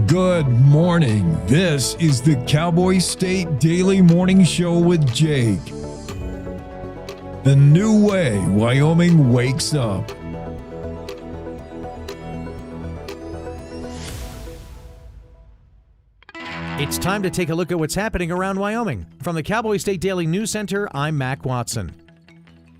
Good morning. This is the Cowboy State Daily Morning Show with Jake. The new way Wyoming wakes up. It's time to take a look at what's happening around Wyoming. From the Cowboy State Daily News Center, I'm Mac Watson.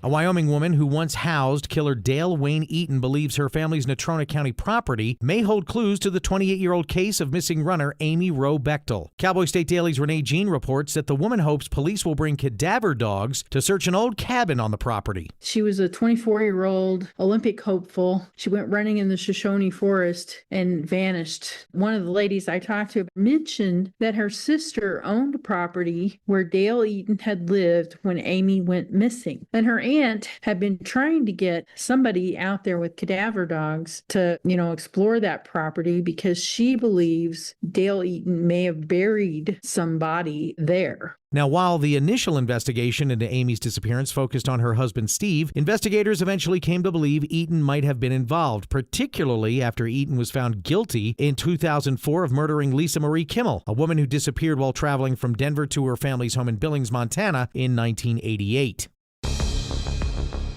A Wyoming woman who once housed killer Dale Wayne Eaton believes her family's Natrona County property may hold clues to the 28-year-old case of missing runner Amy Roe Bechtel. Cowboy State Daily's Renee Jean reports that the woman hopes police will bring cadaver dogs to search an old cabin on the property. She was a 24-year-old Olympic hopeful. She went running in the Shoshone Forest and vanished. One of the ladies I talked to mentioned that her sister owned a property where Dale Eaton had lived when Amy went missing. And her aunt had been trying to get somebody out there with cadaver dogs to, explore that property because she believes Dale Eaton may have buried somebody there. Now, while the initial investigation into Amy's disappearance focused on her husband, Steve, investigators eventually came to believe Eaton might have been involved, particularly after Eaton was found guilty in 2004 of murdering Lisa Marie Kimmel, a woman who disappeared while traveling from Denver to her family's home in Billings, Montana in 1988.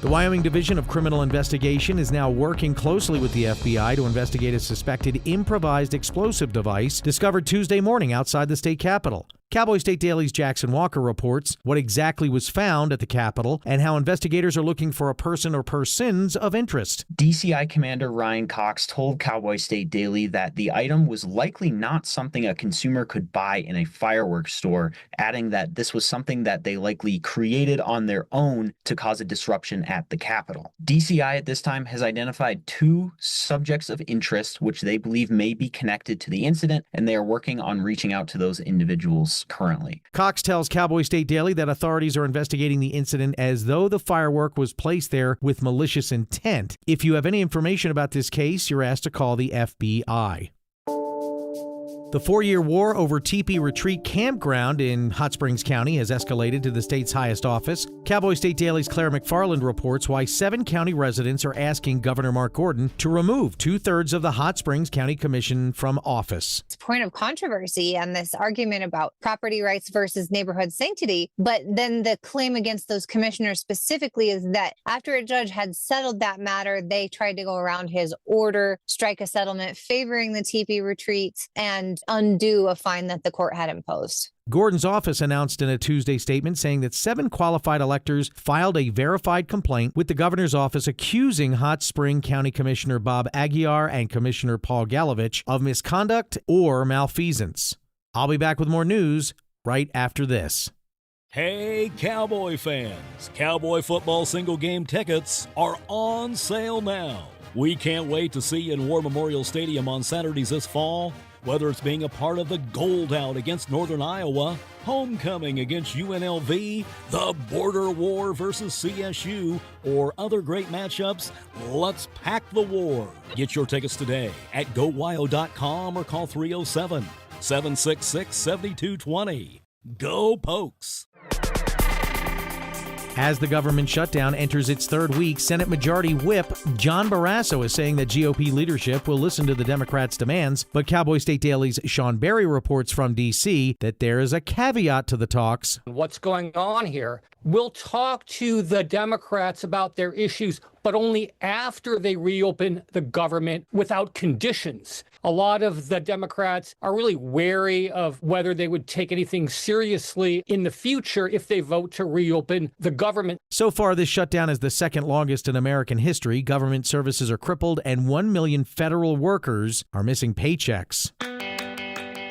The Wyoming Division of Criminal Investigation is now working closely with the FBI to investigate a suspected improvised explosive device discovered Tuesday morning outside the state capitol. Cowboy State Daily's Jackson Walker reports what exactly was found at the Capitol and how investigators are looking for a person or persons of interest. DCI Commander Ryan Cox told Cowboy State Daily that the item was likely not something a consumer could buy in a fireworks store, adding that this was something that they likely created on their own to cause a disruption at the Capitol. DCI at this time has identified 2 subjects of interest which they believe may be connected to the incident, and they are working on reaching out to those individuals currently. Cox tells Cowboy State Daily that authorities are investigating the incident as though the firework was placed there with malicious intent. If you have any information about this case, you're asked to call the FBI. The 4-year war over Teepee Retreat Campground in Hot Springs County has escalated to the state's highest office. Cowboy State Daily's Claire McFarland reports why 7 county residents are asking Governor Mark Gordon to remove 2/3 of the Hot Springs County Commission from office. It's a point of controversy and this argument about property rights versus neighborhood sanctity. But then the claim against those commissioners specifically is that after a judge had settled that matter, they tried to go around his order, strike a settlement favoring the Teepee Retreat, and undo a fine that the court had imposed. Gordon's office announced in a Tuesday statement saying that 7 qualified electors filed a verified complaint with the governor's office accusing Hot Spring County Commissioner Bob Aguiar and Commissioner Paul Galovich of misconduct or malfeasance. I'll be back with more news right after this. Hey, Cowboy fans! Cowboy football single game tickets are on sale now. We can't wait to see you in War Memorial Stadium on Saturdays this fall. Whether it's being a part of the Gold Out against Northern Iowa, Homecoming against UNLV, the Border War versus CSU, or other great matchups, let's pack the war. Get your tickets today at GoWyo.com or call 307-766-7220. Go Pokes! As the government shutdown enters its 3rd week, Senate Majority Whip John Barrasso is saying that GOP leadership will listen to the Democrats' demands, but Cowboy State Daily's Sean Berry reports from D.C. that there is a caveat to the talks. What's going on here? We'll talk to the Democrats about their issues, but only after they reopen the government without conditions. A lot of the Democrats are really wary of whether they would take anything seriously in the future if they vote to reopen the government. So far, this shutdown is the 2nd longest in American history. Government services are crippled and 1 million federal workers are missing paychecks.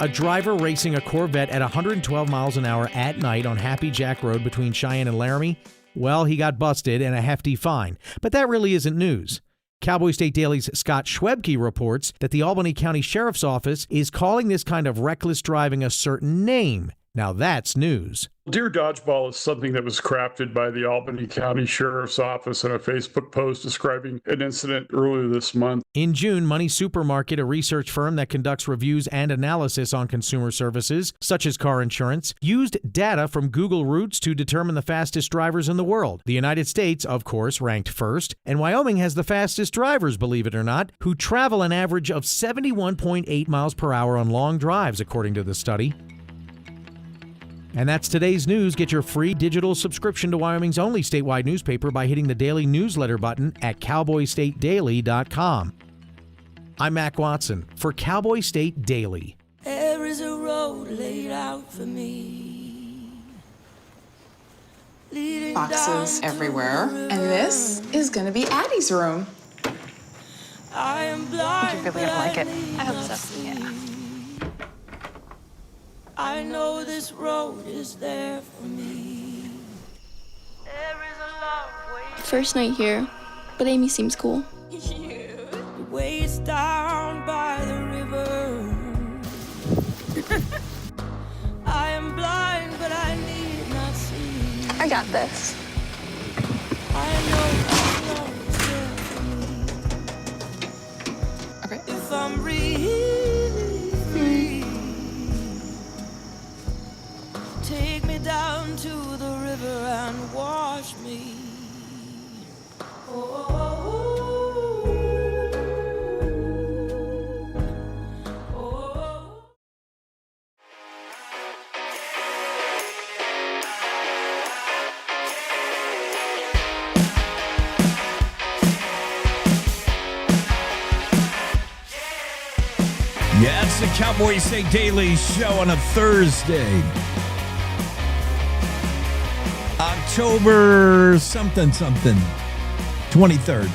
A driver racing a Corvette at 112 miles an hour at night on Happy Jack Road between Cheyenne and Laramie, well, he got busted and a hefty fine. But that really isn't news. Cowboy State Daily's Scott Schwebke reports that the Albany County Sheriff's Office is calling this kind of reckless driving a certain name. Now that's news. Dear Dodgeball is something that was crafted by the Albany County Sheriff's Office in a Facebook post describing an incident earlier this month. In June, Money Supermarket, a research firm that conducts reviews and analysis on consumer services, such as car insurance, used data from Google Routes to determine the fastest drivers in the world. The United States, of course, ranked first, and Wyoming has the fastest drivers, believe it or not, who travel an average of 71.8 miles per hour on long drives, according to the study. And that's today's news. Get your free digital subscription to Wyoming's only statewide newspaper by hitting the daily newsletter button at cowboystatedaily.com. I'm Mac Watson for Cowboy State Daily. There is a road laid out for me. Boxes everywhere. And this is going to be Addie's room. I am blind. You really don't like it. I hope so. Yeah. I know this road is there for me. There is a love waiting. First night here, but Amy seems cool. The ways down by the river. I am blind, but I need not see. I got this. I know this love is there for me. Okay. If I'm really free. Take me down to the river and wash me. Oh, oh, oh. Yeah, it's the Cowboy State Daily Show on a Thursday. October something, 23rd.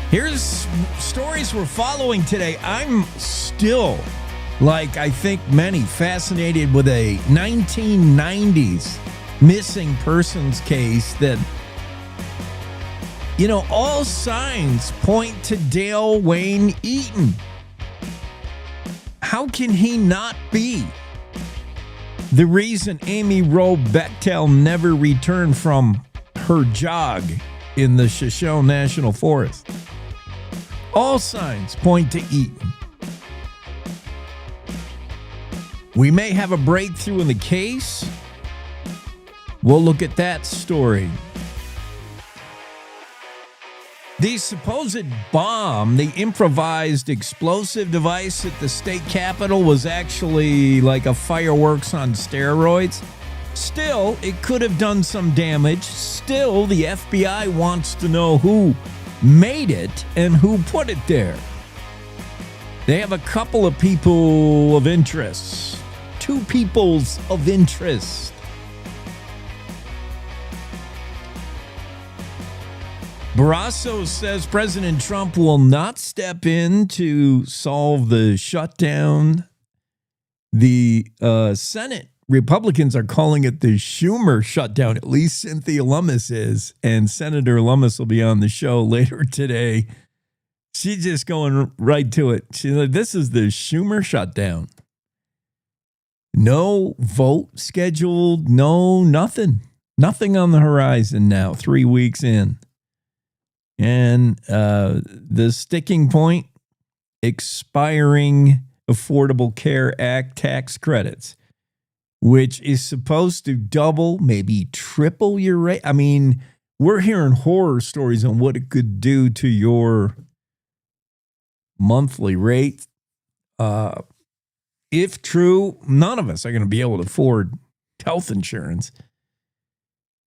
Here's stories we're following today. I'm still, like I think many, fascinated with a 1990s missing persons case that, you know, all signs point to Dale Wayne Eaton. How can he not be the reason Amy Rowe Bechtel never returned from her jog in the Shoshone National Forest? All signs point to Eaton. We may have a breakthrough in the case. We'll look at that story. The supposed bomb, the improvised explosive device at the state capitol, was actually like a fireworks on steroids. Still, it could have done some damage. Still, the FBI wants to know who made it and who put it there. They have a couple of people of interest. Two peoples of interest. Barrasso says President Trump will not step in to solve the shutdown. The Senate Republicans are calling it the Schumer shutdown. At least Cynthia Lummis is. And Senator Lummis will be on the show later today. She's just going right to it. She's like, this is the Schumer shutdown. No vote scheduled. No, nothing. Nothing on the horizon now, 3 weeks in. And the sticking point, expiring Affordable Care Act tax credits, which is supposed to double, maybe triple your rate. I mean, we're hearing horror stories on what it could do to your monthly rate. If true, none of us are going to be able to afford health insurance.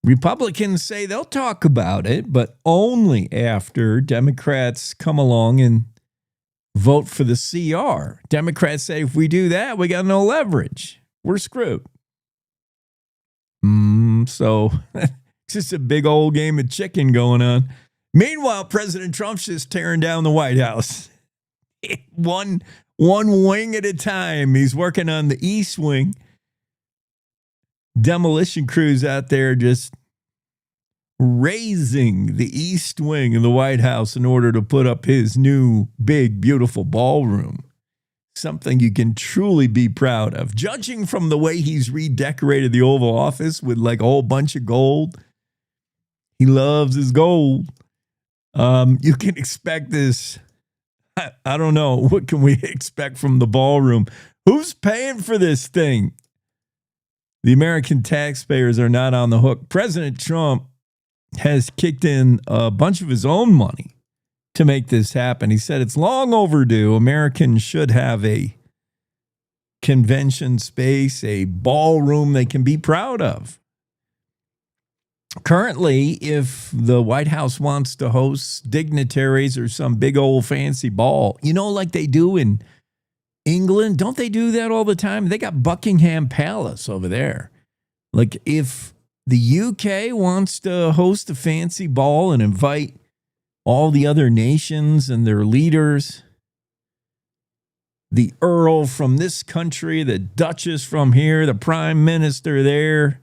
Republicans say they'll talk about it, but only after Democrats come along and vote for the CR. Democrats say if we do that, we got no leverage. We're screwed. So it's just a big old game of chicken going on. Meanwhile, President Trump's just tearing down the White House. One wing at a time. He's working on the East Wing. Demolition crews out there just raising the East Wing of the White House in order to put up his new, big, beautiful ballroom. something you can truly be proud of. Judging from the way he's redecorated the Oval Office with like a whole bunch of gold, he loves his gold. You can expect this. I don't know. What can we expect from the ballroom? Who's paying for this thing? The American taxpayers are not on the hook. President Trump has kicked in a bunch of his own money to make this happen. He said it's long overdue. Americans should have a convention space, a ballroom they can be proud of. Currently, if the White House wants to host dignitaries or some big old fancy ball, like they do in England, don't they do that all the time? They got Buckingham Palace over there. Like if the UK wants to host a fancy ball and invite all the other nations and their leaders, the Earl from this country, the Duchess from here, the Prime Minister there,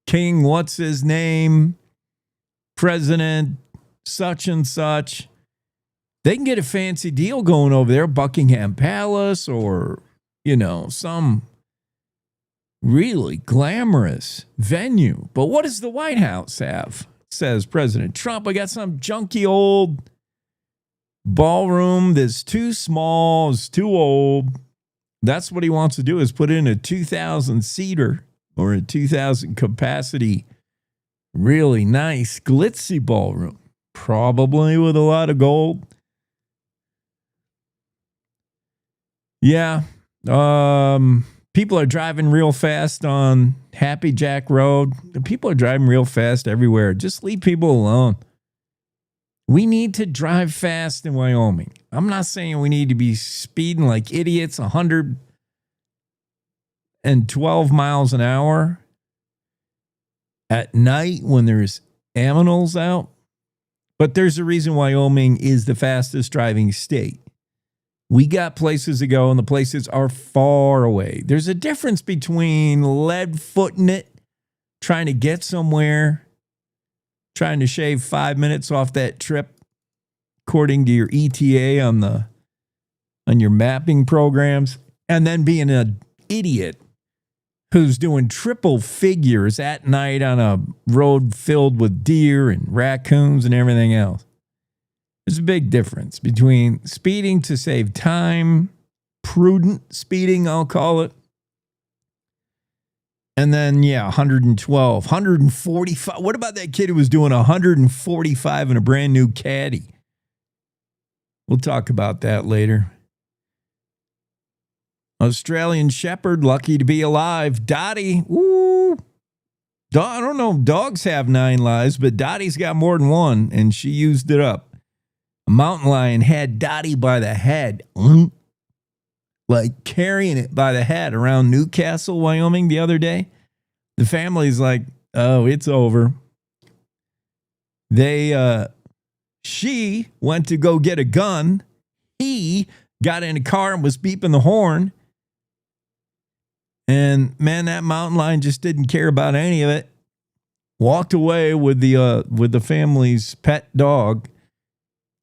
King, what's his name, President such and such, they can get a fancy deal going over there, Buckingham Palace or, some really glamorous venue. But what does the White House have? Says President Trump. I got some junky old ballroom that's too small, it's too old. That's what he wants to do, is put in a 2,000-seater or a 2,000 capacity, really nice, glitzy ballroom, probably with a lot of gold. Yeah. People are driving real fast on Happy Jack Road. People are driving real fast everywhere. Just leave people alone. We need to drive fast in Wyoming. I'm not saying we need to be speeding like idiots, 112 miles an hour at night when there's animals out. But there's a reason Wyoming is the fastest driving state. We got places to go, and the places are far away. There's a difference between lead-footing it, trying to get somewhere, trying to shave 5 minutes off that trip, according to your ETA on your mapping programs, and then being an idiot who's doing triple figures at night on a road filled with deer and raccoons and everything else. There's a big difference between speeding to save time, prudent speeding, I'll call it, and then, 112, 145. What about that kid who was doing 145 in a brand new Caddy? We'll talk about that later. Australian Shepherd, lucky to be alive. Dottie, woo. I don't know, dogs have 9 lives, but Dottie's got more than one, and she used it up. A mountain lion had Dottie by the head, like carrying it by the head around Newcastle, Wyoming the other day. The family's like, oh, it's over. She went to go get a gun. He got in a car and was beeping the horn. And man, that mountain lion just didn't care about any of it. Walked away with the family's pet dog.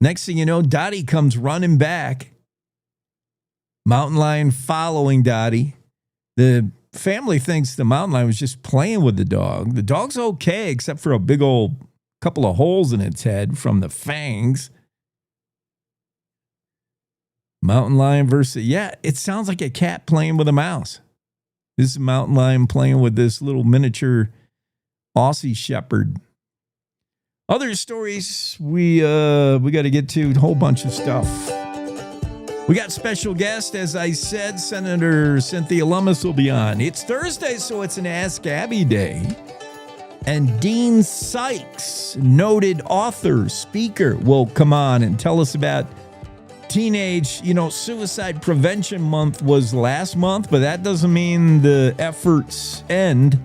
Next thing you know, Dottie comes running back. Mountain lion following Dottie. The family thinks the mountain lion was just playing with the dog. The dog's okay, except for a big old couple of holes in its head from the fangs. Mountain lion versus, it sounds like a cat playing with a mouse. This is a mountain lion playing with this little miniature Aussie shepherd. Other stories we got to get to, a whole bunch of stuff. We got special guest, as I said, Senator Cynthia Lummis will be on. It's Thursday, so it's an Ask Abby day. And Dean Sykes, noted author, speaker, will come on and tell us about teenage, Suicide Prevention Month was last month, but that doesn't mean the efforts end.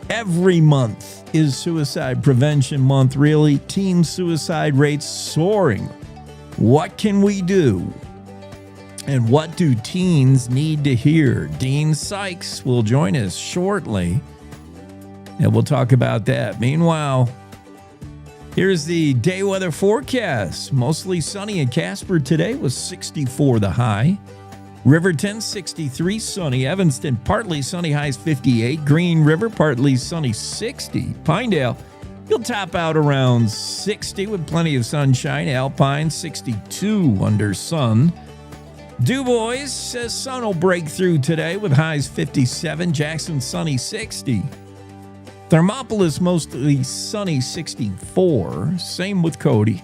Every month is Suicide Prevention Month, really. Teen suicide rates soaring. What can we do? And what do teens need to hear? Dean Sykes will join us shortly, and we'll talk about that. Meanwhile, here's the day weather forecast. Mostly sunny in Casper today with 64 the high. Riverton, 63, sunny. Evanston, partly sunny, highs 58. Green River, partly sunny, 60. Pinedale, you'll top out around 60 with plenty of sunshine. Alpine, 62 under sun. DuBois says sun will break through today with highs 57. Jackson, sunny, 60. Thermopolis, mostly sunny, 64. Same with Cody.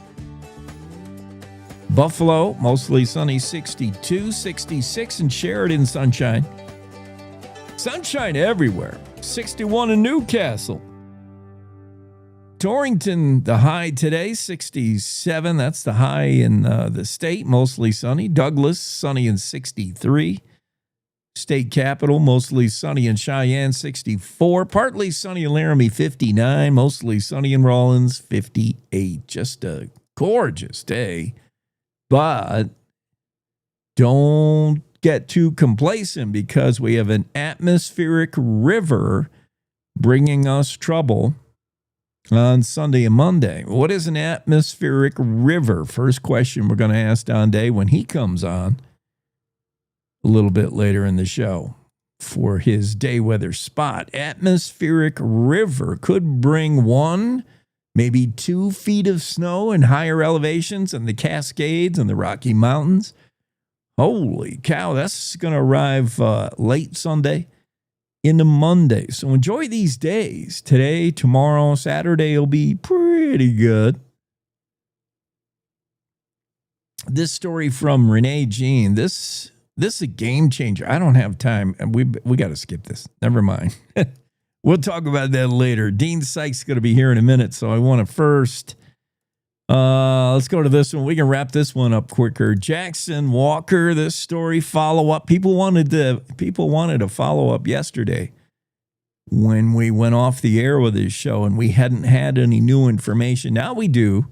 Buffalo, mostly sunny, 62, 66 in Sheridan, sunshine. Sunshine everywhere. 61 in Newcastle. Torrington, the high today, 67. That's the high in the state, mostly sunny. Douglas, sunny and 63. State capital, mostly sunny in Cheyenne, 64. Partly sunny in Laramie, 59. Mostly sunny in Rawlins, 58. Just a gorgeous day. But don't get too complacent because we have an atmospheric river bringing us trouble on Sunday and Monday. What is an atmospheric river? First question we're going to ask Don Day when he comes on a little bit later in the show for his day weather spot. Atmospheric river could bring 1, maybe 2 feet of snow in higher elevations and the Cascades and the Rocky Mountains. Holy cow, that's going to arrive late Sunday into Monday. So enjoy these days. Today, tomorrow, Saturday will be pretty good. This story from Renee Jean. This is a game changer. I don't have time. We got to skip this. Never mind. We'll talk about that later. Dean Sykes is going to be here in a minute, so I want to first let's go to this one. We can wrap this one up quicker. Jackson Walker, this story follow-up. People wanted to follow up yesterday when we went off the air with this show and we hadn't had any new information. Now we do.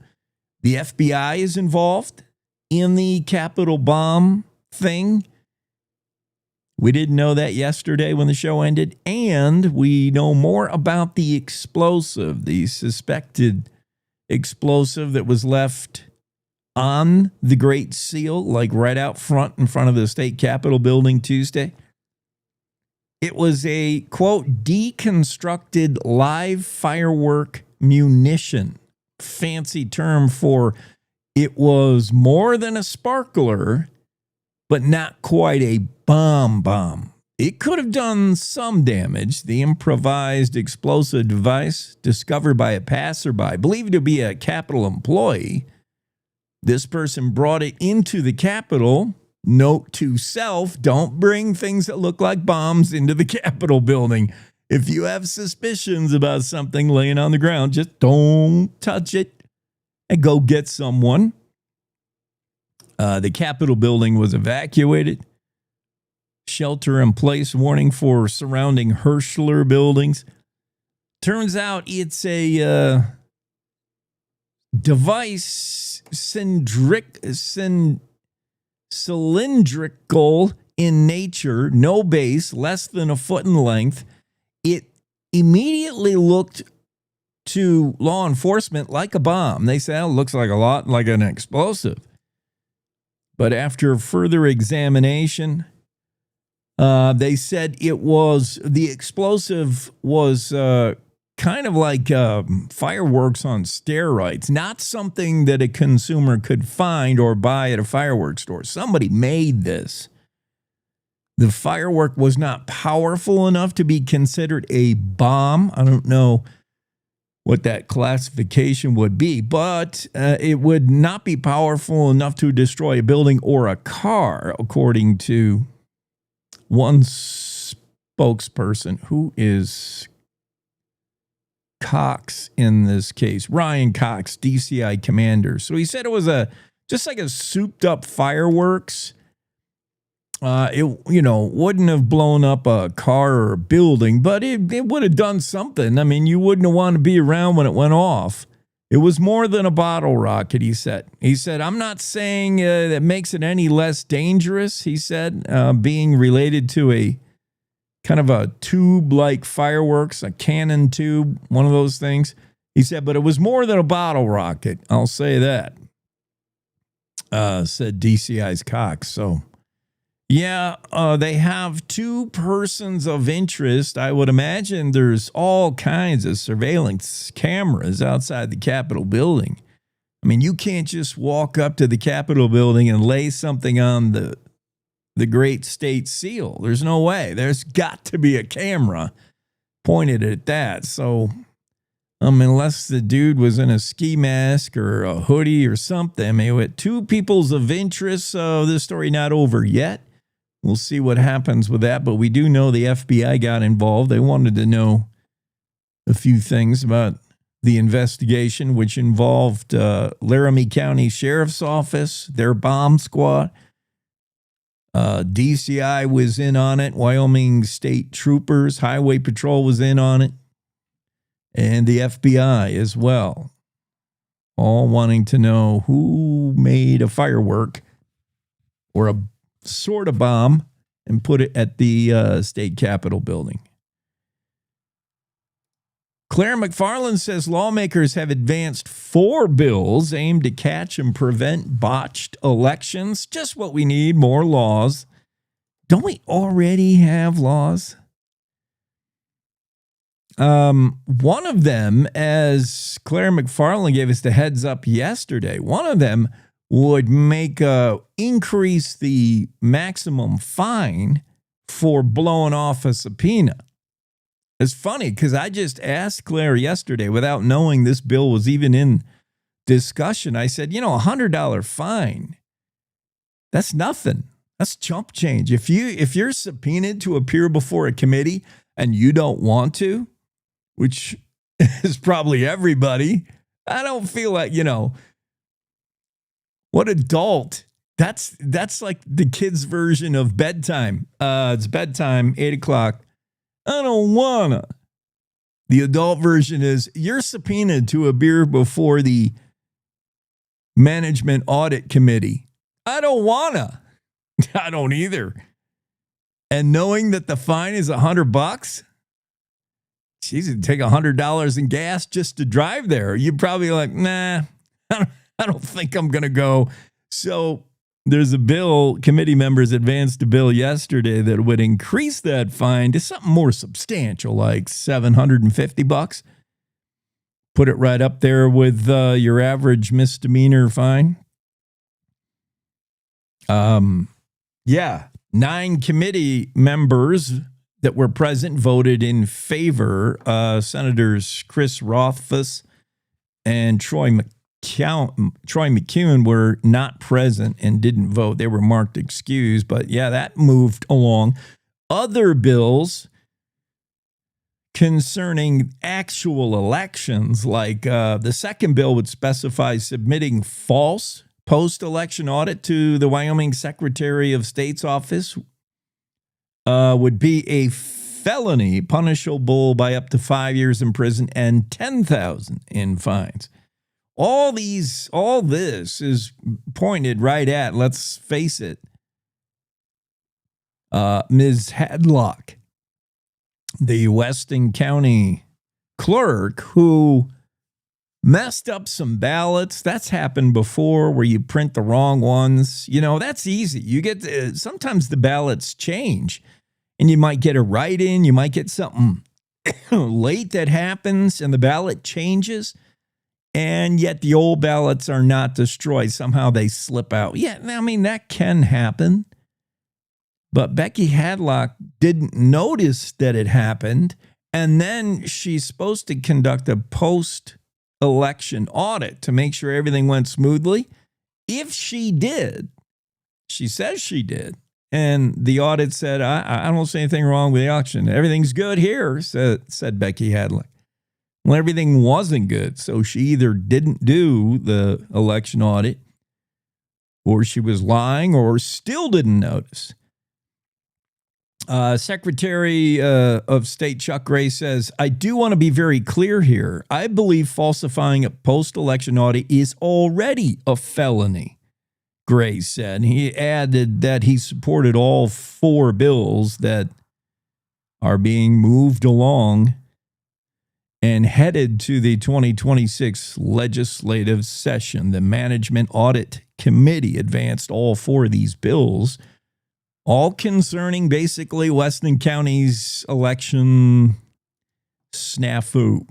The FBI is involved in the Capitol bomb thing. We didn't know that yesterday when the show ended, and we know more about the explosive, the suspected explosive that was left on the Great Seal, like right out front in front of the state Capitol building Tuesday. It was a, quote, deconstructed live firework munition. Fancy term for it was more than a sparkler, but not quite a bomb. It could have done some damage. The improvised explosive device discovered by a passerby, believed to be a Capitol employee. This person brought it into the Capitol. Note to self, don't bring things that look like bombs into the Capitol building. If you have suspicions about something laying on the ground, just don't touch it and go get someone. The Capitol building was evacuated. Shelter in place warning for surrounding Herschler buildings. Turns out it's a device cylindrical in nature, no base, less than a foot in length. It immediately looked to law enforcement like a bomb. They said, it looks like a lot like an explosive. But after further examination, they said the explosive was kind of like fireworks on steroids, not something that a consumer could find or buy at a fireworks store. Somebody made this. The firework was not powerful enough to be considered a bomb. I don't know what that classification would be, but it would not be powerful enough to destroy a building or a car, according to one spokesperson who is Cox in this case, Ryan Cox, DCI commander. So he said it was just like a souped up fireworks. It wouldn't have blown up a car or a building, but it would have done something. I mean, you wouldn't have wanted to be around when it went off. It was more than a bottle rocket, he said. He said, I'm not saying that makes it any less dangerous, he said, being related to a kind of a tube-like fireworks, a cannon tube, one of those things. He said, but it was more than a bottle rocket. I'll say that, said DCI's Cox. So Yeah, they have two persons of interest. I would imagine there's all kinds of surveillance cameras outside the Capitol building. I mean, you can't just walk up to the Capitol building and lay something on the great state seal. There's no way. There's got to be a camera pointed at that. So, unless the dude was in a ski mask or a hoodie or something, I mean, with two peoples of interest, so this story not over yet. We'll see what happens with that, but we do know the FBI got involved. They wanted to know a few things about the investigation, which involved Laramie County Sheriff's Office, their bomb squad. DCI was in on it. Wyoming State Troopers, Highway Patrol was in on it. And the FBI as well. All wanting to know who made a firework or a sort of bomb and put it at the state capitol building. Claire McFarland says lawmakers have advanced 4 bills aimed to catch and prevent botched elections. Just what we need, more laws. Don't we already have laws? One of them, as Claire McFarland gave us the heads up yesterday, one of them would increase the maximum fine for blowing off a subpoena. It's funny because I just asked Claire yesterday without knowing this bill was even in discussion. I said, $100 fine, that's nothing. That's chump change. If you're subpoenaed to appear before a committee and you don't want to, which is probably everybody, I don't feel like, what adult? That's like the kids' version of bedtime. It's bedtime, 8 o'clock. I don't wanna. The adult version is you're subpoenaed to appear before the management audit committee. I don't wanna. I don't either. And knowing that the fine is $100, geez, it'd take $100 in gas just to drive there. You'd probably like, nah, I don't think I'm going to go. So there's a bill, committee members advanced a bill yesterday that would increase that fine to something more substantial, like $750. Put it right up there with your average misdemeanor fine. 9 committee members that were present voted in favor. Senators Chris Rothfuss and Troy McEwen were not present and didn't vote. They were marked excused, but that moved along. Other bills concerning actual elections, like the second bill would specify submitting false post-election audit to the Wyoming Secretary of State's office would be a felony punishable by up to 5 years in prison and $10,000 in fines. All this is pointed right at, let's face it, Ms. Hadlock, the Weston County clerk who messed up some ballots. That's happened before where you print the wrong ones. That's easy. You get sometimes the ballots change and you might get a write-in. You might get something late that happens and the ballot changes. And yet the old ballots are not destroyed. Somehow they slip out. Yeah, I mean, that can happen. But Becky Hadlock didn't notice that it happened. And then she's supposed to conduct a post-election audit to make sure everything went smoothly. If she did, she says she did, and the audit said, I don't see anything wrong with the election. Everything's good here, said Becky Hadlock. Well, everything wasn't good, so she either didn't do the election audit, or she was lying, or still didn't notice. Secretary of State Chuck Gray says, I do want to be very clear here. I believe falsifying a post-election audit is already a felony, Gray said. He added that he supported all 4 bills that are being moved along and headed to the 2026 legislative session. The Management Audit Committee advanced all 4 of these bills all concerning basically Weston County's election snafu.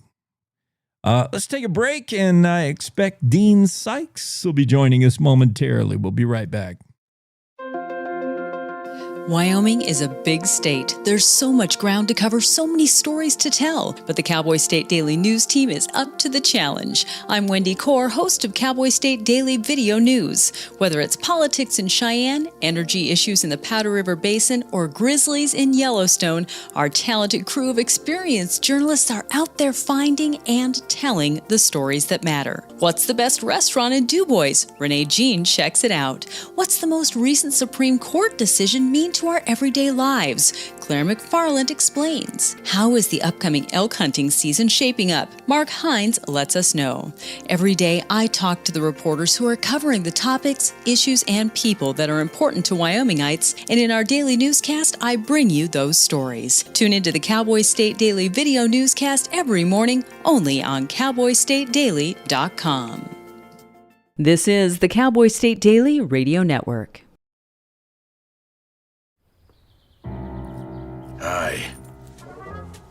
Let's take a break, and I expect Dean Sykes will be joining us momentarily. We'll be right back. Wyoming is a big state. There's so much ground to cover, so many stories to tell. But the Cowboy State Daily News team is up to the challenge. I'm Wendy Core, host of Cowboy State Daily Video News. Whether it's politics in Cheyenne, energy issues in the Powder River Basin, or grizzlies in Yellowstone, our talented crew of experienced journalists are out there finding and telling the stories that matter. What's the best restaurant in DuBois? Renee Jean checks it out. What's the most recent Supreme Court decision mean to our everyday lives? Claire McFarland explains. How is the upcoming elk hunting season shaping up? Mark Hines lets us know. Every day, I talk to the reporters who are covering the topics, issues, and people that are important to Wyomingites, and in our daily newscast, I bring you those stories. Tune into the Cowboy State Daily Video Newscast every morning, only on CowboyStateDaily.com. This is the Cowboy State Daily Radio Network. Hi.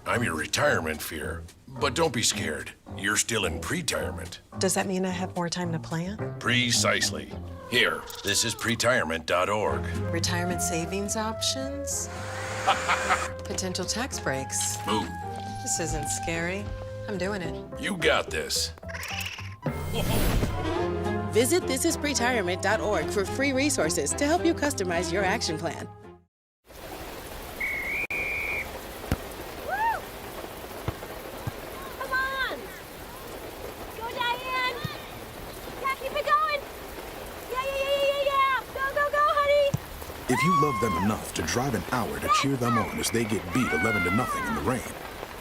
I'm your retirement fear. But don't be scared. You're still in pre-retirement. Does that mean I have more time to plan? Precisely. Here, this is pretirement.org. Retirement savings options? Potential tax breaks? Move. This isn't scary. I'm doing it. You got this. Visit thisispretirement.org for free resources to help you customize your action plan. If you love them enough to drive an hour to cheer them on as they get beat 11-0 in the rain,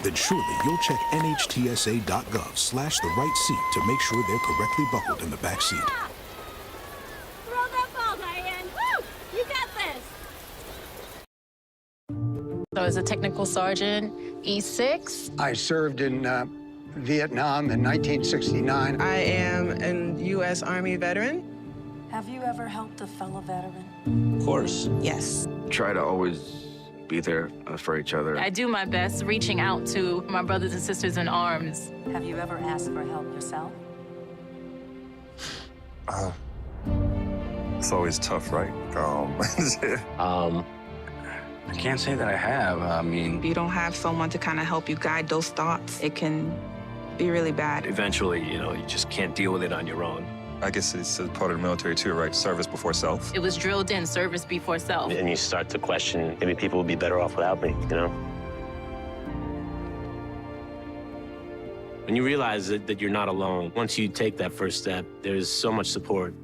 then surely you'll check NHTSA.gov/the right seat to make sure they're correctly buckled in the back seat. Throw that ball, Diane. Woo! You got this. So as a technical sergeant, E6. I served in Vietnam in 1969. I am a U.S. Army veteran. Have you ever helped a fellow veteran? Of course. Yes. Try to always be there for each other. I do my best reaching out to my brothers and sisters in arms. Have you ever asked for help yourself? It's always tough, right? I can't say that I have. I mean... If you don't have someone to kind of help you guide those thoughts, it can be really bad. Eventually, you just can't deal with it on your own. I guess it's a part of the military too, right? Service before self. It was drilled in, service before self. And you start to question, maybe people would be better off without me, When you realize that you're not alone, once you take that first step, there's so much support.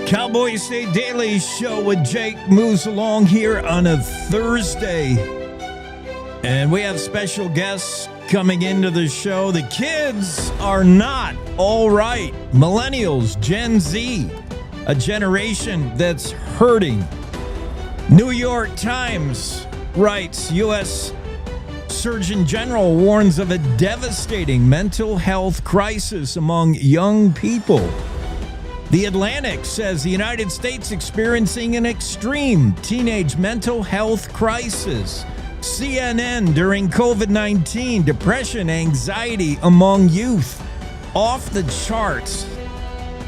Cowboy State Daily Show with Jake moves along here on a Thursday. And we have special guests coming into the show. The kids are not all right. Millennials, Gen Z, a generation that's hurting. New York Times writes, U.S. Surgeon General warns of a devastating mental health crisis among young people. The Atlantic says the United States experiencing an extreme teenage mental health crisis. CNN during COVID-19, depression, anxiety among youth, off the charts.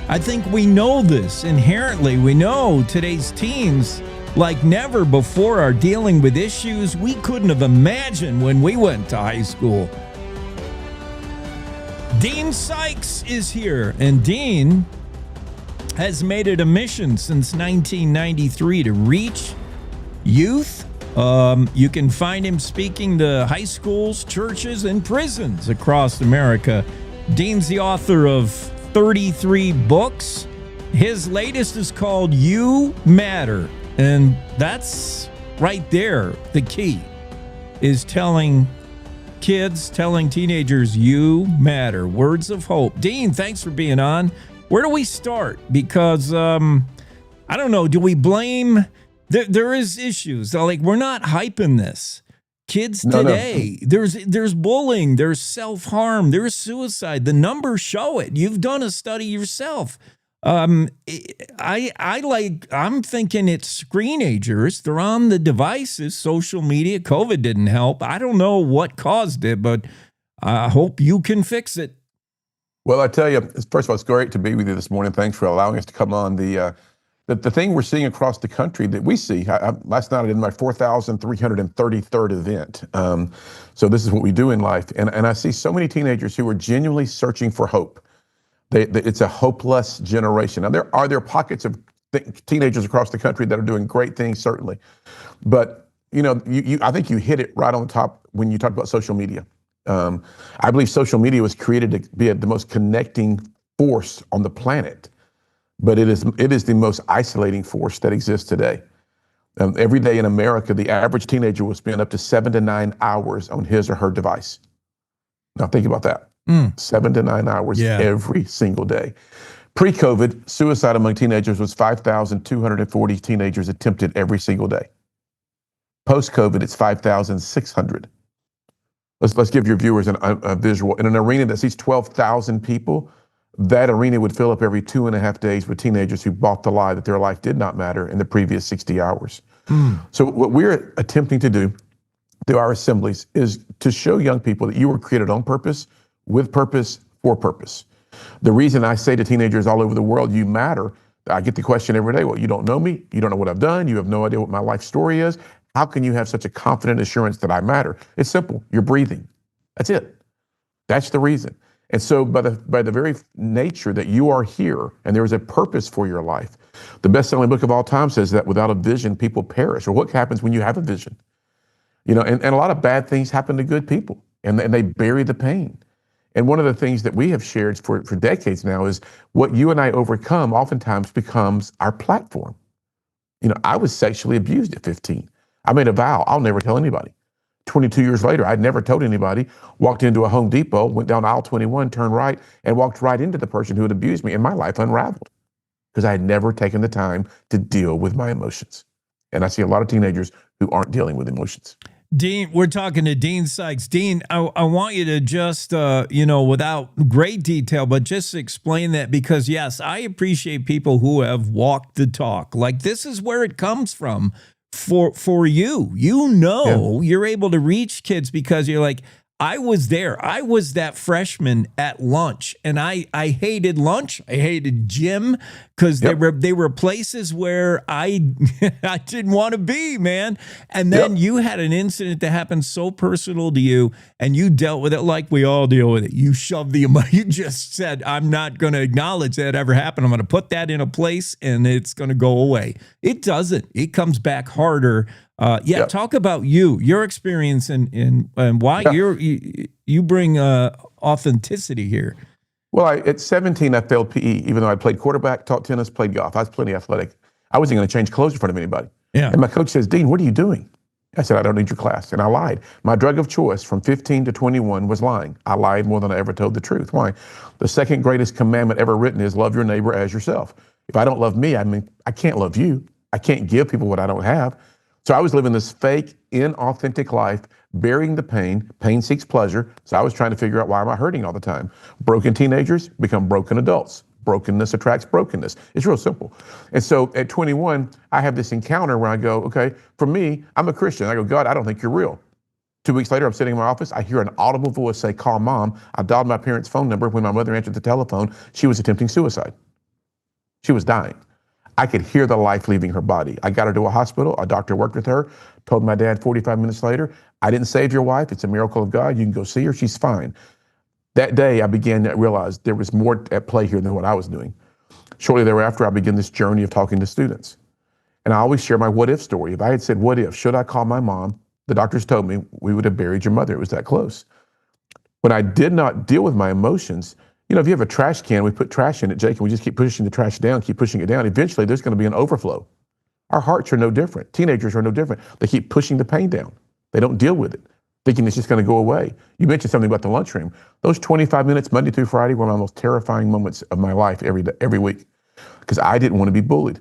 I think we know this inherently. We know today's teens, like never before, are dealing with issues we couldn't have imagined when we went to high school. Dean Sykes is here, and Dean has made it a mission since 1993 to reach youth. You can find him speaking to high schools, churches, and prisons across America. Dean's the author of 33 books. His latest is called You Matter. And that's right there. The key is telling kids, telling teenagers, you matter. Words of hope. Dean, thanks for being on. Where do we start? Because, I don't know, do we blame... There is issues. Like, we're not hyping this. Kids No. today, there's bullying, there's self-harm, there's suicide. The numbers show it. You've done a study yourself. I'm thinking it's screenagers. They're on the devices, social media. COVID didn't help. I don't know what caused it, but I hope you can fix it. Well, I tell you, first of all, it's great to be with you this morning. Thanks for allowing us to come on. The thing we're seeing across the country that we see, last night I did my 4,333rd event. So this is what we do in life. And I see so many teenagers who are genuinely searching for hope. It's a hopeless generation. Now, there are pockets of teenagers across the country that are doing great things, certainly. But, I think you hit it right on the top when you talked about social media. I believe social media was created to be the most connecting force on the planet. But it is the most isolating force that exists today. Every day in America, the average teenager will spend up to 7 to 9 hours on his or her device. Now think about that. 7 to 9 hours every single day. Pre-COVID, suicide among teenagers was 5,240 teenagers attempted every single day. Post-COVID, it's 5,600. Let's give your viewers a visual. In an arena that seats 12,000 people, that arena would fill up every 2.5 days with teenagers who bought the lie that their life did not matter in the previous 60 hours. So what we're attempting to do through our assemblies is to show young people that you were created on purpose, with purpose, for purpose. The reason I say to teenagers all over the world, you matter, I get the question every day, well, you don't know me, you don't know what I've done, you have no idea what my life story is. How can you have such a confident assurance that I matter? It's simple, you're breathing. That's it. That's the reason. And so by the very nature that you are here and there is a purpose for your life, the best-selling book of all time says that without a vision, people perish. Or what happens when you have a vision? And a lot of bad things happen to good people, and they bury the pain. And one of the things that we have shared for decades now is what you and I overcome oftentimes becomes our platform. I was sexually abused at 15. I made a vow, I'll never tell anybody. 22 years later, I'd never told anybody, walked into a Home Depot, went down aisle 21, turned right, and walked right into the person who had abused me, and my life unraveled because I had never taken the time to deal with my emotions. And I see a lot of teenagers who aren't dealing with emotions. Dean, we're talking to Dean Sykes. Dean, I want you to just, without great detail, but just explain that because, yes, I appreciate people who have walked the talk. Like, this is where it comes from. For you, you're able to reach kids because you're like, I was there. I was that freshman at lunch, and I hated lunch. I hated gym because they were places where I didn't want to be, man. And then you had an incident that happened so personal to you, and you dealt with it like we all deal with it. You shoved you just said, I'm not going to acknowledge that ever happened. I'm going to put that in a place, and it's going to go away. It doesn't. It comes back harder. Talk about your experience and why you bring authenticity here. Well, at 17, I failed PE, even though I played quarterback, taught tennis, played golf. I was plenty athletic. I wasn't going to change clothes in front of anybody. Yeah. And my coach says, Dean, what are you doing? I said, I don't need your class. And I lied. My drug of choice from 15 to 21 was lying. I lied more than I ever told the truth. Why? The second greatest commandment ever written is love your neighbor as yourself. If I don't love me, I can't love you. I can't give people what I don't have. So I was living this fake, inauthentic life, burying the pain. Pain seeks pleasure. So I was trying to figure out, why am I hurting all the time? Broken teenagers become broken adults. Brokenness attracts brokenness. It's real simple. And so at 21, I have this encounter where I go, okay, for me, I'm a Christian. I go, God, I don't think you're real. 2 weeks later, I'm sitting in my office. I hear an audible voice say, call mom. I dialed my parents' phone number. When my mother answered the telephone, she was attempting suicide. She was dying. I could hear the life leaving her body. I got her to a hospital. A doctor worked with her, told my dad 45 minutes later, I didn't save your wife. It's a miracle of God. You can go see her. She's fine. That day, I began to realize there was more at play here than what I was doing. Shortly thereafter, I began this journey of talking to students. And I always share my what if story. If I had said, what if, should I call my mom? The doctors told me we would have buried your mother. It was that close. When I did not deal with my emotions, if you have a trash can, we put trash in it, Jake, and we just keep pushing the trash down, keep pushing it down. Eventually, there's going to be an overflow. Our hearts are no different. Teenagers are no different. They keep pushing the pain down. They don't deal with it, thinking it's just going to go away. You mentioned something about the lunchroom. Those 25 minutes, Monday through Friday, were my most terrifying moments of my life every week, because I didn't want to be bullied,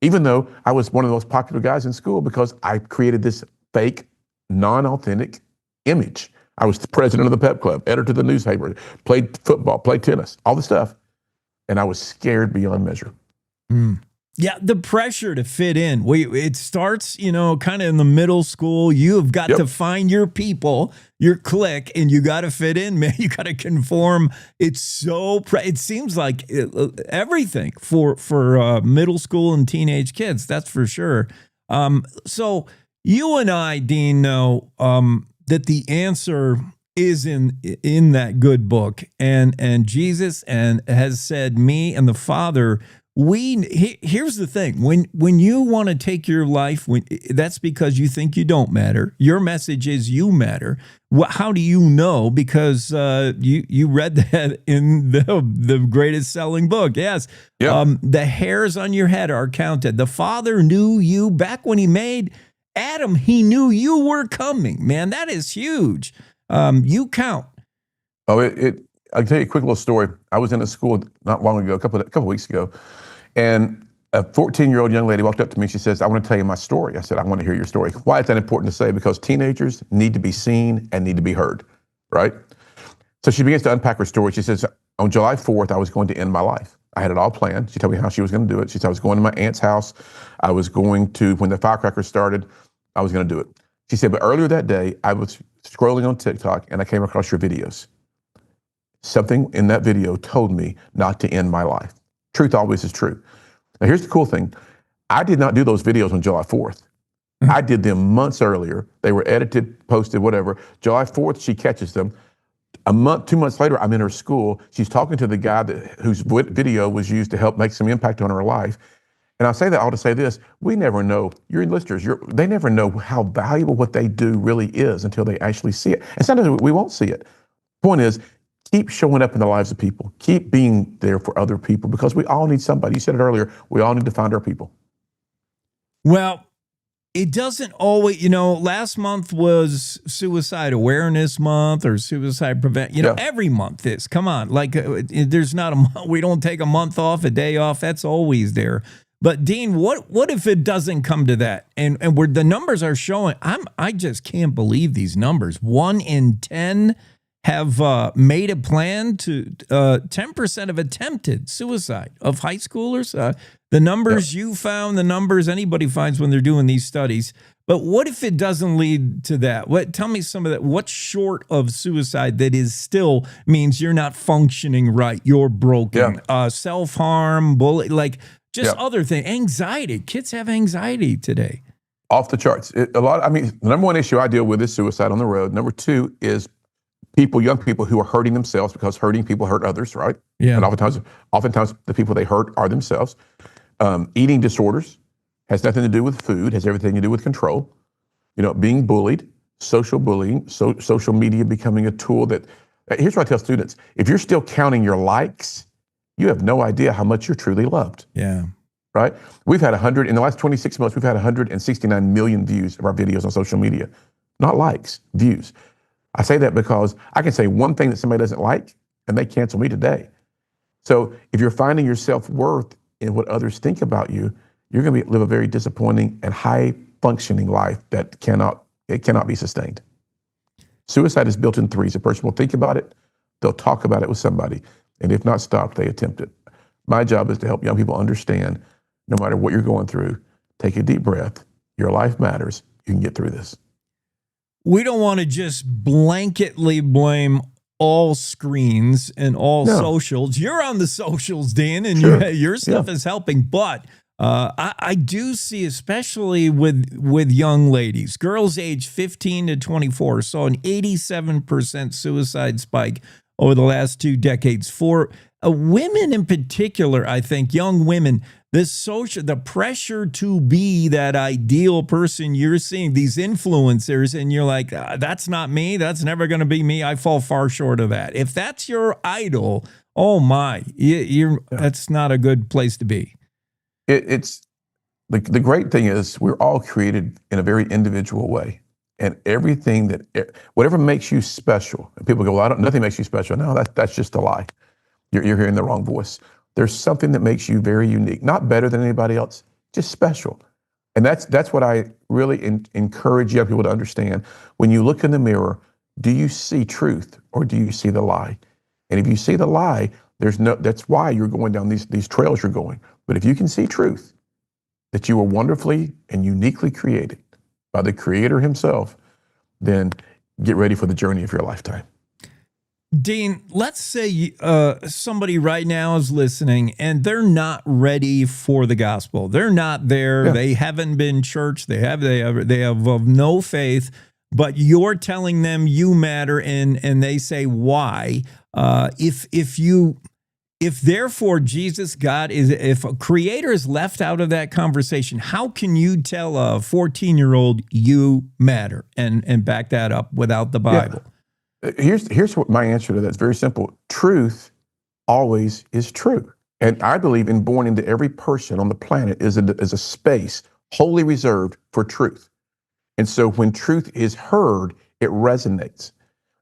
even though I was one of the most popular guys in school because I created this fake non-authentic image. I was the president of the pep club, editor of the newspaper, played football, played tennis, all the stuff. And I was scared beyond measure. Yeah, the pressure to fit in. It starts, kind of in the middle school. You have got to find your people, your clique, and you got to fit in, man. You got to conform. It's so. It seems like everything for middle school and teenage kids. That's for sure. So you and I, Dean, know that the answer is in that good book, and Jesus has said, me and the Father. Here's the thing: when you want to take your life, that's because you think you don't matter. Your message is you matter. How do you know? Because you read that in the greatest selling book. Yes, the hairs on your head are counted. The Father knew you back when He made Adam. He knew you were coming. Man, that is huge. You count. Oh, I'll tell you a quick little story. I was in a school not long ago, a couple weeks ago, and a 14-year-old young lady walked up to me. She says, "I want to tell you my story." I said, "I want to hear your story." Why is that important to say? Because teenagers need to be seen and need to be heard, right? So she begins to unpack her story. She says, on July 4th, I was going to end my life. I had it all planned. She told me how she was going to do it. She said, I was going to my aunt's house. I was going to, when the firecrackers started, I was going to do it. She said, but earlier that day, I was scrolling on TikTok and I came across your videos. Something in that video told me not to end my life. Truth always is true. Now, here's the cool thing. I did not do those videos on July 4th. I did them months earlier. They were edited, posted, whatever. July 4th, she catches them. A month, 2 months later, I'm in her school. She's talking to the guy whose video was used to help make some impact on her life. And I say that all to say this: we never know. Your listeners, they never know how valuable what they do really is until they actually see it. And sometimes we won't see it. Point is, keep showing up in the lives of people. Keep being there for other people, because we all need somebody. You said it earlier. We all need to find our people. Well, it doesn't always, last month was Suicide Awareness Month or Suicide Prevent. Every month is. Come on. Like, there's not a month. We don't take a month off, a day off. That's always there. But Dean, what if it doesn't come to that? And where the numbers are showing, I just can't believe these numbers. 1 in 10 have made a plan to 10% have attempted suicide of high schoolers. The numbers you found, the numbers anybody finds when they're doing these studies. But what if it doesn't lead to that? Tell me some of that. What's short of suicide that is still means you're not functioning right? You're broken. Self-harm, bully, just other things. Anxiety. Kids have anxiety today. Off the charts. The number one issue I deal with is suicide on the road. Number two is young people who are hurting themselves, because hurting people hurt others, right? Yeah. And oftentimes the people they hurt are themselves. Eating disorders has nothing to do with food, has everything to do with control. Being bullied, social bullying, social media becoming a tool that, here's what I tell students: if you're still counting your likes, you have no idea how much you're truly loved. Yeah. Right? We've had in the last 26 months, we've had 169 million views of our videos on social media. Not likes, views. I say that because I can say one thing that somebody doesn't like and they cancel me today. So if you're finding your self-worth in what others think about you, you're going to live a very disappointing and high-functioning life that cannot be sustained. Suicide is built in threes. A person will think about it, they'll talk about it with somebody, and if not stopped, they attempt it. My job is to help young people understand, no matter what you're going through, take a deep breath. Your life matters. You can get through this. We don't want to just blanketly blame all screens and all socials. You're on the socials, Dan, and your stuff is helping. But I do see, especially with young ladies, girls age 15 to 24, saw an 87% suicide spike over the last 2 decades. For women in particular, I think, young women, the pressure to be that ideal person, you're seeing these influencers and you're like, that's not me. That's never going to be me. I fall far short of that. If that's your idol, oh my, that's not a good place to be. It's the great thing is we're all created in a very individual way. And whatever makes you special, and people go, well, nothing makes you special. No, that's just a lie. You're hearing the wrong voice. There's something that makes you very unique, not better than anybody else, just special. And that's what I really encourage young people to understand. When you look in the mirror, do you see truth or do you see the lie? And if you see the lie, that's why you're going down these trails you're going. But if you can see truth, that you were wonderfully and uniquely created by the Creator himself, then get ready for the journey of your lifetime. Dean, let's say somebody right now is listening and they're not ready for the gospel. They're not there. Yeah. They haven't been church. They have of no faith. But you're telling them you matter, and they say why? If therefore Jesus, God is, if a creator is left out of that conversation, how can you tell a 14-year-old you matter and back that up without the Bible? Yeah. Here's what my answer to that is very simple. Truth always is true. And I believe born into every person on the planet is a space wholly reserved for truth. And so when truth is heard, it resonates.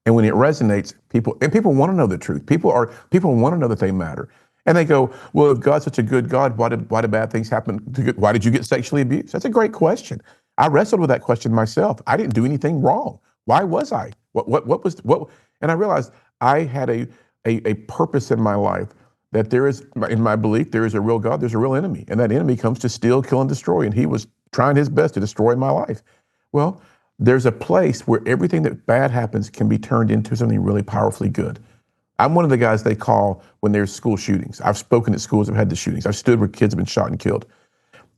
And when it resonates, people want to know the truth. People want to know that they matter. And they go, well, if God's such a good God, why did bad things happen? Why did you get sexually abused? That's a great question. I wrestled with that question myself. I didn't do anything wrong. Why was I? What? And I realized I had a purpose in my life, that there is, in my belief, there is a real God, there's a real enemy. And that enemy comes to steal, kill, and destroy. And he was trying his best to destroy my life. Well, there's a place where everything that bad happens can be turned into something really powerfully good. I'm one of the guys they call when there's school shootings. I've spoken at schools that have had the shootings. I've stood where kids have been shot and killed.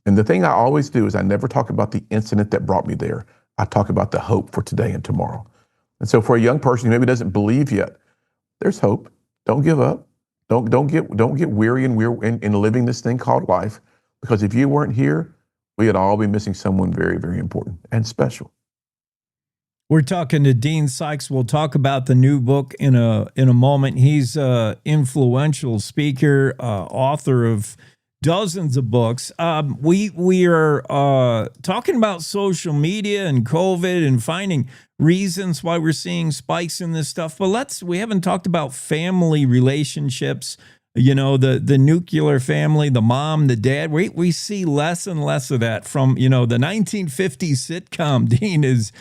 And the thing I always do is I never talk about the incident that brought me there. I talk about the hope for today and tomorrow. And so for a young person who maybe doesn't believe yet, there's hope. Don't give up. Don't get weary in living this thing called life. Because if you weren't here, we'd all be missing someone very, very important and special. We're talking to Dean Sykes. We'll talk about the new book in a moment. He's an influential speaker, author of dozens of books. We are talking about social media and COVID and finding reasons why we're seeing spikes in this stuff. But we haven't talked about family relationships. You know, the nuclear family, the mom, the dad. We see less and less of that from, the 1950s sitcom, Dean, is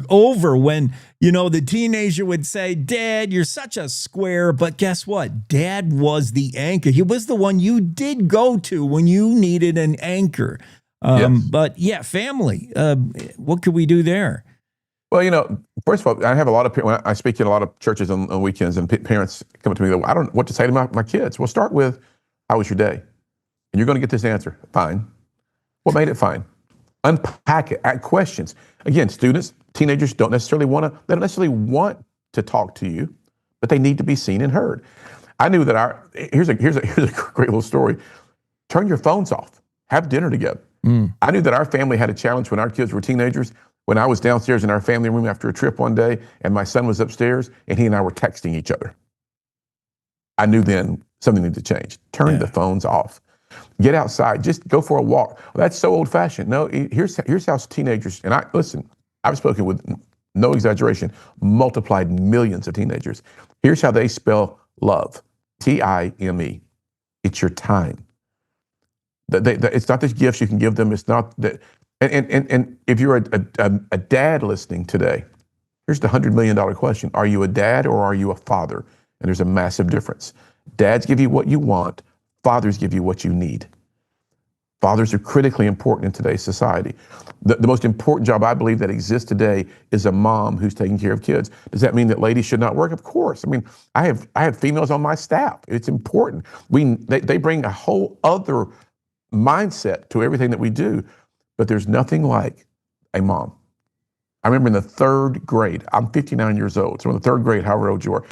over when, the teenager would say, Dad, you're such a square. But guess what? Dad was the anchor. He was the one you did go to when you needed an anchor. Yes. But yeah, family. What could we do there? Well, first of all, I have a lot of, when I speak in a lot of churches on weekends, and parents come up to me, I don't know what to say to my kids. Well, start with, how was your day? And you're going to get this answer, fine. What made it fine? Unpack it, ask questions. Again, students, teenagers they don't necessarily want to talk to you, but they need to be seen and heard. I knew that here's a great little story. Turn your phones off, have dinner together. I knew that our family had a challenge when our kids were teenagers. When I was downstairs in our family room after a trip one day, and my son was upstairs, and he and I were texting each other, I knew then something needed to change. Turn the phones off. Get outside. Just go for a walk. Well, that's so old-fashioned. No, here's how teenagers, and I've spoken with, no exaggeration, multiplied millions of teenagers. Here's how they spell love. T-I-M-E. It's your time. It's not the gifts you can give them. It's not that. And if you're a dad listening today, here's the $100 million question. Are you a dad or are you a father? And there's a massive difference. Dads give you what you want. Fathers give you what you need. Fathers are critically important in today's society. The most important job I believe that exists today is a mom who's taking care of kids. Does that mean that ladies should not work? Of course. I mean, I have females on my staff. It's important. They bring a whole other mindset to everything that we do. But there's nothing like a mom. I remember in the third grade, I'm 59 years old, so in the third grade, however old you are,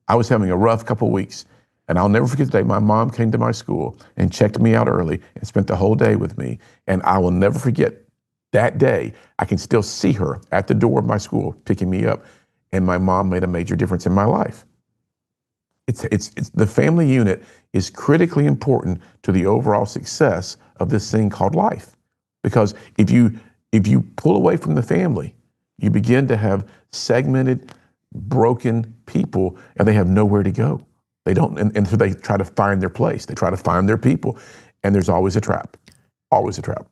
I was having a rough couple of weeks. And I'll never forget the day my mom came to my school and checked me out early and spent the whole day with me. And I will never forget that day. I can still see her at the door of my school picking me up. And my mom made a major difference in my life. It's the family unit is critically important to the overall success of this thing called life. Because if you pull away from the family, you begin to have segmented, broken people, and they have nowhere to go. They don't, and so they try to find their place. They try to find their people, and there's always a trap. Always a trap.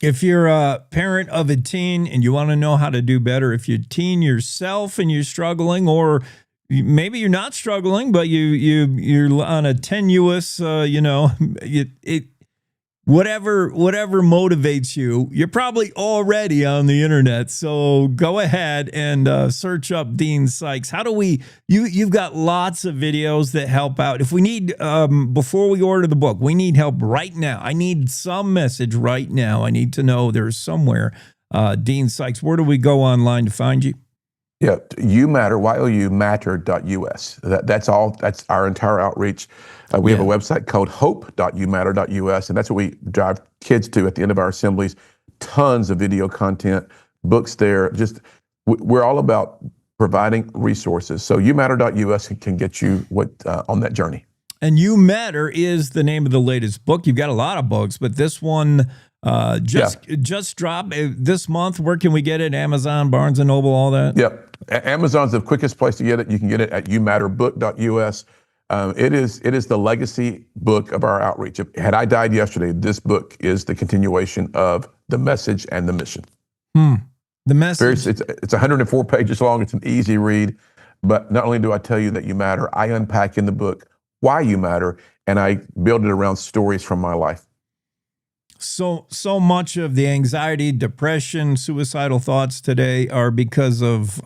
If you're a parent of a teen and you want to know how to do better, if you're a teen yourself and you're struggling, or maybe you're not struggling, but you're on a tenuous, whatever motivates you, you're probably already on the internet. So go ahead and search up Dean Sykes. How do we? You've got lots of videos that help out. If we need, before we order the book, we need help right now. I need some message right now. I need to know there's somewhere. Dean Sykes, where do we go online to find you? Yeah, You Matter, youmatter.us. That's all. That's our entire outreach. We have a website called hope.youmatter.us, and that's what we drive kids to at the end of our assemblies. Tons of video content, books there. Just we're all about providing resources. So youmatter.us can get you on that journey. And You Matter is the name of the latest book. You've got a lot of books, but this one just dropped this month. Where can we get it? Amazon, Barnes & Noble, all that? Yep. Amazon's the quickest place to get it. You can get it at youmatterbook.us. It is the legacy book of our outreach. Had I died yesterday, this book is the continuation of the message and the mission. The message. It's 104 pages long. It's an easy read. But not only do I tell you that you matter, I unpack in the book why you matter, and I build it around stories from my life. So much of the anxiety, depression, suicidal thoughts today are because of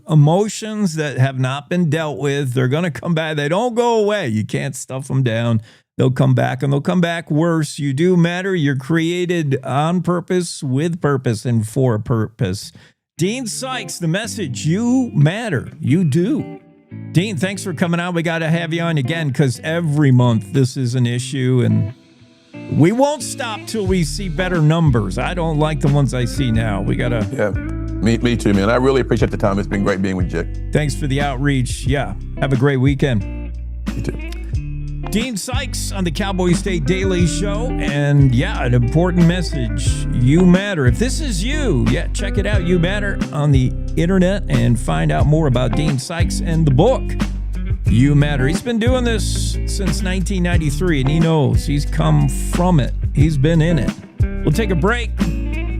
emotions that have not been dealt with. They're going to come back. They don't go away. You can't stuff them down. They'll come back, and they'll come back worse. You do matter. You're created on purpose, with purpose, and for a purpose. Dean Sykes, the message: you matter. You do. Dean, thanks for coming out. We got to have you on again because every month this is an issue, and we won't stop till we see better numbers. I don't like the ones I see now. We got to... Yeah, me too, man. I really appreciate the time. It's been great being with you. Thanks for the outreach. Yeah, have a great weekend. You too. Dean Sykes on the Cowboy State Daily Show. And yeah, an important message. You matter. If this is you, check it out. You Matter on the internet and find out more about Dean Sykes and the book. You Matter. He's been doing this since 1993, and he knows. He's come from it. He's been in it. We'll take a break.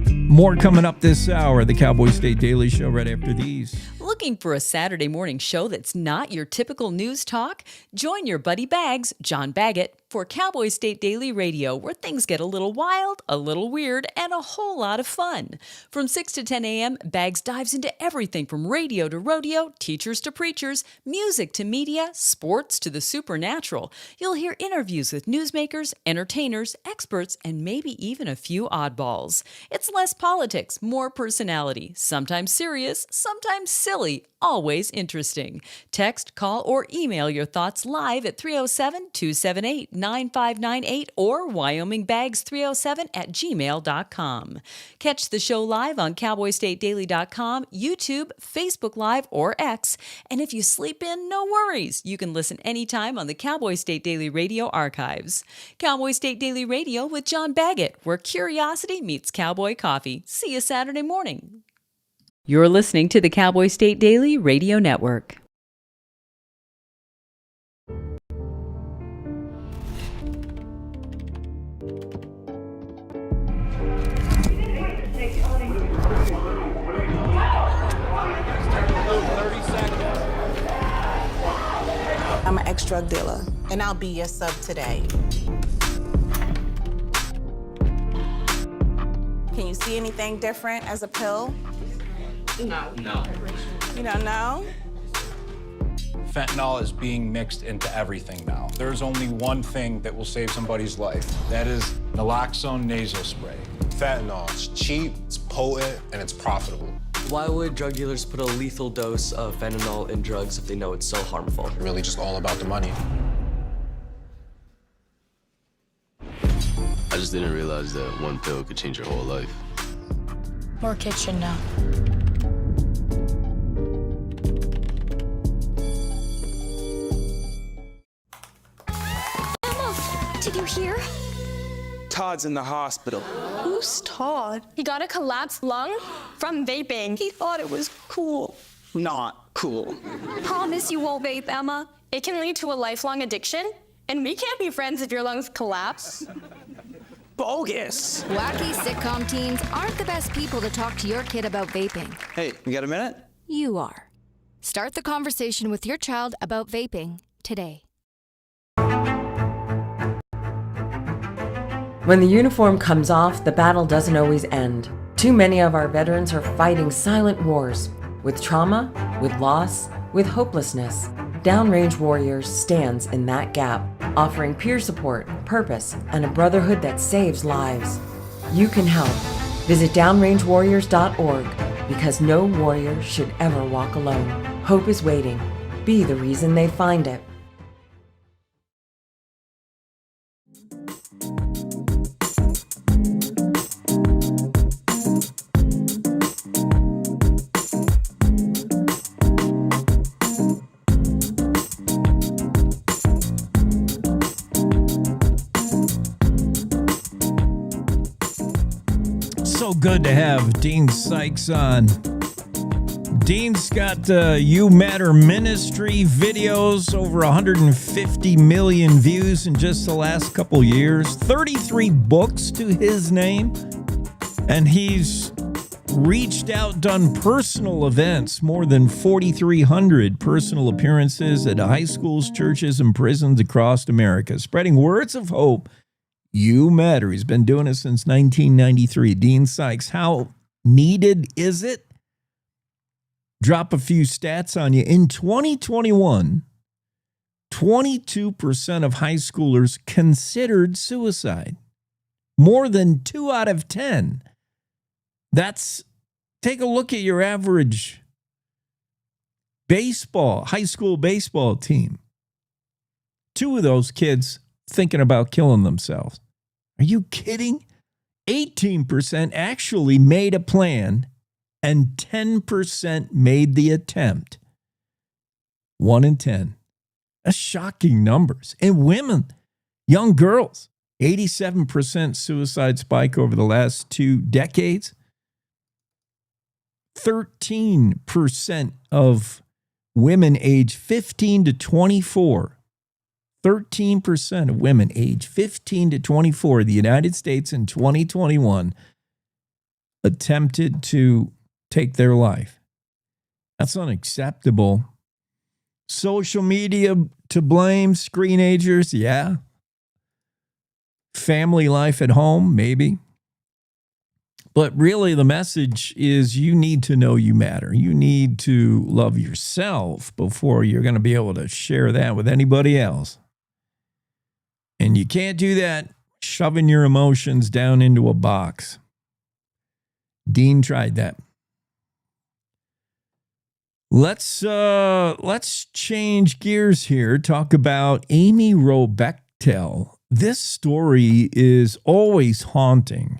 More coming up this hour. The Cowboy State Daily Show right after these. Looking for a Saturday morning show that's not your typical news talk? Join your buddy Bags, John Baggett, for Cowboy State Daily Radio, where things get a little wild, a little weird, and a whole lot of fun. From 6 to 10 a.m., Bags dives into everything from radio to rodeo, teachers to preachers, music to media, sports to the supernatural. You'll hear interviews with newsmakers, entertainers, experts, and maybe even a few oddballs. It's less politics, more personality, sometimes serious, sometimes silly, always interesting. Text, call, or email your thoughts live at 307-278-9598 or wyomingbags307@gmail.com. Catch the show live on cowboystatedaily.com, YouTube, Facebook Live, or X. And if you sleep in, no worries. You can listen anytime on the Cowboy State Daily Radio archives. Cowboy State Daily Radio with John Baggett, where curiosity meets cowboy coffee. See you Saturday morning. You're listening to the Cowboy State Daily Radio Network. I'm an ex-drug dealer, and I'll be your sub today. Can you see anything different as a pill? No. You don't know? Fentanyl is being mixed into everything now. There's only one thing that will save somebody's life. That is naloxone nasal spray. Fentanyl, it's cheap, it's potent, and it's profitable. Why would drug dealers put a lethal dose of fentanyl in drugs if they know it's so harmful? Really just all about the money. I just didn't realize that one pill could change your whole life. More kids should know. Did you hear? Todd's in the hospital. Who's Todd? He got a collapsed lung from vaping. He thought it was cool. Not cool. Promise you won't vape, Emma. It can lead to a lifelong addiction, and we can't be friends if your lungs collapse. bogus. Wacky sitcom teens aren't the best people to talk to your kid about vaping. Hey, you got a minute? You are. Start the conversation with your child about vaping today. When the uniform comes off, the battle doesn't always end. Too many of our veterans are fighting silent wars with trauma, with loss, with hopelessness. Downrange Warriors stands in that gap, offering peer support, purpose, and a brotherhood that saves lives. You can help. Visit downrangewarriors.org because no warrior should ever walk alone. Hope is waiting. Be the reason they find it. So good to have Dean Sykes on. Dean's got You Matter Ministry videos, over 150 million views in just the last couple years, 33 books to his name, and he's reached out, done personal events, more than 4,300 personal appearances at high schools, churches, and prisons across America, spreading words of hope. You matter. He's been doing it since 1993. Dean Sykes, how needed is it? Drop a few stats on you. In 2021, 22% of high schoolers considered suicide. More than 2 out of 10. Take a look at your average high school baseball team. 2 of those kids thinking about killing themselves. Are you kidding? 18% actually made a plan and 10% made the attempt. 1 in 10. That's shocking numbers. And women, young girls, 87% suicide spike over the last 2 decades. 13% of women age 15 to 24 13% of women age 15 to 24 in the United States in 2021 attempted to take their life. That's unacceptable. Social media to blame, screenagers, yeah. Family life at home, maybe. But really the message is you need to know you matter. You need to love yourself before you're going to be able to share that with anybody else. And you can't do that shoving your emotions down into a box. Dean tried that. Let's change gears here. Talk about Amy Bechtel. This story is always haunting.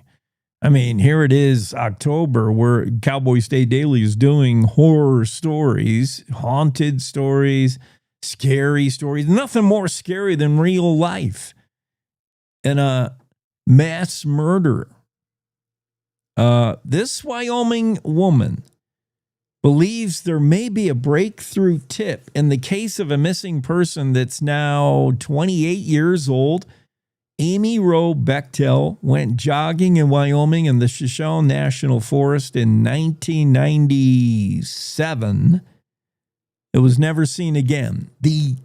I mean, here it is, October, where Cowboy State Daily is doing horror stories, haunted stories, scary stories. Nothing more scary than real life. And a mass murder. This Wyoming woman believes there may be a breakthrough tip in the case of a missing person that's now 28 years old. Amy Bechtel went jogging in Wyoming in the Shoshone National Forest in 1997. It was never seen again. The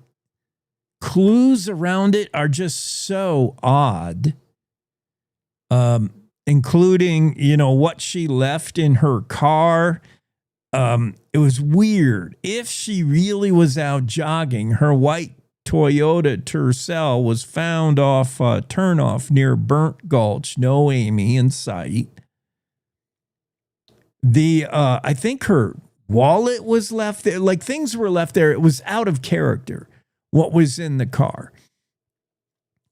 clues around it are just so odd, including, what she left in her car. It was weird. If she really was out jogging, her white Toyota Tercel was found off turnoff near Burnt Gulch. No Amy in sight. I think her wallet was left there. Like, things were left there. It was out of character what was in the car.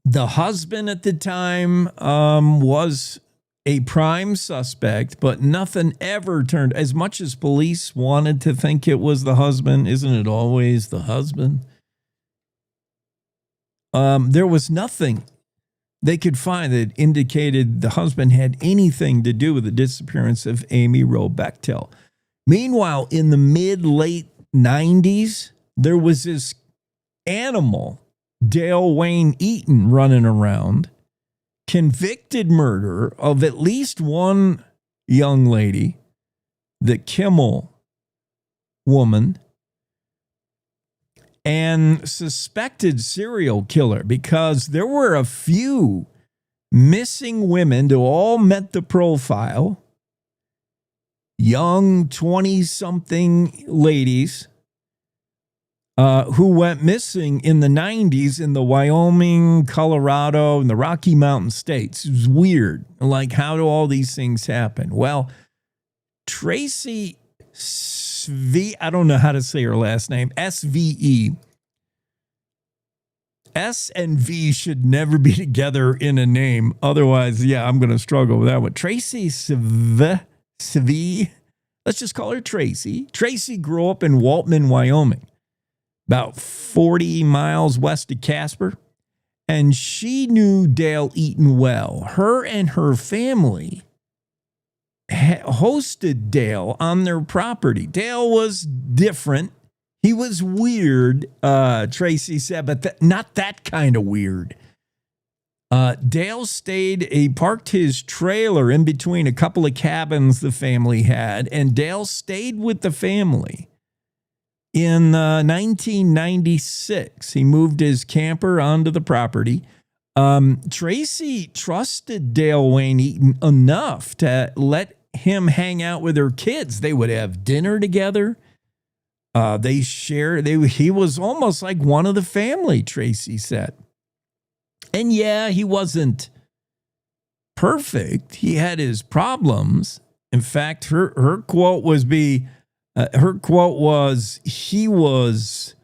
The husband at the time was a prime suspect, but nothing ever turned. As much as police wanted to think it was the husband, isn't it always the husband? There was nothing they could find that indicated the husband had anything to do with the disappearance of Amy Bechtel. Meanwhile, in the mid-late 90s, there was this animal, Dale Wayne Eaton, running around. convicted murderer of at least one young lady, the Kimmel woman, and suspected serial killer, because there were a few missing women who all met the profile. Young 20-something ladies who went missing in the 90s in the Wyoming, Colorado, and the Rocky Mountain states. It was weird. Like, how do all these things happen? Well, Tracy I don't know how to say her last name, SVE. S and V should never be together in a name. Otherwise, yeah, I'm going to struggle with that one. Tracy Svi. Let's just call her Tracy. Tracy grew up in Waltman, Wyoming, about 40 miles west of Casper. And she knew Dale Eaton well. Her and her family hosted Dale on their property. Dale was different. He was weird, Tracy said, but not that kind of weird. Dale parked his trailer in between a couple of cabins the family had, and Dale stayed with the family. In 1996, he moved his camper onto the property. Tracy trusted Dale Wayne Eaton enough to let him hang out with her kids. They would have dinner together. He was almost like one of the family, Tracy said. And yeah, he wasn't perfect. He had his problems. In fact, her quote was, he was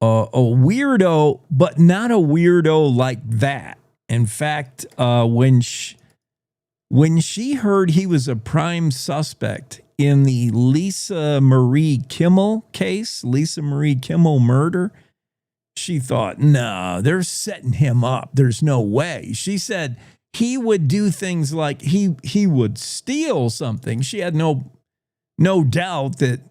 a weirdo, but not a weirdo like that. In fact, when she heard he was a prime suspect in the Lisa Marie Kimmel case, Lisa Marie Kimmel murder, she thought, no, they're setting him up. There's no way. She said he would do things like he would steal something. She had no doubt that,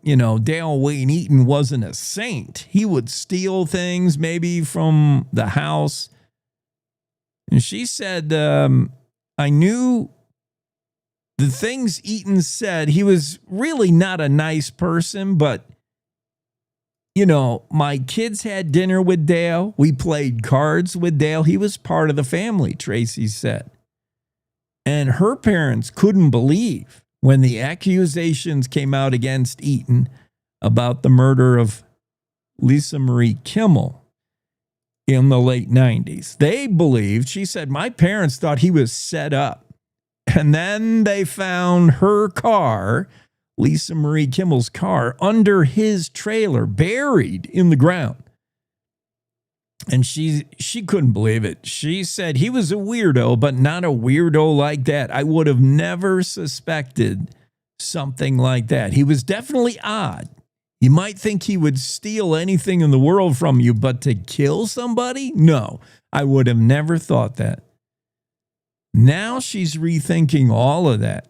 Dale Wayne Eaton wasn't a saint. He would steal things maybe from the house. And she said, I knew the things Eaton said. He was really not a nice person, but, my kids had dinner with Dale. We played cards with Dale. He was part of the family, Tracy said. And her parents couldn't believe when the accusations came out against Eaton about the murder of Lisa Marie Kimmel in the late 90s. They believed, she said, my parents thought he was set up. And then they found her car, Lisa Marie Kimmel's car, under his trailer, buried in the ground. And she couldn't believe it. She said he was a weirdo, but not a weirdo like that. I would have never suspected something like that. He was definitely odd. You might think he would steal anything in the world from you, but to kill somebody? No, I would have never thought that. Now she's rethinking all of that.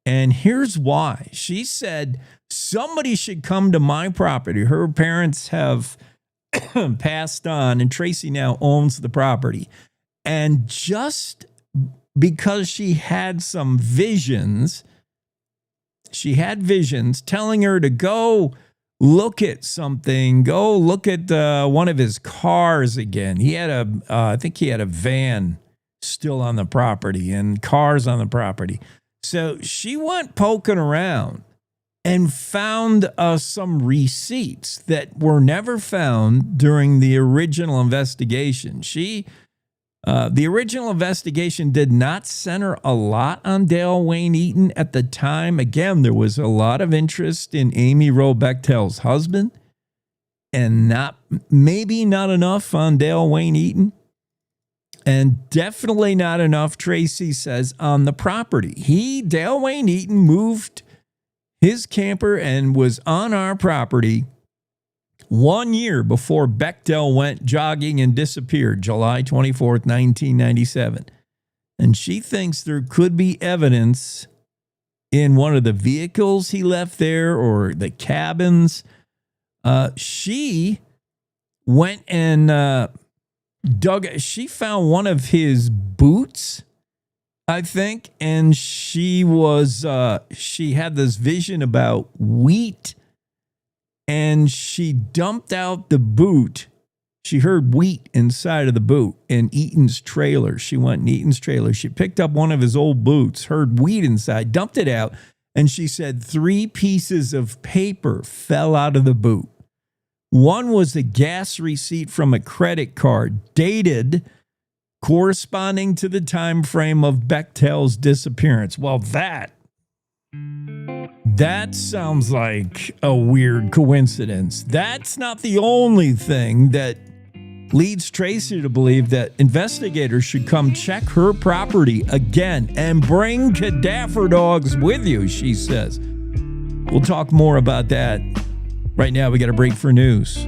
And here's why. She said, somebody should come to my property. Her parents have passed on, and Tracy now owns the property. And just because she had some visions, telling her to go look at something, go look at one of his cars again. He had I think he had a van still on the property and cars on the property. So she went poking around and found some receipts that were never found during the original investigation. The original investigation did not center a lot on Dale Wayne Eaton at the time. Again, there was a lot of interest in Amy Roe Bechtel's husband, and maybe not enough on Dale Wayne Eaton. And definitely not enough, Tracy says, on the property. Dale Wayne Eaton, moved his camper and was on our property 1 year before Bechtel went jogging and disappeared, July 24th, 1997. And she thinks there could be evidence in one of the vehicles he left there or the cabins. She went and she found one of his boots, I think, and she had this vision about wheat, and she dumped out the boot. She heard wheat inside of the boot in Eaton's trailer. She went in Eaton's trailer. She picked up one of his old boots, heard wheat inside, dumped it out, and she said 3 pieces of paper fell out of the boot. One was a gas receipt from a credit card, dated corresponding to the time frame of Bechtel's disappearance. Well, that sounds like a weird coincidence. That's not the only thing that leads Tracy to believe that investigators should come check her property again and bring cadaver dogs with you, she says. We'll talk more about that. Right now, we got a break for news.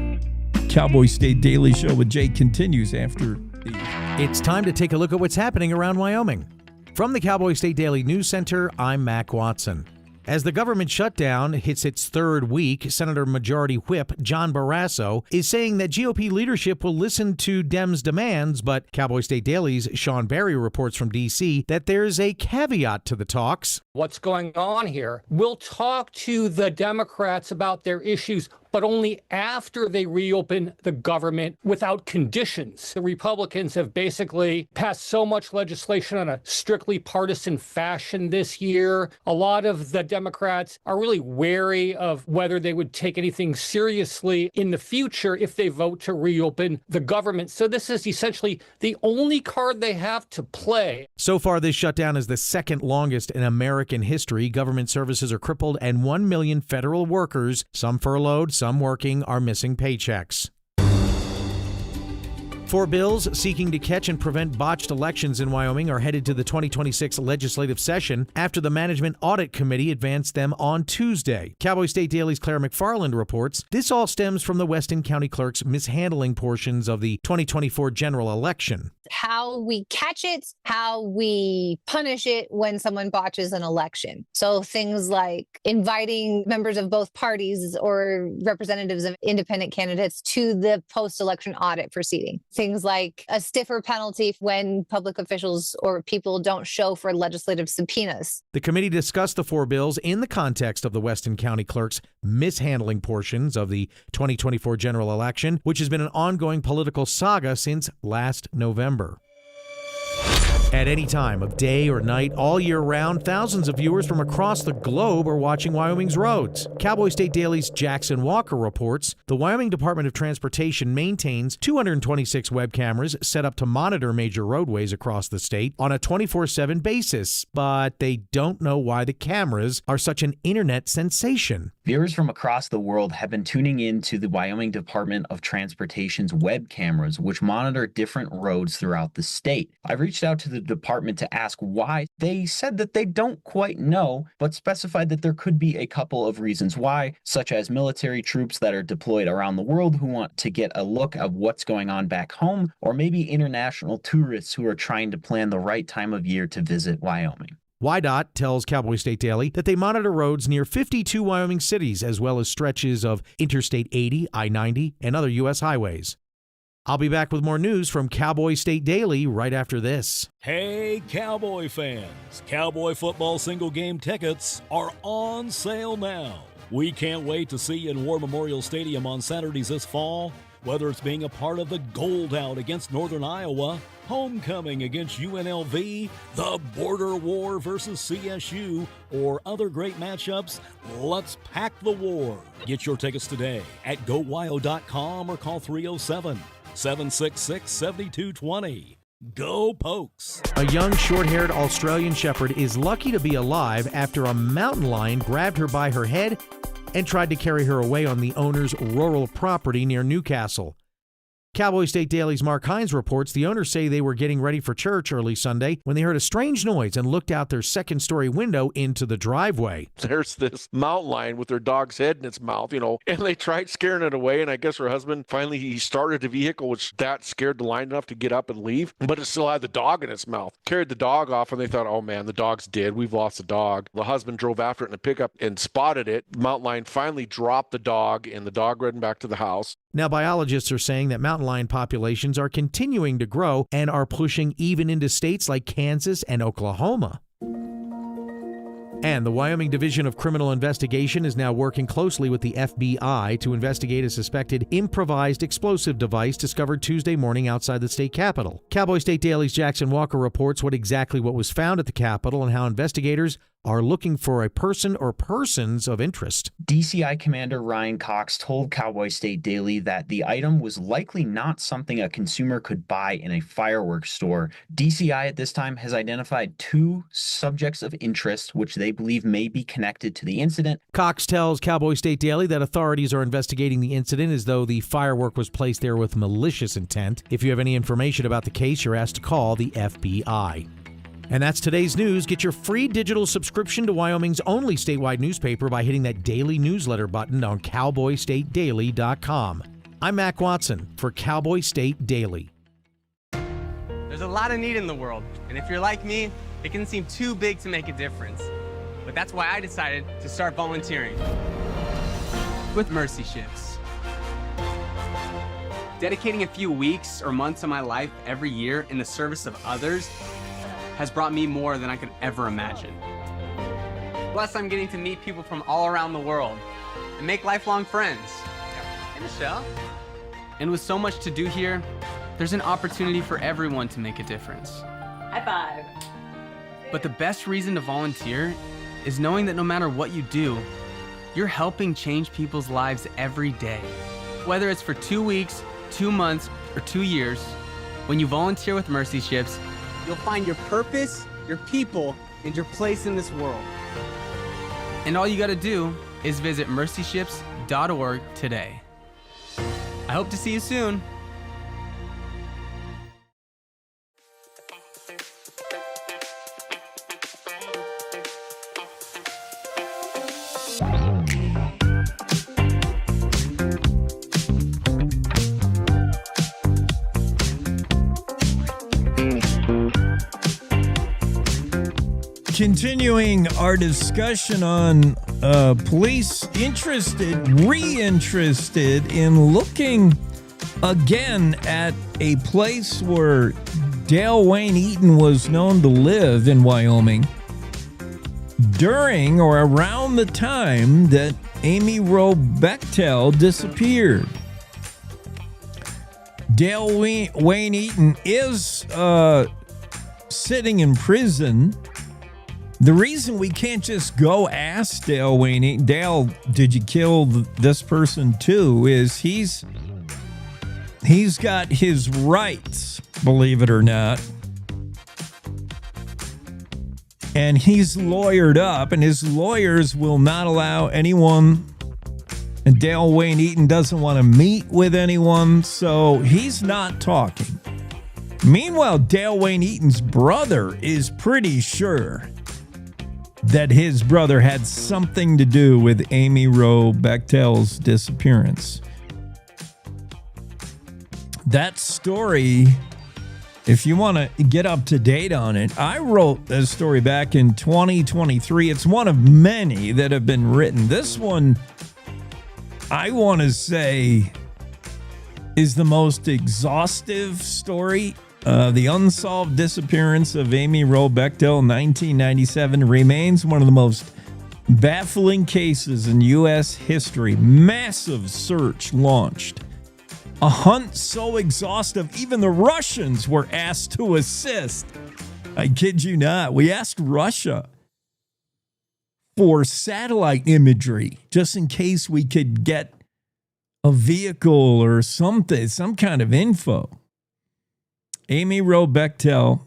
Cowboy State Daily Show with Jake continues after the... It's time to take a look at what's happening around Wyoming. From the Cowboy State Daily News Center, I'm Mac Watson. As the government shutdown hits its third week, Senator Majority Whip John Barrasso is saying that GOP leadership will listen to Dems' demands, but Cowboy State Daily's Sean Barry reports from D.C. that there's a caveat to the talks. What's going on here? We'll talk to the Democrats about their issues, but only after they reopen the government without conditions. The Republicans have basically passed so much legislation on a strictly partisan fashion this year. A lot of the Democrats are really wary of whether they would take anything seriously in the future if they vote to reopen the government. So this is essentially the only card they have to play. So far, this shutdown is the second longest in American history. Government services are crippled and 1 million federal workers, some furloughed, some working, are missing paychecks. 4 bills seeking to catch and prevent botched elections in Wyoming are headed to the 2026 legislative session after the Management Audit Committee advanced them on Tuesday. Cowboy State Daily's Claire McFarland reports this all stems from the Weston County Clerk's mishandling portions of the 2024 general election. How we catch it, how we punish it when someone botches an election. So things like inviting members of both parties or representatives of independent candidates to the post-election audit proceeding. Things like a stiffer penalty when public officials or people don't show for legislative subpoenas. The committee discussed the 4 bills in the context of the Weston County Clerk's mishandling portions of the 2024 general election, which has been an ongoing political saga since last November. At any time of day or night, all year round, thousands of viewers from across the globe are watching Wyoming's roads. Cowboy State Daily's Jackson Walker reports the Wyoming Department of Transportation maintains 226 web cameras set up to monitor major roadways across the state on a 24/7 basis, but they don't know why the cameras are such an internet sensation. Viewers from across the world have been tuning in to the Wyoming Department of Transportation's web cameras, which monitor different roads throughout the state. I've reached out to the department to ask why. They said that they don't quite know, but specified that there could be a couple of reasons why, such as military troops that are deployed around the world who want to get a look at what's going on back home, or maybe international tourists who are trying to plan the right time of year to visit Wyoming. WYDOT tells Cowboy State Daily that they monitor roads near 52 Wyoming cities, as well as stretches of Interstate 80, I-90, and other U.S. highways. I'll be back with more news from Cowboy State Daily right after this. Hey, Cowboy fans! Cowboy football single game tickets are on sale now. We can't wait to see you in War Memorial Stadium on Saturdays this fall. Whether it's being a part of the Gold Out against Northern Iowa, Homecoming against UNLV, the Border War versus CSU, or other great matchups, let's pack the war. Get your tickets today at GoWyo.com or call 307-766-7220. Go Pokes! A young short-haired Australian Shepherd is lucky to be alive after a mountain lion grabbed her by her head and tried to carry her away on the owner's rural property near Newcastle. Cowboy State Daily's Mark Hines reports the owners say they were getting ready for church early Sunday when they heard a strange noise and looked out their second-story window into the driveway. There's this mountain lion with their dog's head in its mouth, and they tried scaring it away, and I guess her husband finally he started the vehicle, which that scared the lion enough to get up and leave, but it still had the dog in its mouth. Carried the dog off, and they thought, oh man, the dog's dead. We've lost the dog. The husband drove after it in a pickup and spotted it. The mountain lion finally dropped the dog, and the dog ran back to the house. Now, biologists are saying that mountain mountain lion populations are continuing to grow and are pushing even into states like Kansas and Oklahoma. And the Wyoming Division of Criminal Investigation is now working closely with the FBI to investigate a suspected improvised explosive device discovered Tuesday morning outside the state capitol. Cowboy State Daily's Jackson Walker reports what was found at the capitol and how investigators are looking for a person or persons of interest. DCI Commander Ryan Cox told Cowboy State Daily that the item was likely not something a consumer could buy in a fireworks store. DCI at this time has identified 2 subjects of interest, which they believe may be connected to the incident. Cox tells Cowboy State Daily that authorities are investigating the incident as though the firework was placed there with malicious intent. If you have any information about the case, you're asked to call the FBI. And that's today's news. Get your free digital subscription to Wyoming's only statewide newspaper by hitting that daily newsletter button on cowboystatedaily.com. I'm Mac Watson for Cowboy State Daily. There's a lot of need in the world, and if you're like me, it can seem too big to make a difference. But that's why I decided to start volunteering with Mercy Shifts. Dedicating a few weeks or months of my life every year in the service of others has brought me more than I could ever imagine. Plus, I'm getting to meet people from all around the world and make lifelong friends. Hey, Michelle. And with so much to do here, there's an opportunity for everyone to make a difference. High five. But the best reason to volunteer is knowing that no matter what you do, you're helping change people's lives every day. Whether it's for 2 weeks, 2 months, or 2 years, when you volunteer with Mercy Shifts, you'll find your purpose, your people, and your place in this world. And all you gotta do is visit mercyshifts.org today. I hope to see you soon. Continuing our discussion on police reinterested in looking again at a place where Dale Wayne Eaton was known to live in Wyoming during or around the time that Amy Roe Bechtel disappeared. Dale Wayne Eaton is sitting in prison. The reason we can't just go ask Dale Wayne Eaton, Dale, did you kill this person too, is he's got his rights, believe it or not. And he's lawyered up, and his lawyers will not allow anyone. And Dale Wayne Eaton doesn't want to meet with anyone, so he's not talking. Meanwhile, Dale Wayne Eaton's brother is pretty sure that his brother had something to do with Amy Roe Bechtel's disappearance. That story, if you want to get up to date on it, I wrote this story back in 2023. It's one of many that have been written. This one, I want to say, is the most exhaustive story. The unsolved disappearance of Amy Roe Bechtel in 1997 remains one of the most baffling cases in U.S. history. Massive search launched. A hunt so exhaustive, even the Russians were asked to assist. I kid you not. We asked Russia for satellite imagery just in case we could get a vehicle or something, some kind of info. Amy Roe Bechtel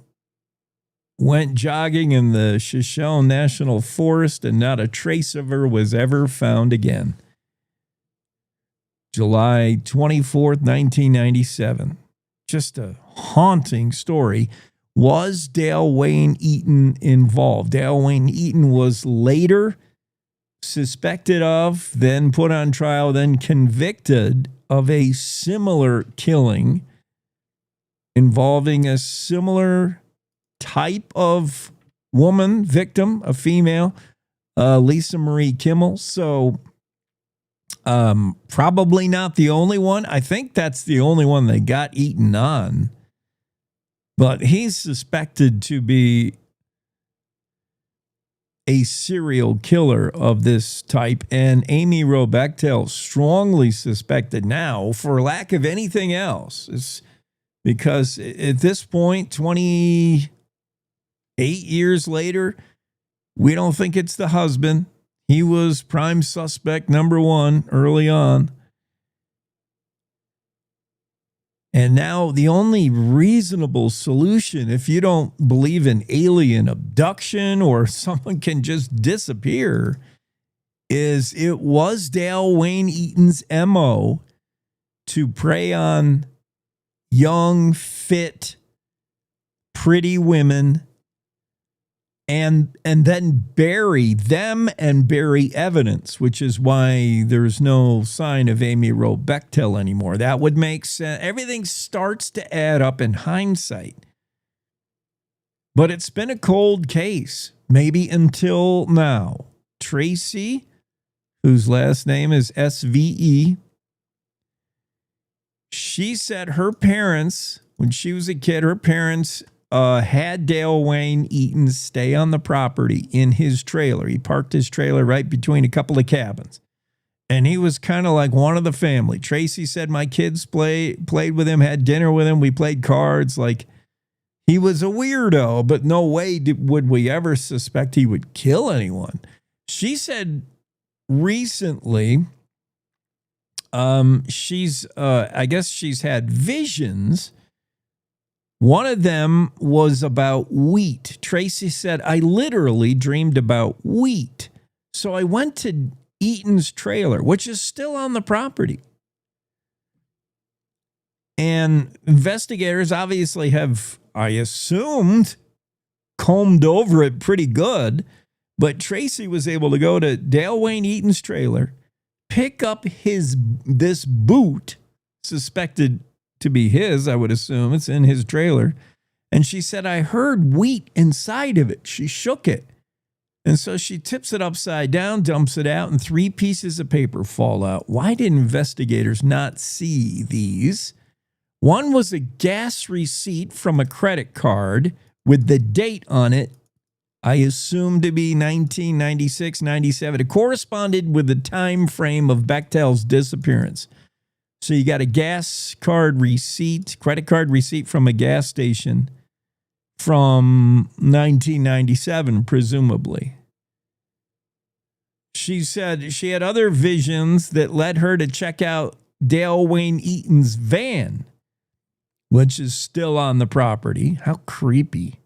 went jogging in the Shoshone National Forest, and not a trace of her was ever found again. July 24th, 1997. Just a haunting story. Was Dale Wayne Eaton involved? Dale Wayne Eaton was later suspected of, then put on trial, then convicted of a similar killing involving a similar type of woman, victim, a female, Lisa Marie Kimmel. So Probably not the only one. I think that's the only one they got eaten on. But he's suspected to be a serial killer of this type. And Amy Roe Bechtel strongly suspected now, for lack of anything else. It's because at this point, 28 years later, we don't think it's the husband. He was prime suspect number one early on. And now the only reasonable solution, if you don't believe in alien abduction or someone can just disappear, is it was Dale Wayne Eaton's MO to prey on young, fit, pretty women and then bury them and bury evidence, which is why there's no sign of Amy Roe Bechtel anymore. That would make sense. Everything starts to add up in hindsight. But it's been a cold case, maybe until now. Tracy, whose last name is SVE, she said her parents, when she was a kid, her parents had Dale Wayne Eaton stay on the property in his trailer. He parked his trailer right between a couple of cabins. And he was kind of like one of the family. Tracy said my kids played with him, had dinner with him. We played cards. Like, he was a weirdo, but no way would we ever suspect he would kill anyone. She said recently, I guess she's had visions. One of them was about wheat. Tracy said, I literally dreamed about wheat. So I went to Eaton's trailer, which is still on the property. And investigators obviously have, I assumed, combed over it pretty good. But Tracy was able to go to Dale Wayne Eaton's trailer, pick up this boot, suspected to be his, I would assume. It's in his trailer. And she said, I heard wheat inside of it. She shook it. And so she tips it upside down, dumps it out, and 3 pieces of paper fall out. Why did investigators not see these? One was a gas receipt from a credit card with the date on it, I assume to be 1996, 97. It corresponded with the time frame of Bechtel's disappearance. So you got a gas card receipt, credit card receipt from a gas station from 1997, presumably. She said she had other visions that led her to check out Dale Wayne Eaton's van, which is still on the property. How creepy.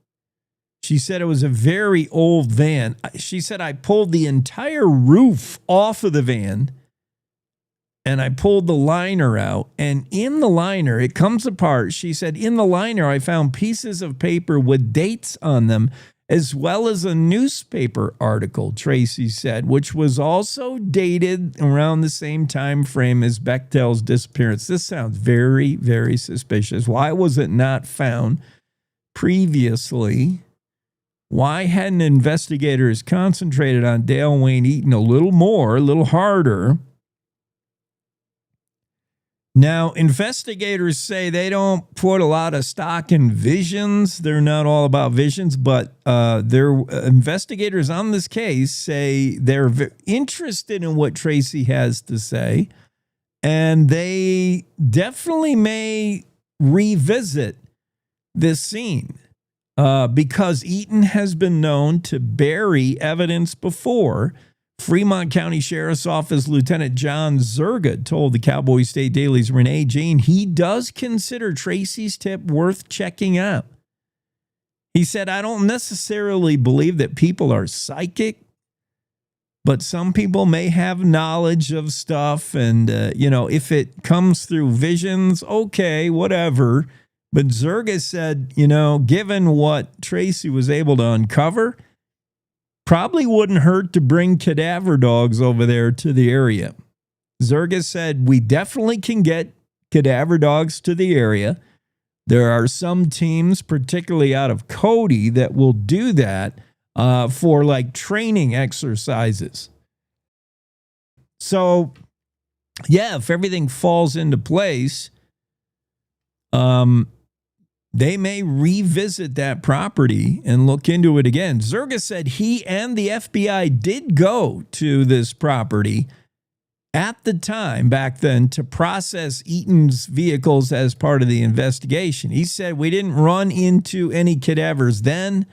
She said it was a very old van. She said, I pulled the entire roof off of the van and I pulled the liner out. And in the liner, it comes apart. She said, in the liner, I found pieces of paper with dates on them, as well as a newspaper article, Tracy said, which was also dated around the same time frame as Bechtel's disappearance. This sounds very, very suspicious. Why was it not found previously? Why hadn't investigators concentrated on Dale Wayne Eaton a little more, a little harder? Now, investigators say they don't put a lot of stock in visions. They're not all about visions, but investigators on this case say they're interested in what Tracy has to say, and they definitely may revisit this scene because Eaton has been known to bury evidence before. Fremont County Sheriff's Office Lieutenant John Zerga told the Cowboy State Daily's Renee Jean he does consider Tracy's tip worth checking out. He said, I don't necessarily believe that people are psychic, but some people may have knowledge of stuff. And, if it comes through visions, okay, whatever. But Zerga said, given what Tracy was able to uncover, probably wouldn't hurt to bring cadaver dogs over there to the area. Zerga said, we definitely can get cadaver dogs to the area. There are some teams, particularly out of Cody, that will do that for like training exercises. So yeah, if everything falls into place, they may revisit that property and look into it again. Zerga said he and the FBI did go to this property at the time back then to process Eaton's vehicles as part of the investigation. He said we didn't run into any cadavers then,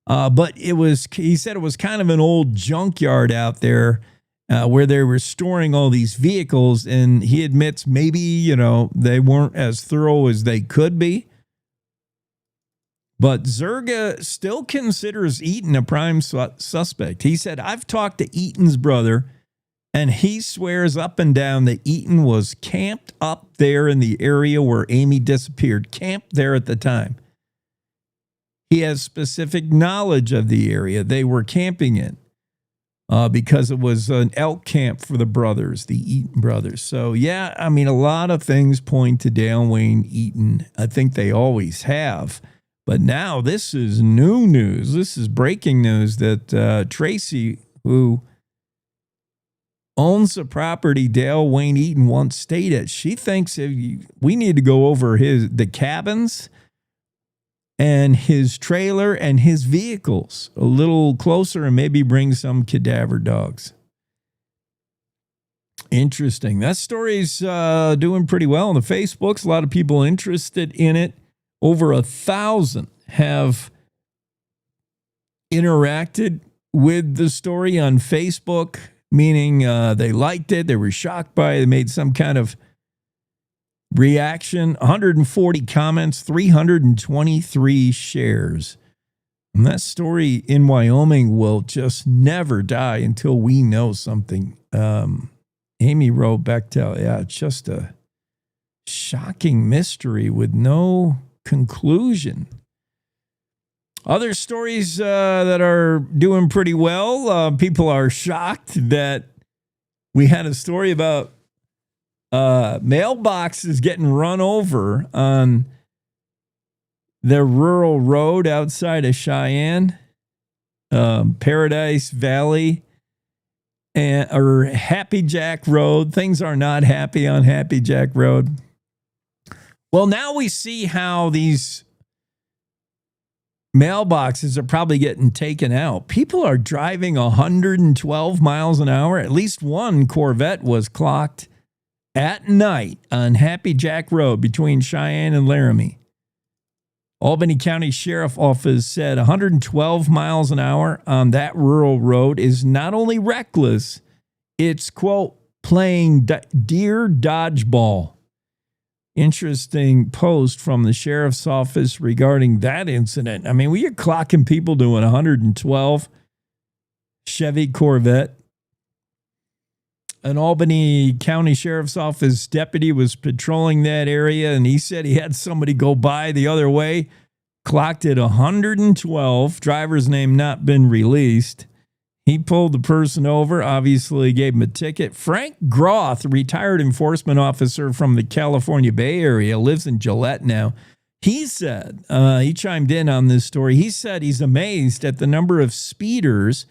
but he said it was kind of an old junkyard out there where they were storing all these vehicles, and he admits maybe, they weren't as thorough as they could be. But Zerga still considers Eaton a prime suspect. He said, I've talked to Eaton's brother, and he swears up and down that Eaton was camped up there in the area where Amy disappeared, camped there at the time. He has specific knowledge of the area they were camping in because it was an elk camp for the brothers, the Eaton brothers. So, yeah, I mean, a lot of things point to Dale Wayne Eaton. I think they always have. But now this is new news. This is breaking news that Tracy, who owns the property Dale Wayne Eaton once stayed at, she thinks we need to go over the cabins and his trailer and his vehicles a little closer and maybe bring some cadaver dogs. Interesting. That story's doing pretty well on the Facebooks. A lot of people interested in it. Over 1,000 have interacted with the story on Facebook, meaning they liked it, they were shocked by it, they made some kind of reaction. 140 comments, 323 shares. And that story in Wyoming will just never die until we know something. Amy wrote Bechtel, yeah, it's just a shocking mystery with no conclusion. Other stories that are doing pretty well. People are shocked that we had a story about mailboxes getting run over on the rural road outside of Cheyenne, Paradise Valley, or Happy Jack Road. Things are not happy on Happy Jack Road. Well, now we see how these mailboxes are probably getting taken out. People are driving 112 miles an hour. At least one Corvette was clocked at night on Happy Jack Road between Cheyenne and Laramie. Albany County Sheriff Office said 112 miles an hour on that rural road is not only reckless, it's, quote, playing deer dodgeball. Interesting post from the sheriff's office regarding that incident. I mean, we are clocking people doing 112. Chevy Corvette. An Albany County Sheriff's Office deputy was patrolling that area, and he said he had somebody go by the other way, clocked at 112, driver's name not been released. He pulled the person over, obviously gave him a ticket. Frank Groth, retired enforcement officer from the California Bay Area, lives in Gillette now. He said, he chimed in on this story. He said he's amazed at the number of speeders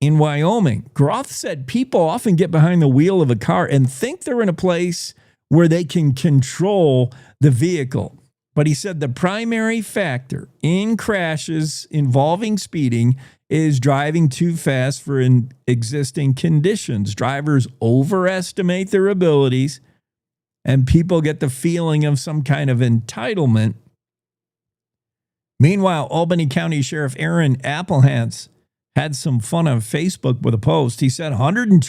in Wyoming. Groth said people often get behind the wheel of a car and think they're in a place where they can control the vehicle. But he said the primary factor in crashes involving speeding is driving too fast for existing conditions. Drivers overestimate their abilities, and people get the feeling of some kind of entitlement. Meanwhile, Albany County Sheriff Aaron Applehans had some fun on Facebook with a post. He said 100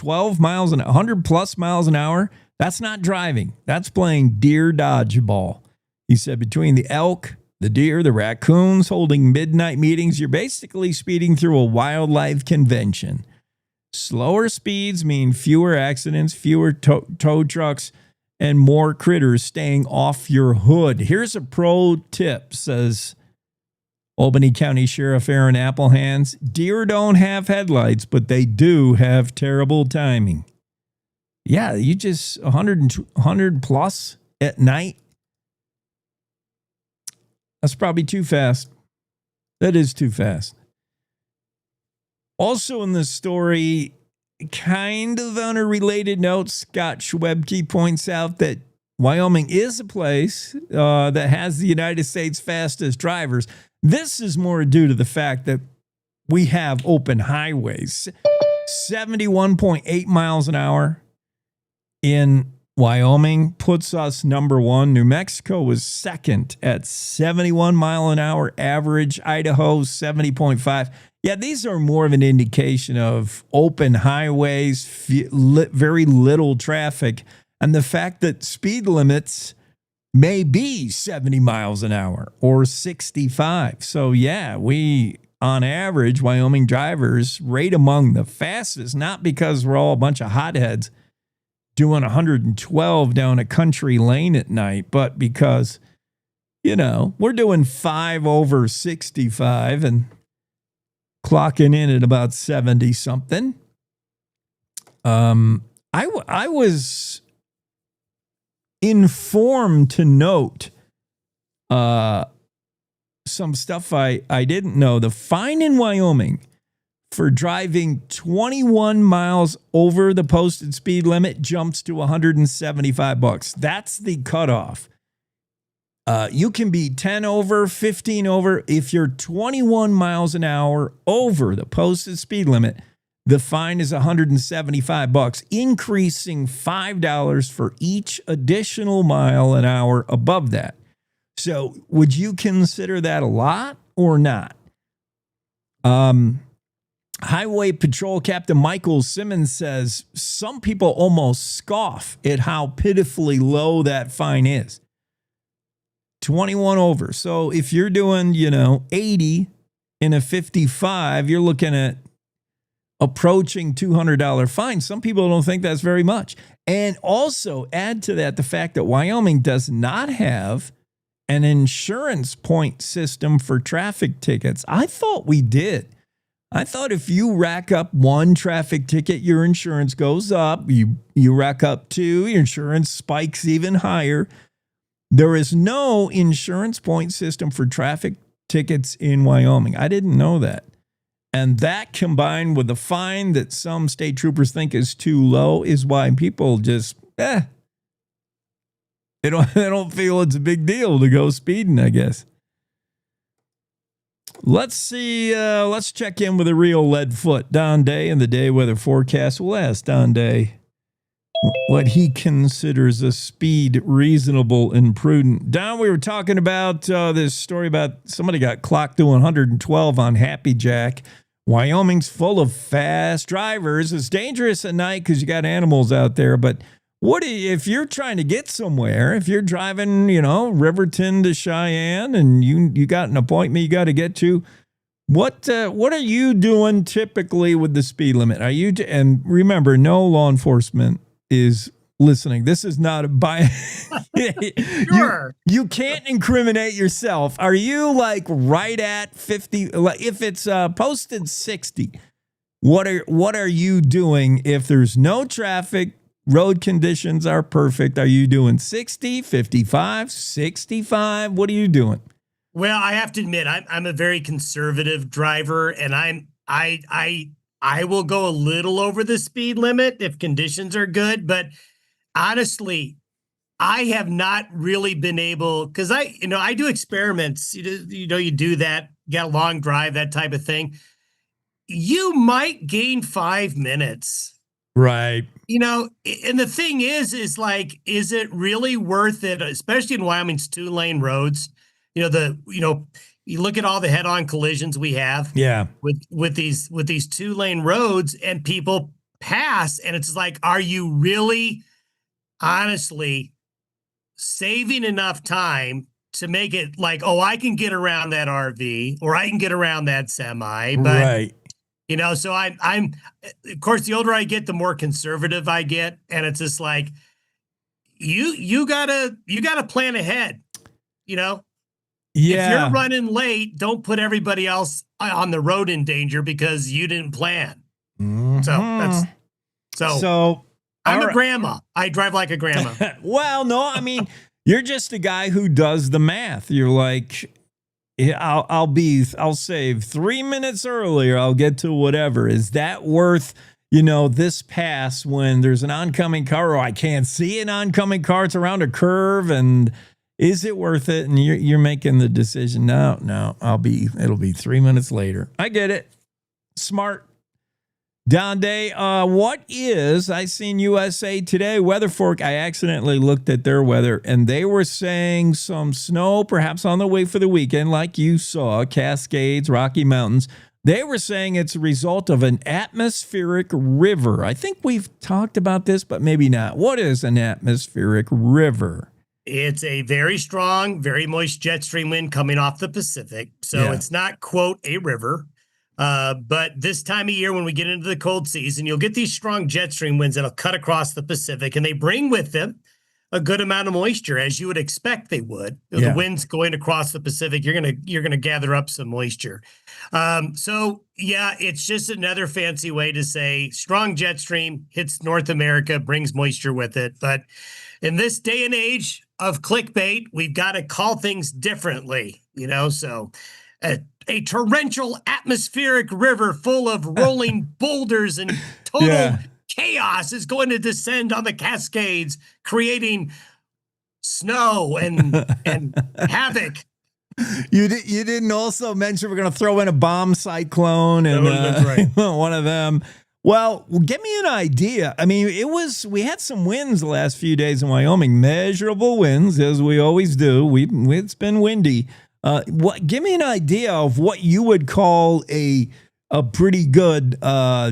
plus miles an hour, that's not driving. That's playing deer dodgeball. He said between the elk, the deer, the raccoons holding midnight meetings, you're basically speeding through a wildlife convention. Slower speeds mean fewer accidents, fewer tow trucks, and more critters staying off your hood. Here's a pro tip, says Albany County Sheriff Aaron Applehans. Deer don't have headlights, but they do have terrible timing. Yeah, you just 100 plus at night. That's probably too fast. That is too fast. Also in this story, kind of on a related note, Scott Schwebke points out that Wyoming is a place that has the United States fastest drivers. This is more due to the fact that we have open highways. 71.8 miles an hour in Wyoming puts us number one. New Mexico was second at 71 mile an hour average. Idaho, 70.5. Yeah, these are more of an indication of open highways, very little traffic, and the fact that speed limits may be 70 miles an hour or 65. So, yeah, we, on average, Wyoming drivers rate among the fastest, not because we're all a bunch of hotheads doing 112 down a country lane at night, but because, we're doing 5 over 65 and clocking in at about 70 something. I was informed to note some stuff I didn't know. The fine in Wyoming for driving 21 miles over the posted speed limit jumps to $175. That's the cutoff. You can be 10 over, 15 over. If you're 21 miles an hour over the posted speed limit, the fine is $175, increasing $5 for each additional mile an hour above that. So would you consider that a lot or not? Highway Patrol Captain Michael Simmons says some people almost scoff at how pitifully low that fine is. 21 over. So if you're doing, 80 in a 55, you're looking at approaching $200 fine. Some people don't think that's very much. And also add to that the fact that Wyoming does not have an insurance point system for traffic tickets. I thought we did. I thought if you rack up one traffic ticket, your insurance goes up. You rack up two, your insurance spikes even higher. There is no insurance point system for traffic tickets in Wyoming. I didn't know that. And that combined with the fine that some state troopers think is too low is why people just, they don't feel it's a big deal to go speeding, I guess. Let's see. Let's check in with a real lead foot. Don Day in the day weather forecast. We'll ask Don Day what he considers a speed reasonable and prudent. Don, we were talking about this story about somebody got clocked doing 112 on Happy Jack. Wyoming's full of fast drivers. It's dangerous at night because you got animals out there. But if you're trying to get somewhere, if you're driving, Riverton to Cheyenne and you got an appointment you got to get to, what are you doing typically with the speed limit? Are you and remember, no law enforcement is listening. This is not a bias. Sure. You can't incriminate yourself. Are you like right at 50? Like if it's posted 60, what are you doing if there's no traffic? Road conditions are perfect. Are you doing 60, 55, 65? What are you doing? Well, I have to admit, I'm a very conservative driver, and I will go a little over the speed limit if conditions are good. But honestly, I have not really been able, because I do experiments. You do that, get a long drive, that type of thing. You might gain 5 minutes. Right. And the thing is like, is it really worth it? Especially in Wyoming's 2-lane roads. You look at all the head-on collisions we have. Yeah. With these 2-lane roads, and people pass, and it's like, are you really, honestly, saving enough time to make it like, oh, I can get around that RV or I can get around that semi, but right. So I'm, of course, the older I get, the more conservative I get. And it's just like, you gotta plan ahead, Yeah. If you're running late, don't put everybody else on the road in danger because you didn't plan. Mm-hmm. So I'm a grandma. I drive like a grandma. Well, no, I mean, you're just a guy who does the math. You're like, I'll save 3 minutes earlier. I'll get to whatever. Is that worth this pass when there's an oncoming car, or I can't see an oncoming car, it's around a curve, and is it worth it? And you're making the decision. No, it'll be 3 minutes later. I get it. Smart. Don Day, I seen USA Today weather forecast. I accidentally looked at their weather, and they were saying some snow perhaps on the way for the weekend, like you saw, Cascades, Rocky Mountains. They were saying it's a result of an atmospheric river. I think we've talked about this, but maybe not. What is an atmospheric river? It's a very strong, very moist jet stream wind coming off the Pacific. So it's not, quote, a river. But this time of year, when we get into the cold season, you'll get these strong jet stream winds that'll cut across the Pacific, and they bring with them a good amount of moisture, as you would expect they would. The winds going across the Pacific, you're gonna gather up some moisture. It's just another fancy way to say strong jet stream hits North America, brings moisture with it. But in this day and age of clickbait, we've got to call things differently, so a torrential atmospheric river full of rolling boulders and total chaos is going to descend on the Cascades, creating snow and havoc. You didn't also mention we're going to throw in a bomb cyclone and one of them. Well, give me an idea. I mean, we had some winds the last few days in Wyoming, measurable winds, as we always do. It's been windy. Give me an idea of what you would call a pretty good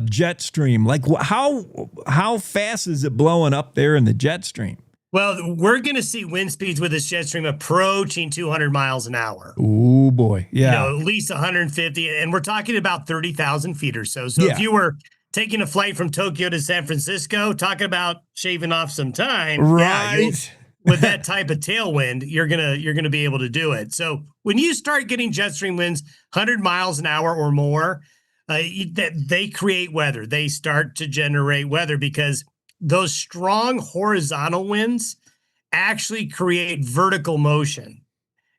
jet stream. Like how fast is it blowing up there in the jet stream? Well, we're going to see wind speeds with this jet stream approaching 200 miles an hour. Oh boy, yeah, at least 150, and we're talking about 30,000 feet or so. So if you were taking a flight from Tokyo to San Francisco, talking about shaving off some time, right? With that type of tailwind, you're gonna be able to do it. So when you start getting jet stream winds 100 miles an hour or more, they create weather. They start to generate weather because those strong horizontal winds actually create vertical motion.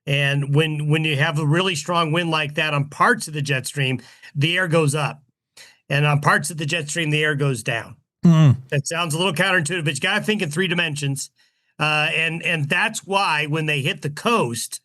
And when you have a really strong wind like that on parts of the jet stream, the air goes up, and on parts of the jet stream, the air goes down. That sounds a little counterintuitive, but you got to think in three dimensions. And that's why when they hit the coast,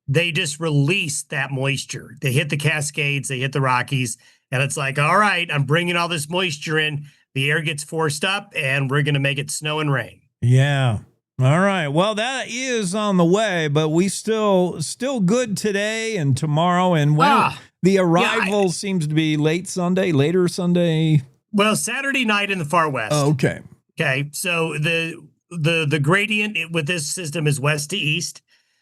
they just release that moisture. They hit the Cascades, they hit the Rockies, and it's like, all right, I'm bringing all this moisture in. The air gets forced up, and we're going to make it snow and rain. Yeah. All right. Well, that is on the way, but we still good today and tomorrow. And when the arrival seems to be later Sunday. Well, Saturday night in the far west. Oh, okay. Okay. So the gradient with this system is west to east.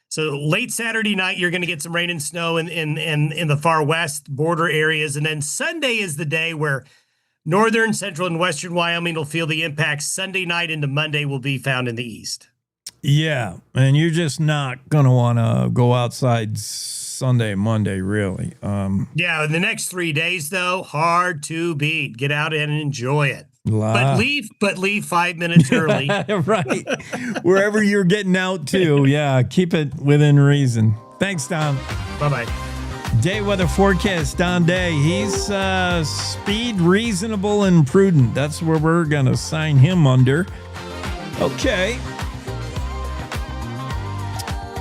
So late Saturday night, you're going to get some rain and snow in the far west border areas. And then Sunday is the day where northern, central, and western Wyoming will feel the impact. Sunday night into Monday will be found in the east. Yeah, and you're just not going to want to go outside Sunday, Monday, really. Yeah, the next 3 days, though, hard to beat. Get out and enjoy it. But leave 5 minutes early. Right. Wherever you're getting out to. Yeah, keep it within reason. Thanks, Tom. Bye-bye. Day weather forecast, Don Day. He's speed, reasonable, and prudent. That's where we're going to sign him under. Okay.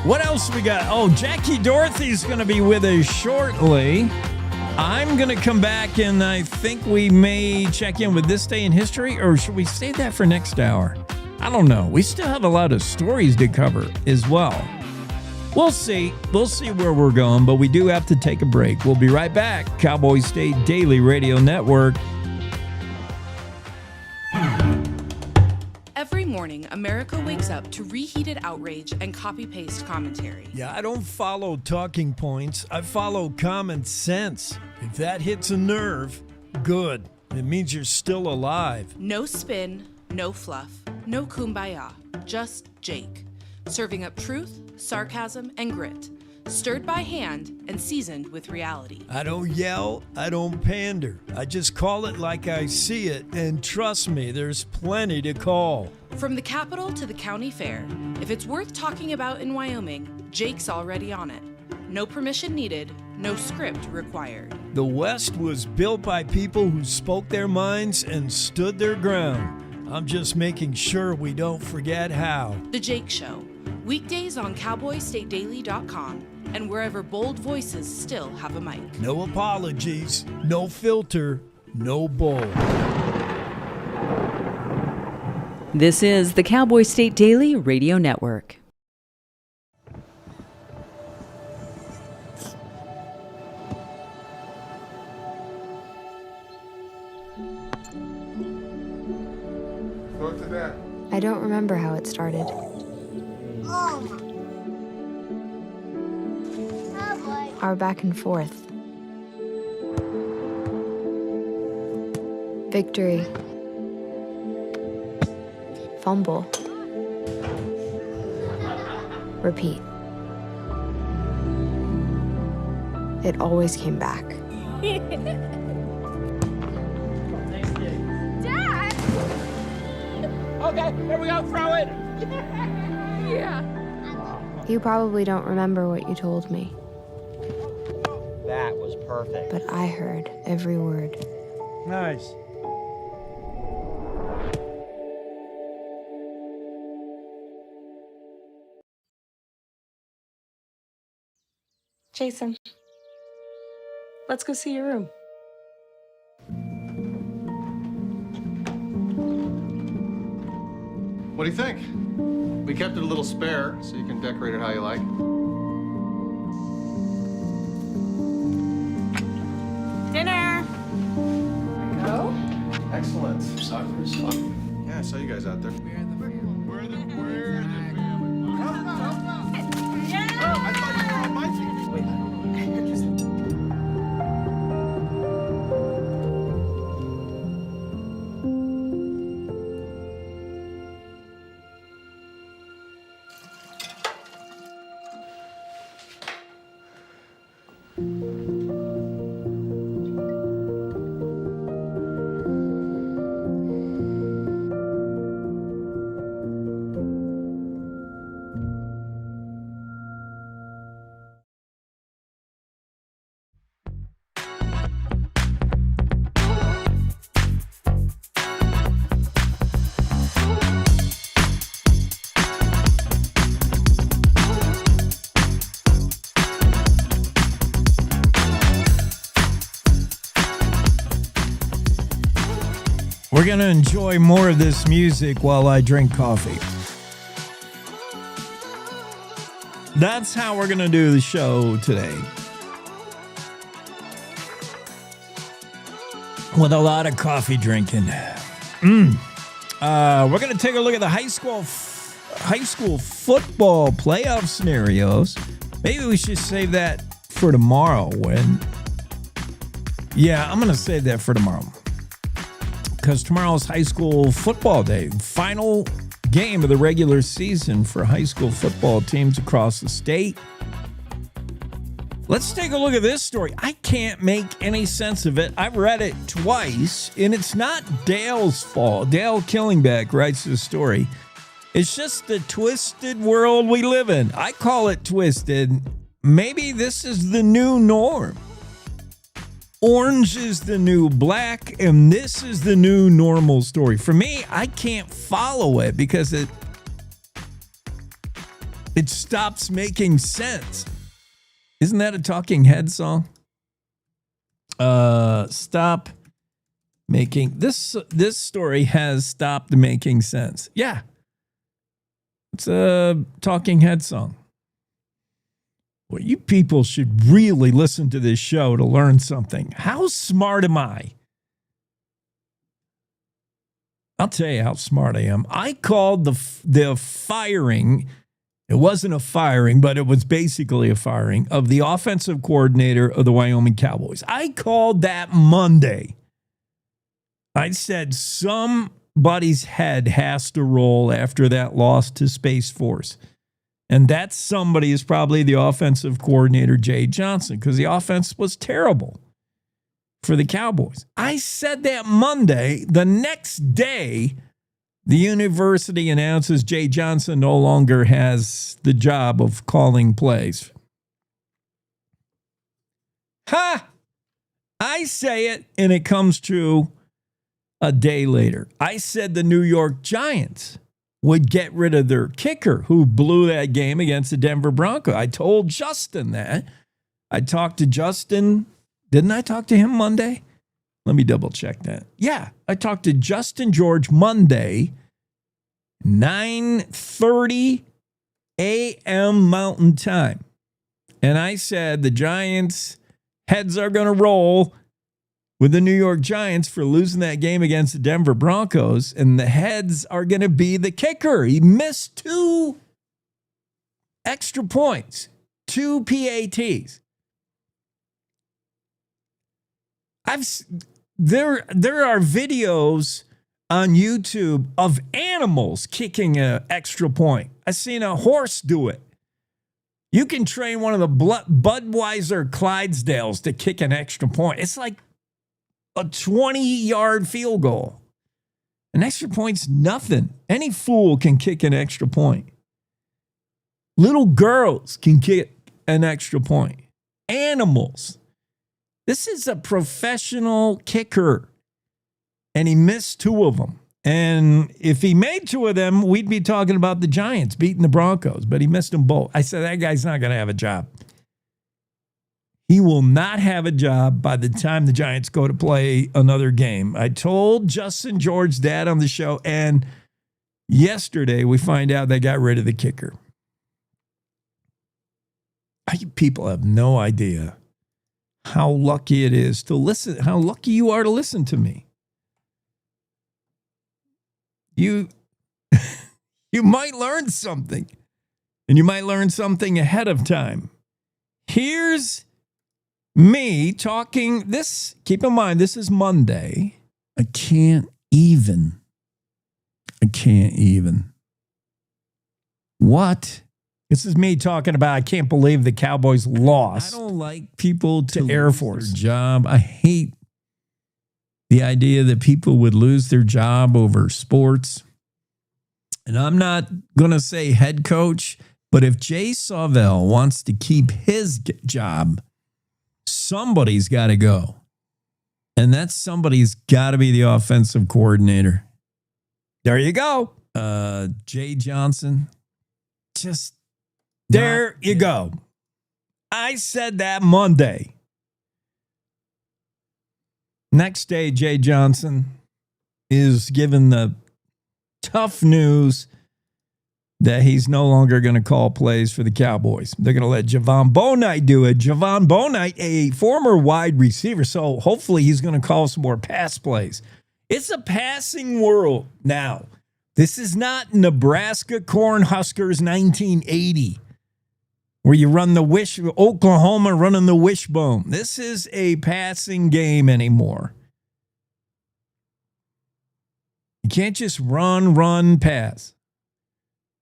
What else we got? Oh, Jackie Dorothy's going to be with us shortly. I'm going to come back, and I think we may check in with this day in history, or should we save that for next hour? I don't know. We still have a lot of stories to cover as well. We'll see. We'll see where we're going, but we do have to take a break. We'll be right back. Cowboy State Daily Radio Network. Every morning, America wakes up to reheated outrage and copy-paste commentary. Yeah, I don't follow talking points. I follow common sense. If that hits a nerve, good. It means you're still alive. No spin, no fluff, no kumbaya, just Jake. Serving up truth, sarcasm, and grit. Stirred by hand and seasoned with reality. I don't yell, I don't pander. I just call it like I see it, and trust me, there's plenty to call. From the capital to the county fair, if it's worth talking about in Wyoming, Jake's already on it. No permission needed, no script required. The West was built by people who spoke their minds and stood their ground. I'm just making sure we don't forget how. The Jake Show, weekdays on cowboystatedaily.com and wherever bold voices still have a mic. No apologies, no filter, no bull. This is the Cowboy State Daily Radio Network. I don't remember how it started. Our back and forth. Victory. Fumble. Repeat. It always came back. Dad! Okay, here we go, throw it! Yeah. You probably don't remember what you told me, That was perfect. but I heard every word. Nice. Jason, let's go see your room. What do you think? We kept it a little spare, so you can decorate it how you like. Dinner! Go? Excellent. Soccer's fun. Yeah, I saw you guys out there. We're going to enjoy more of this music while I drink coffee. That's how we're going to do the show today. With a lot of coffee drinking. We're going to take a look at the high school football playoff scenarios. Maybe we should save that for tomorrow. I'm going to save that for tomorrow. Because tomorrow's high school football day. Final game of the regular season for high school football teams across the state. Let's take a look at this story. I can't make any sense of it. I've read it twice, and it's not Dale's fault. Dale Killingbeck writes the story. It's just the twisted world we live in. I call it twisted. Maybe this is the new norm. Orange is the new black, and this is the new normal story. For me, I can't follow it because it stops making sense. Isn't that a Talking Head song? Stop making this story has stopped making sense. Yeah. It's a Talking Head song. Well, you people should really listen to this show to learn something. How smart am I? I'll tell you how smart I am. I called the firing, it wasn't a firing, but it was basically a firing, of the offensive coordinator of the Wyoming Cowboys. I called that Monday. I said somebody's head has to roll after that loss to Space Force. And that somebody is probably the offensive coordinator, Jay Johnson, because the offense was terrible for the Cowboys. I said that Monday. The next day, the university announces Jay Johnson no longer has the job of calling plays. Ha! I say it, and it comes true a day later. I said the New York Giants would get rid of their kicker who blew that game against the Denver Broncos. I told Justin that. I talked to Justin. Didn't I talk to him Monday? Let me double check that. Yeah, I talked to Justin George Monday, 9:30 a.m. Mountain Time. And I said the Giants' heads are going to roll with the New York Giants for losing that game against the Denver Broncos, and the heads are going to be the kicker. He missed 2 extra points, 2 PATs. There are videos on YouTube of animals kicking an extra point. I've seen a horse do it. You can train one of the Budweiser Clydesdales to kick an extra point. It's like a 20-yard field goal. An extra point's nothing. Any fool can kick an extra point. Little girls can kick an extra point. Animals. This is a professional kicker, and he missed 2 of them. And if he made 2 of them, we'd be talking about the Giants beating the Broncos, but he missed them both. I said, that guy's not going to have a job. He will not have a job by the time the Giants go to play another game. I told Justin George's dad on the show, and yesterday we find out they got rid of the kicker. People have no idea how lucky it is to listen, how lucky you are to listen to me. You might learn something, and you might learn something ahead of time. Here's me talking this. Keep in mind, this is Monday. I can't even. What? This is me talking about, I can't believe the Cowboys lost. I don't like people to Air Force their job. I hate the idea that people would lose their job over sports. And I'm not going to say head coach, but if Jay Sauvel wants to keep his job, somebody's got to go. And that somebody's got to be the offensive coordinator. There you go. Jay Johnson. Just there you go. I said that Monday. Next day, Jay Johnson is given the tough news that he's no longer going to call plays for the Cowboys. They're going to let Javon Bonite do it. Javon Bonite, a former wide receiver, so hopefully he's going to call some more pass plays. It's a passing world now. This is not Nebraska Cornhuskers 1980, where you run the Oklahoma running the wishbone. This is a passing game anymore. You can't just run, pass.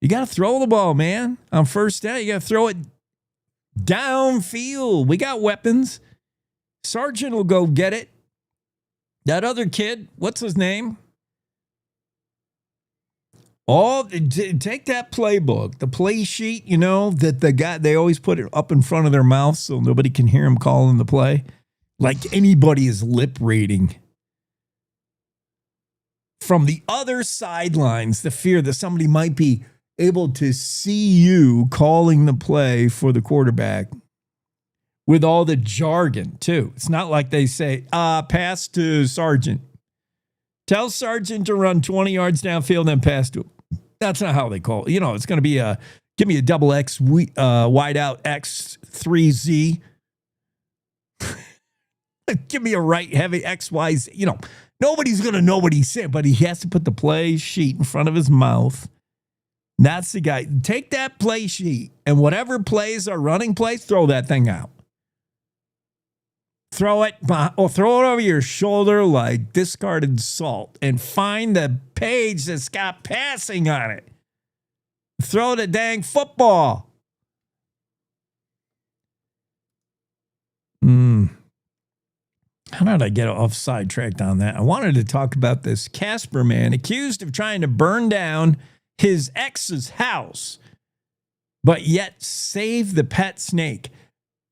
You got to throw the ball, man. On first down, you got to throw it downfield. We got weapons. Sargent will go get it. That other kid, what's his name? Take that playbook, the play sheet, that the guy, they always put it up in front of their mouth so nobody can hear him calling the play. Like anybody is lip reading. From the other sidelines, the fear that somebody might be able to see you calling the play for the quarterback with all the jargon, too. It's not like they say, pass to Sargent. Tell Sargent to run 20 yards downfield and then pass to him. That's not how they call it. It's going to be give me a double X wide out X3Z. Give me a right heavy XYZ. Nobody's going to know what he's saying, but he has to put the play sheet in front of his mouth. That's the guy. Take that play sheet and whatever plays are running plays, throw that thing out. Throw it over your shoulder like discarded salt and find the page that's got passing on it. Throw the dang football. How did I get off sidetracked on that? I wanted to talk about this Casper man accused of trying to burn down his ex's house, but yet save the pet snake.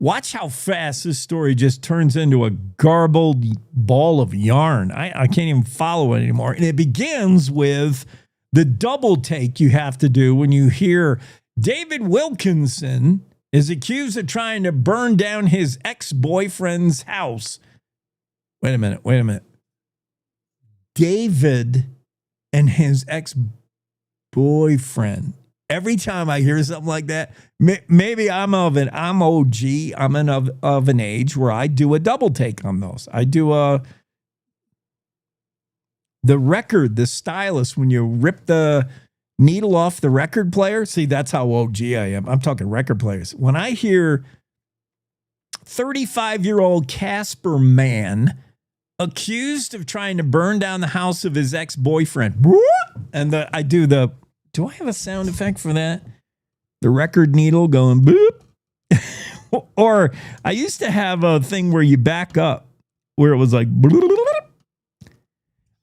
Watch how fast this story just turns into a garbled ball of yarn. I can't even follow it anymore. And it begins with the double take you have to do when you hear David Wilkinson is accused of trying to burn down his ex-boyfriend's house. Wait a minute. David and his ex-boyfriend. Every time I hear something like that, maybe I'm OG. I'm of an age where I do a double take on those. I do the stylus, when you rip the needle off the record player. See, that's how OG I am. I'm talking record players. When I hear 35-year-old Casper man accused of trying to burn down the house of his ex-boyfriend, and do I have a sound effect for that? The record needle going boop. Or I used to have a thing where you back up, where it was like,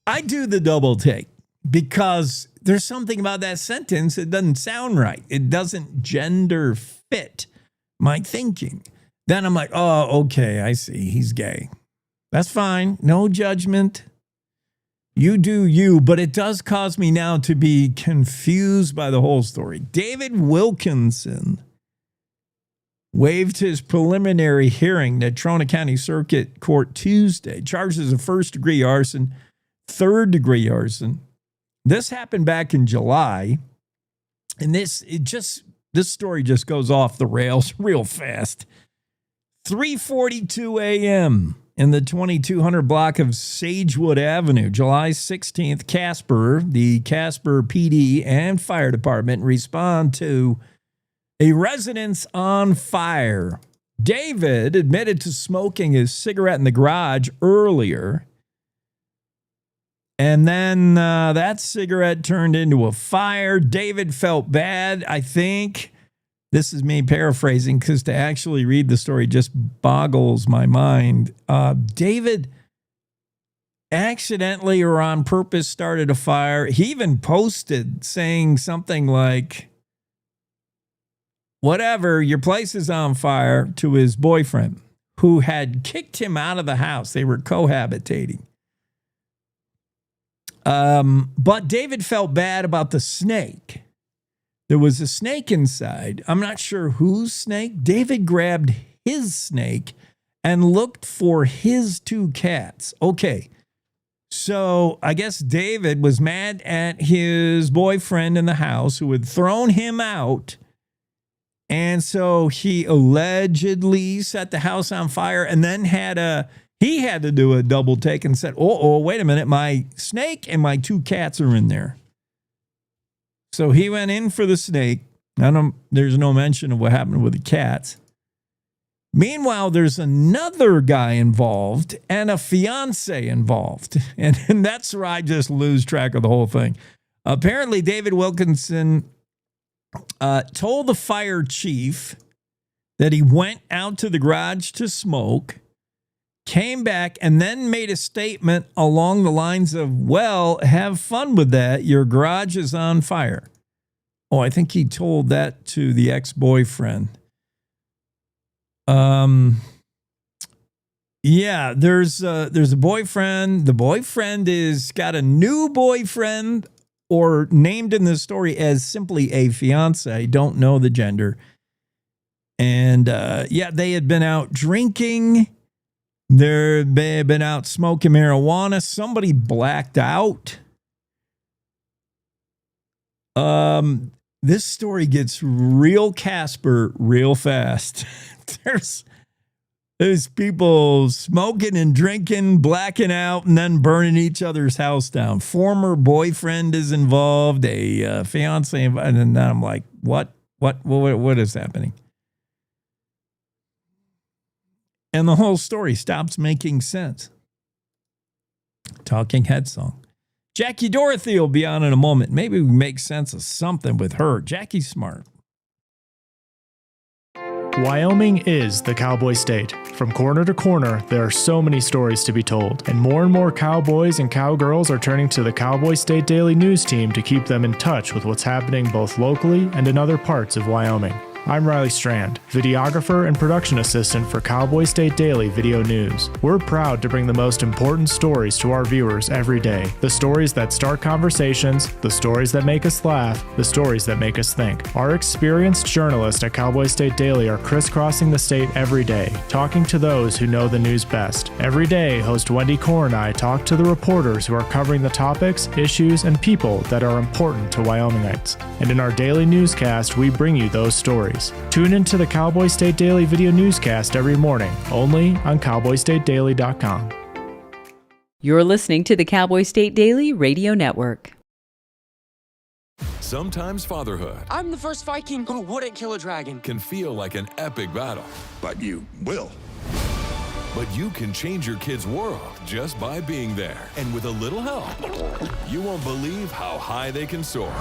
I do the double take because there's something about that sentence that doesn't sound right. It doesn't gender fit my thinking. Then I'm like, oh, okay, I see. He's gay. That's fine. No judgment. You do you, but it does cause me now to be confused by the whole story. David Wilkinson waived his preliminary hearing at Trona County Circuit Court Tuesday. Charges of first-degree arson, third-degree arson. This happened back in July, and this story just goes off the rails real fast. 3:42 a.m. in the 2200 block of Sagewood Avenue, July 16th, the Casper PD and fire department respond to a residence on fire. David admitted to smoking his cigarette in the garage earlier, and then that cigarette turned into a fire. David felt bad, I think. This is me paraphrasing because to actually read the story just boggles my mind. David accidentally or on purpose started a fire. He even posted saying something like, whatever, your place is on fire, to his boyfriend who had kicked him out of the house. They were cohabitating. But David felt bad about the snake. There was a snake inside. I'm not sure whose snake. David grabbed his snake and looked for his two cats. Okay, so I guess David was mad at his boyfriend in the house who had thrown him out. And so he allegedly set the house on fire and then he had to do a double take and said, oh, wait a minute, my snake and my two cats are in there. So he went in for the snake. There's no mention of what happened with the cats. Meanwhile, there's another guy involved and a fiance involved. And that's where I just lose track of the whole thing. Apparently, David Wilkinson told the fire chief that he went out to the garage to smoke, came back, and then made a statement along the lines of, well, have fun with that. Your garage is on fire. Oh, I think he told that to the ex-boyfriend. Yeah, there's a boyfriend. The boyfriend is got a new boyfriend, or named in the story as simply a fiance. I don't know the gender. And they had been out drinking. They had been out smoking marijuana. Somebody blacked out. This story gets real Casper real fast. There's people smoking and drinking, blacking out, and then burning each other's house down. Former boyfriend is involved, a fiance, and then I'm like, what is happening? And the whole story stops making sense. Talking Head song. Jackie Dorothy will be on in a moment. Maybe we make sense of something with her. Jackie's smart. Wyoming is the cowboy state. From corner to corner, there are so many stories to be told, and more cowboys and cowgirls are turning to the Cowboy State Daily News team to keep them in touch with what's happening both locally and in other parts of Wyoming. I'm Riley Strand, videographer and production assistant for Cowboy State Daily Video News. We're proud to bring the most important stories to our viewers every day. The stories that start conversations, the stories that make us laugh, the stories that make us think. Our experienced journalists at Cowboy State Daily are crisscrossing the state every day, talking to those who know the news best. Every day, host Wendy Core and I talk to the reporters who are covering the topics, issues, and people that are important to Wyomingites. And in our daily newscast, we bring you those stories. Tune into the Cowboy State Daily video newscast every morning, only on cowboystatedaily.com. You're listening to the Cowboy State Daily Radio Network. Sometimes fatherhood I'm the first Viking who wouldn't kill a dragon. can feel like an epic battle. But you will. But you can change your kid's world just by being there. And with a little help, you won't believe how high they can soar.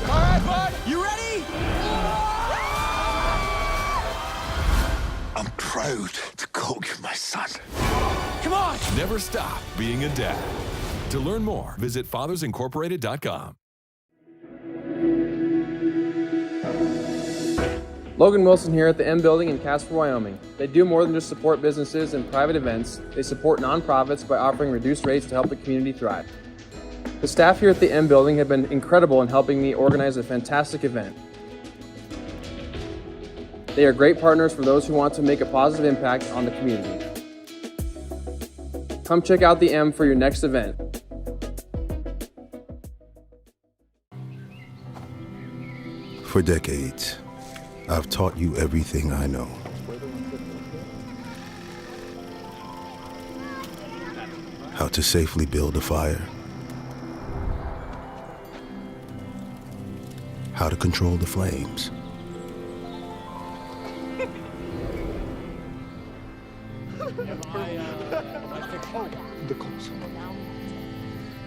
All right, bud, you ready? I'm proud to call you my son. Come on! Never stop being a dad. To learn more, visit fathersincorporated.com. Logan Wilson here at the M Building in Casper, Wyoming. They do more than just support businesses and private events. They support nonprofits by offering reduced rates to help the community thrive. The staff here at the M Building have been incredible in helping me organize a fantastic event. They are great partners for those who want to make a positive impact on the community. Come check out the M for your next event. For decades, I've taught you everything I know. How to safely build a fire. How to control the flames.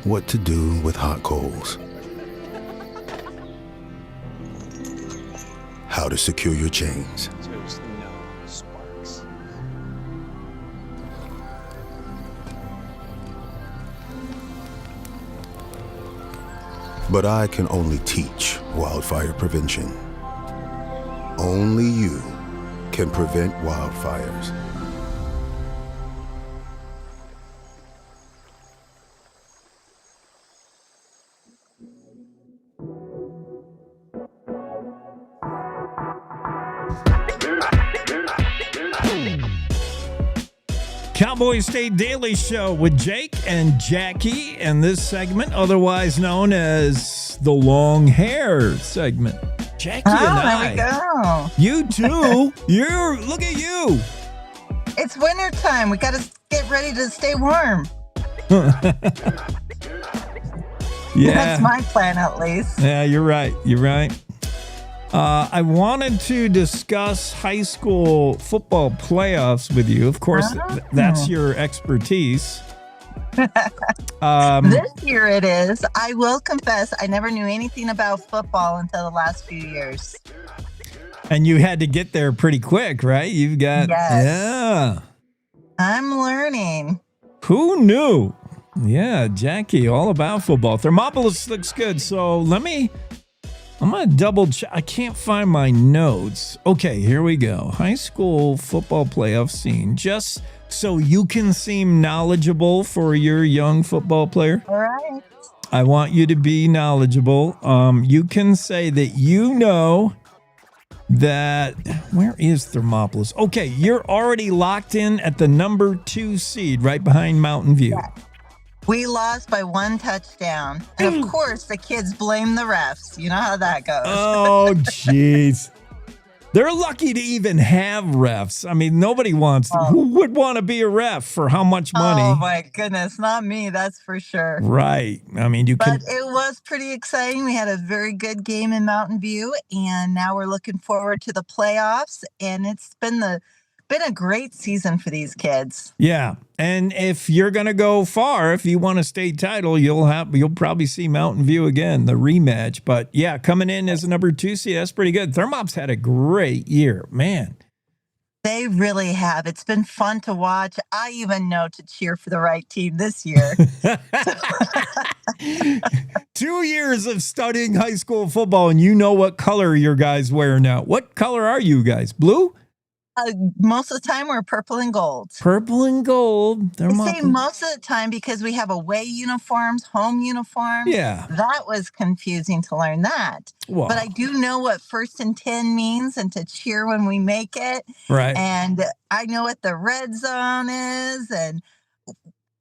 What to do with hot coals. How to secure your chains. There's no sparks. But I can only teach wildfire prevention. Only you can prevent wildfires. Cowboy State Daily Show with Jake and Jackie, and this segment, otherwise known as the long hair segment. Jackie and I. There we go. You too. Look at you. It's winter time. We got to get ready to stay warm. Yeah. That's my plan, at least. Yeah, you're right. You're right. I wanted to discuss high school football playoffs with you. Of course, that's your expertise. This year it is. I will confess, I never knew anything about football until the last few years. And you had to get there pretty quick, right? You've got, yeah. I'm learning. Who knew? Yeah, Jackie, all about football. Thermopolis looks good. So I'm going to double check. I can't find my notes. Okay, here we go. High school football playoff scene. Just so you can seem knowledgeable for your young football player. All right. I want you to be knowledgeable. You can say that you know that. Where is Thermopolis? Okay, you're already locked in at the number 2 seed right behind Mountain View. Yeah. We lost by 1 touchdown. And of course, the kids blame the refs. You know how that goes. Oh, jeez. They're lucky to even have refs. I mean, nobody wants. Who would want to be a ref for how much money? Oh, my goodness. Not me, that's for sure. Right. I mean, you can. But it was pretty exciting. We had a very good game in Mountain View, and now we're looking forward to the playoffs. And it's been a great season for these kids. Yeah. And if you're going to go far, if you want a state title, you'll probably see Mountain View again, the rematch. But yeah, coming in as a number 2 seed, that's pretty good. Thermops had a great year, man. They really have. It's been fun to watch. I even know to cheer for the right team this year. 2 years of studying high school football, and you know what color your guys wear now. What color are you guys? Blue? Most of the time, we're purple and gold. Purple and gold. I say most of the time because we have away uniforms, home uniforms. Yeah. That was confusing to learn that. Well. But I do know what 1st and 10 means and to cheer when we make it. Right. And I know what the red zone is and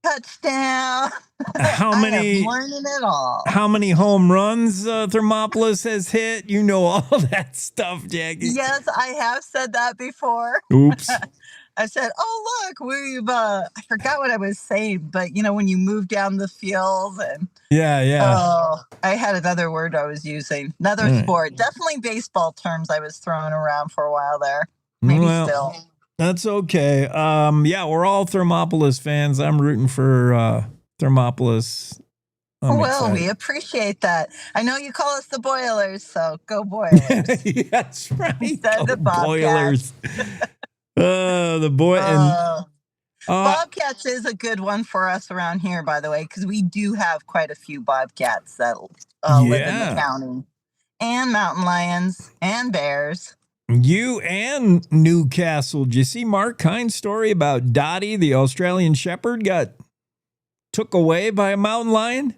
touchdown. How many? I am learning it all. How many home runs Thermopolis has hit? You know all that stuff, Jackie. Yes, I have said that before. Oops. I said, "Oh, look, we've." I forgot what I was saying, but when you move down the field and yeah. Oh, I had another word I was using. Another sport, definitely baseball terms. I was throwing around for a while there. Maybe still. That's okay. Yeah, we're all Thermopolis fans. I'm rooting for Thermopolis. We appreciate that. I know you call us the Boilers, so go Boilers. That's right. Instead of the Bobcats. Boilers. The boy and Bobcats is a good one for us around here, by the way, because we do have quite a few Bobcats that live in the county, and mountain lions and bears. You and Newcastle. Did you see Mark Hines' story about Dottie, the Australian Shepherd, got took away by a mountain lion?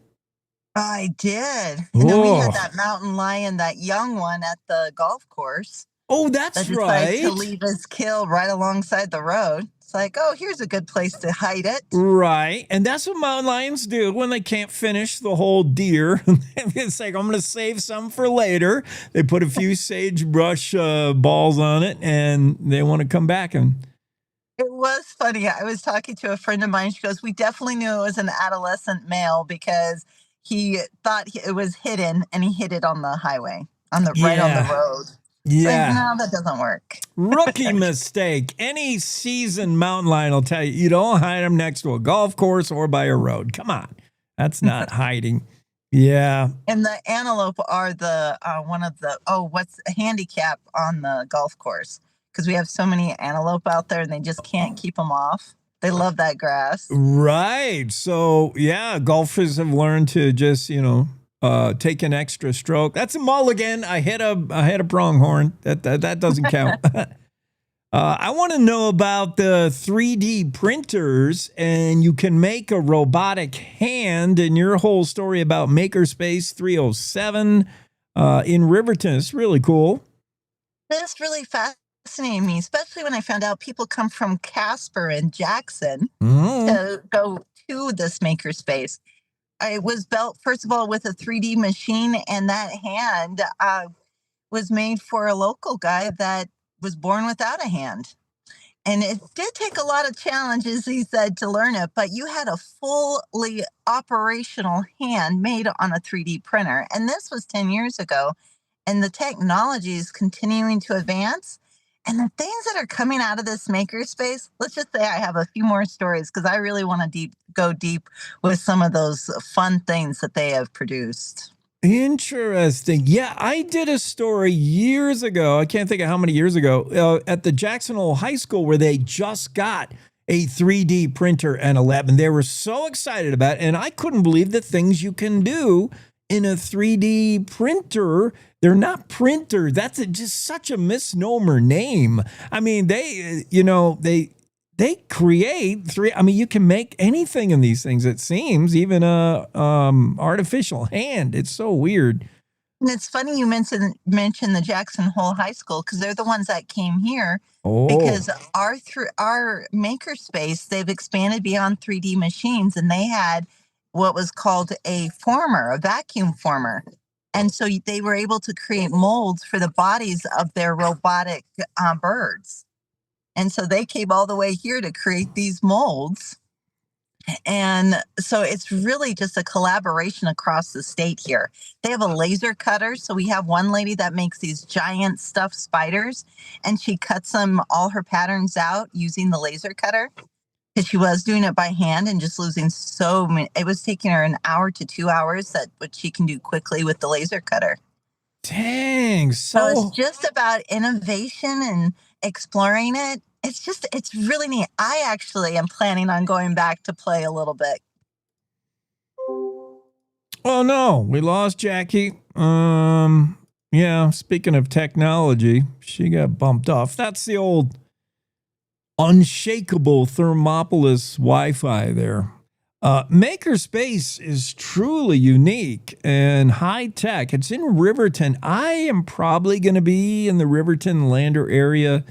I did. And then we had that mountain lion, that young one at the golf course. Oh, that's right. To leave his kill right alongside the road. It's like, oh, here's a good place to hide it. Right. And that's what mountain lions do when they can't finish the whole deer. It's like, I'm going to save some for later. They put a few sagebrush balls on it, and they want to come back. And it was funny. I was talking to a friend of mine. She goes, we definitely knew it was an adolescent male because he thought it was hidden, and he hid it on the highway, right on the road. Yeah. Like, no, that doesn't work. Rookie mistake. Any seasoned mountain lion will tell you don't hide them next to a golf course or by a road. Come on. That's not hiding. Yeah. And the antelope are the what's a handicap on the golf course? Because we have so many antelope out there and they just can't keep them off. They love that grass. Right. So, yeah, golfers have learned to just, take an extra stroke. That's a mulligan. I hit a pronghorn. That doesn't count. I want to know about the 3D printers, and you can make a robotic hand, and your whole story about Makerspace 307 in Riverton. It's really cool. This really fascinated me, especially when I found out people come from Casper and Jackson to go to this Makerspace. It was built, first of all, with a 3D machine, and that hand was made for a local guy that was born without a hand. And it did take a lot of challenges, he said, to learn it, but you had a fully operational hand made on a 3D printer. And this was 10 years ago, and the technology is continuing to advance. And the things that are coming out of this makerspace, let's just say I have a few more stories because I really want to go deep with some of those fun things that they have produced. Interesting. Yeah, I did a story years ago. I can't think of how many years ago at the Jackson Hole High School where they just got a 3D printer and a lab, and they were so excited about it. And I couldn't believe the things you can do in a 3D printer. They're not printer. That's just such a misnomer name. I mean, they create you can make anything in these things, it seems, even a artificial hand. It's so weird. And it's funny you mentioned the Jackson Hole High School because they're the ones that came here. Because our makerspace, they've expanded beyond 3D machines, and they had what was called a vacuum former. And so they were able to create molds for the bodies of their robotic birds. And so they came all the way here to create these molds. And so it's really just a collaboration across the state here. They have a laser cutter. So we have one lady that makes these giant stuffed spiders, and she cuts all her patterns out using the laser cutter. Because she was doing it by hand and just losing so many. It was taking her an hour to 2 hours, what she can do quickly with the laser cutter. Dang. So it's just about innovation and exploring it. it's really neat. I actually am planning on going back to play a little bit. Oh no, we lost Jackie. Yeah, speaking of technology, she got bumped off. That's the old unshakable Thermopolis Wi-Fi there. Makerspace is truly unique and high tech. It's in Riverton. I am probably going to be in the Riverton Lander area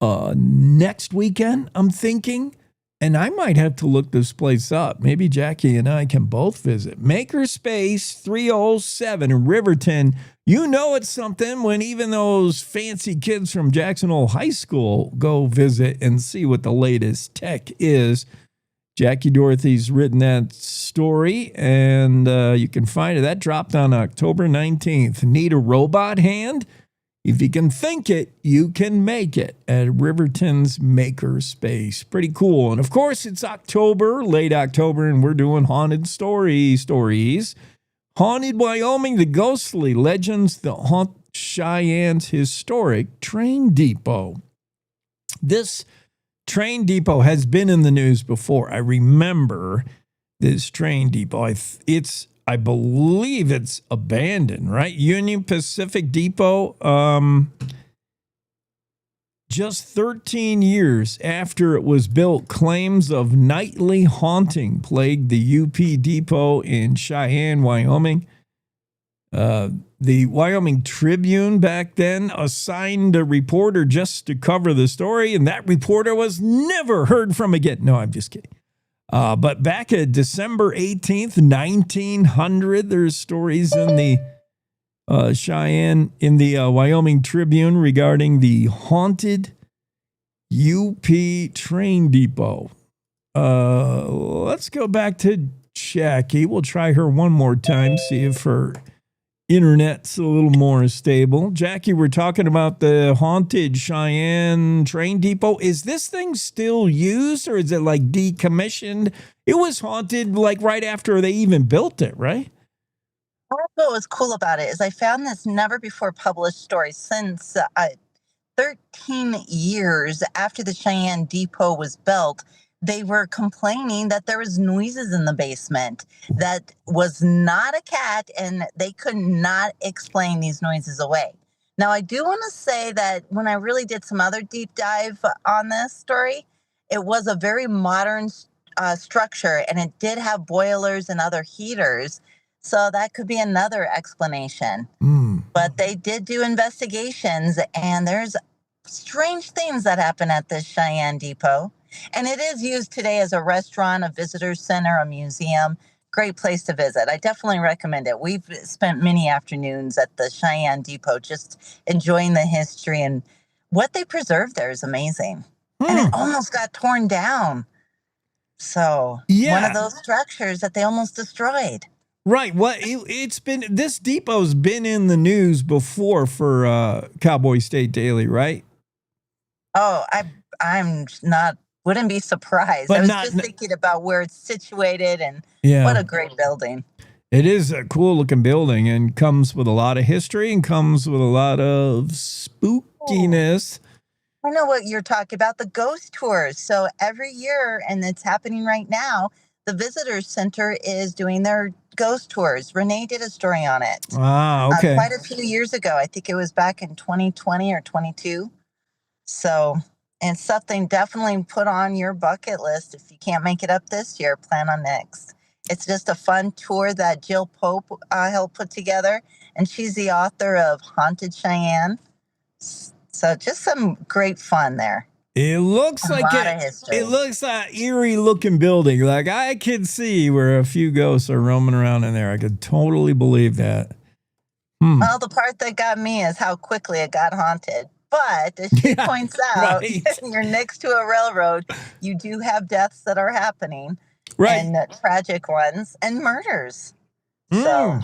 next weekend, I'm thinking. And I might have to look this place up. Maybe Jackie and I can both visit. Makerspace 307 in Riverton. You know it's something when even those fancy kids from Jackson Hole High School go visit and see what the latest tech is. Jackie Dorothy's written that story, and you can find it. That dropped on October 19th. Need a robot hand? If you can think it, you can make it at Riverton's Makerspace. Pretty cool. And of course, it's October, late October, and we're doing haunted stories. Haunted Wyoming, the ghostly legends that haunt Cheyenne's historic train depot. This train depot has been in the news before. I remember this train depot. I believe it's abandoned, right? Union Pacific Depot. Just 13 years after it was built, claims of nightly haunting plagued the UP Depot in Cheyenne, Wyoming. The Wyoming Tribune back then assigned a reporter just to cover the story, and that reporter was never heard from again. No, I'm just kidding. But back at December 18th, 1900, there's stories in the Wyoming Tribune regarding the haunted UP train depot. Let's go back to Jackie. We'll try her one more time, see if her internet's a little more stable. Jackie, we're talking about the haunted Cheyenne train depot. Is this thing still used, or is it like decommissioned? It was haunted like right after they even built it, right? What was cool about it is I found this never before published story since 13 years after the Cheyenne Depot was built. They were complaining that there was noises in the basement that was not a cat, and they could not explain these noises away. Now, I do want to say that when I really did some other deep dive on this story, it was a very modern structure, and it did have boilers and other heaters. So that could be another explanation. But they did do investigations, and there's strange things that happen at this Cheyenne Depot. And it is used today as a restaurant, a visitor center, a museum. Great place to visit. I definitely recommend it. We've spent many afternoons at the Cheyenne Depot just enjoying the history, and what they preserved there is amazing. And it almost got torn down. So one of those structures that they almost destroyed. Right. Well, this depot's been in the news before for Cowboy State Daily, right? Oh, I'm not. Wouldn't be surprised. But I was just thinking about where it's situated, and what a great building. It is a cool looking building and comes with a lot of history and comes with a lot of spookiness. I know what you're talking about, the ghost tours. So every year, and it's happening right now, the Visitors Center is doing their ghost tours. Renee did a story on it. Ah, okay. Quite a few years ago. I think it was back in 2020 or 22. So... and something definitely put on your bucket list. If you can't make it up this year, plan on next. It's just a fun tour that Jill Pope helped put together, and she's the author of Haunted Cheyenne. So just some great fun there. It looks like eerie looking building. Like I could see where a few ghosts are roaming around in there. I could totally believe that. Well, the part that got me is how quickly it got haunted. But as she points out, you're next to a railroad. You do have deaths that are happening, and tragic ones, and murders. So,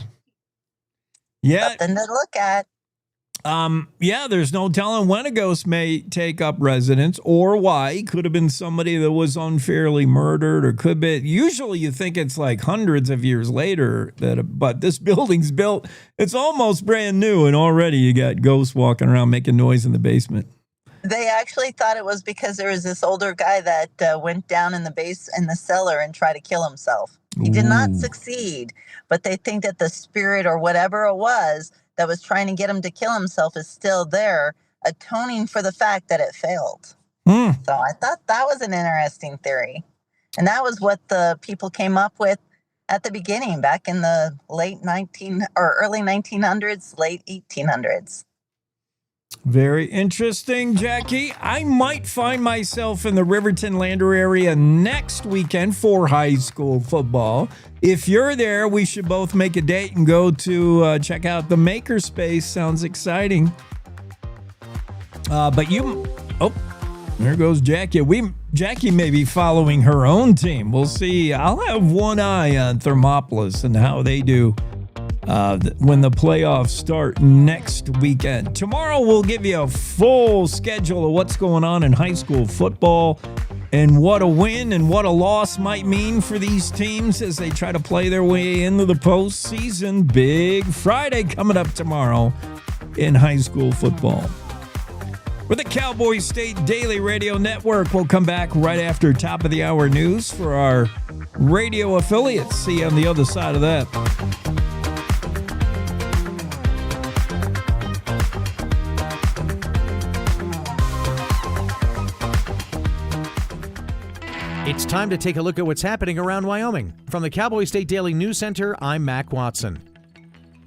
something to look at. There's no telling when a ghost may take up residence or why. It could have been somebody that was unfairly murdered, or could be. Usually you think it's like hundreds of years later, but this building's built, it's almost brand new, and already you got ghosts walking around making noise in the basement. They actually thought it was because there was this older guy that went down in the cellar and tried to kill himself. He did not succeed, but they think that the spirit or whatever it was that was trying to get him to kill himself is still there, atoning for the fact that it failed. So I thought that was an interesting theory. And that was what the people came up with at the beginning, back in the early 1900s, late 1800s. Very interesting, Jackie. I might find myself in the Riverton Lander area next weekend for high school football. If you're there, we should both make a date and go to check out the Makerspace. Sounds exciting. There goes Jackie. Jackie may be following her own team. We'll see. I'll have one eye on Thermopolis and how they do when the playoffs start next weekend. Tomorrow, we'll give you a full schedule of what's going on in high school football and what a win and what a loss might mean for these teams as they try to play their way into the postseason. Big Friday coming up tomorrow in high school football. We're the Cowboy State Daily Radio Network. We'll come back right after top of the hour news for our radio affiliates. See you on the other side of that. It's time to take a look at what's happening around Wyoming. From the Cowboy State Daily News Center, I'm Mac Watson.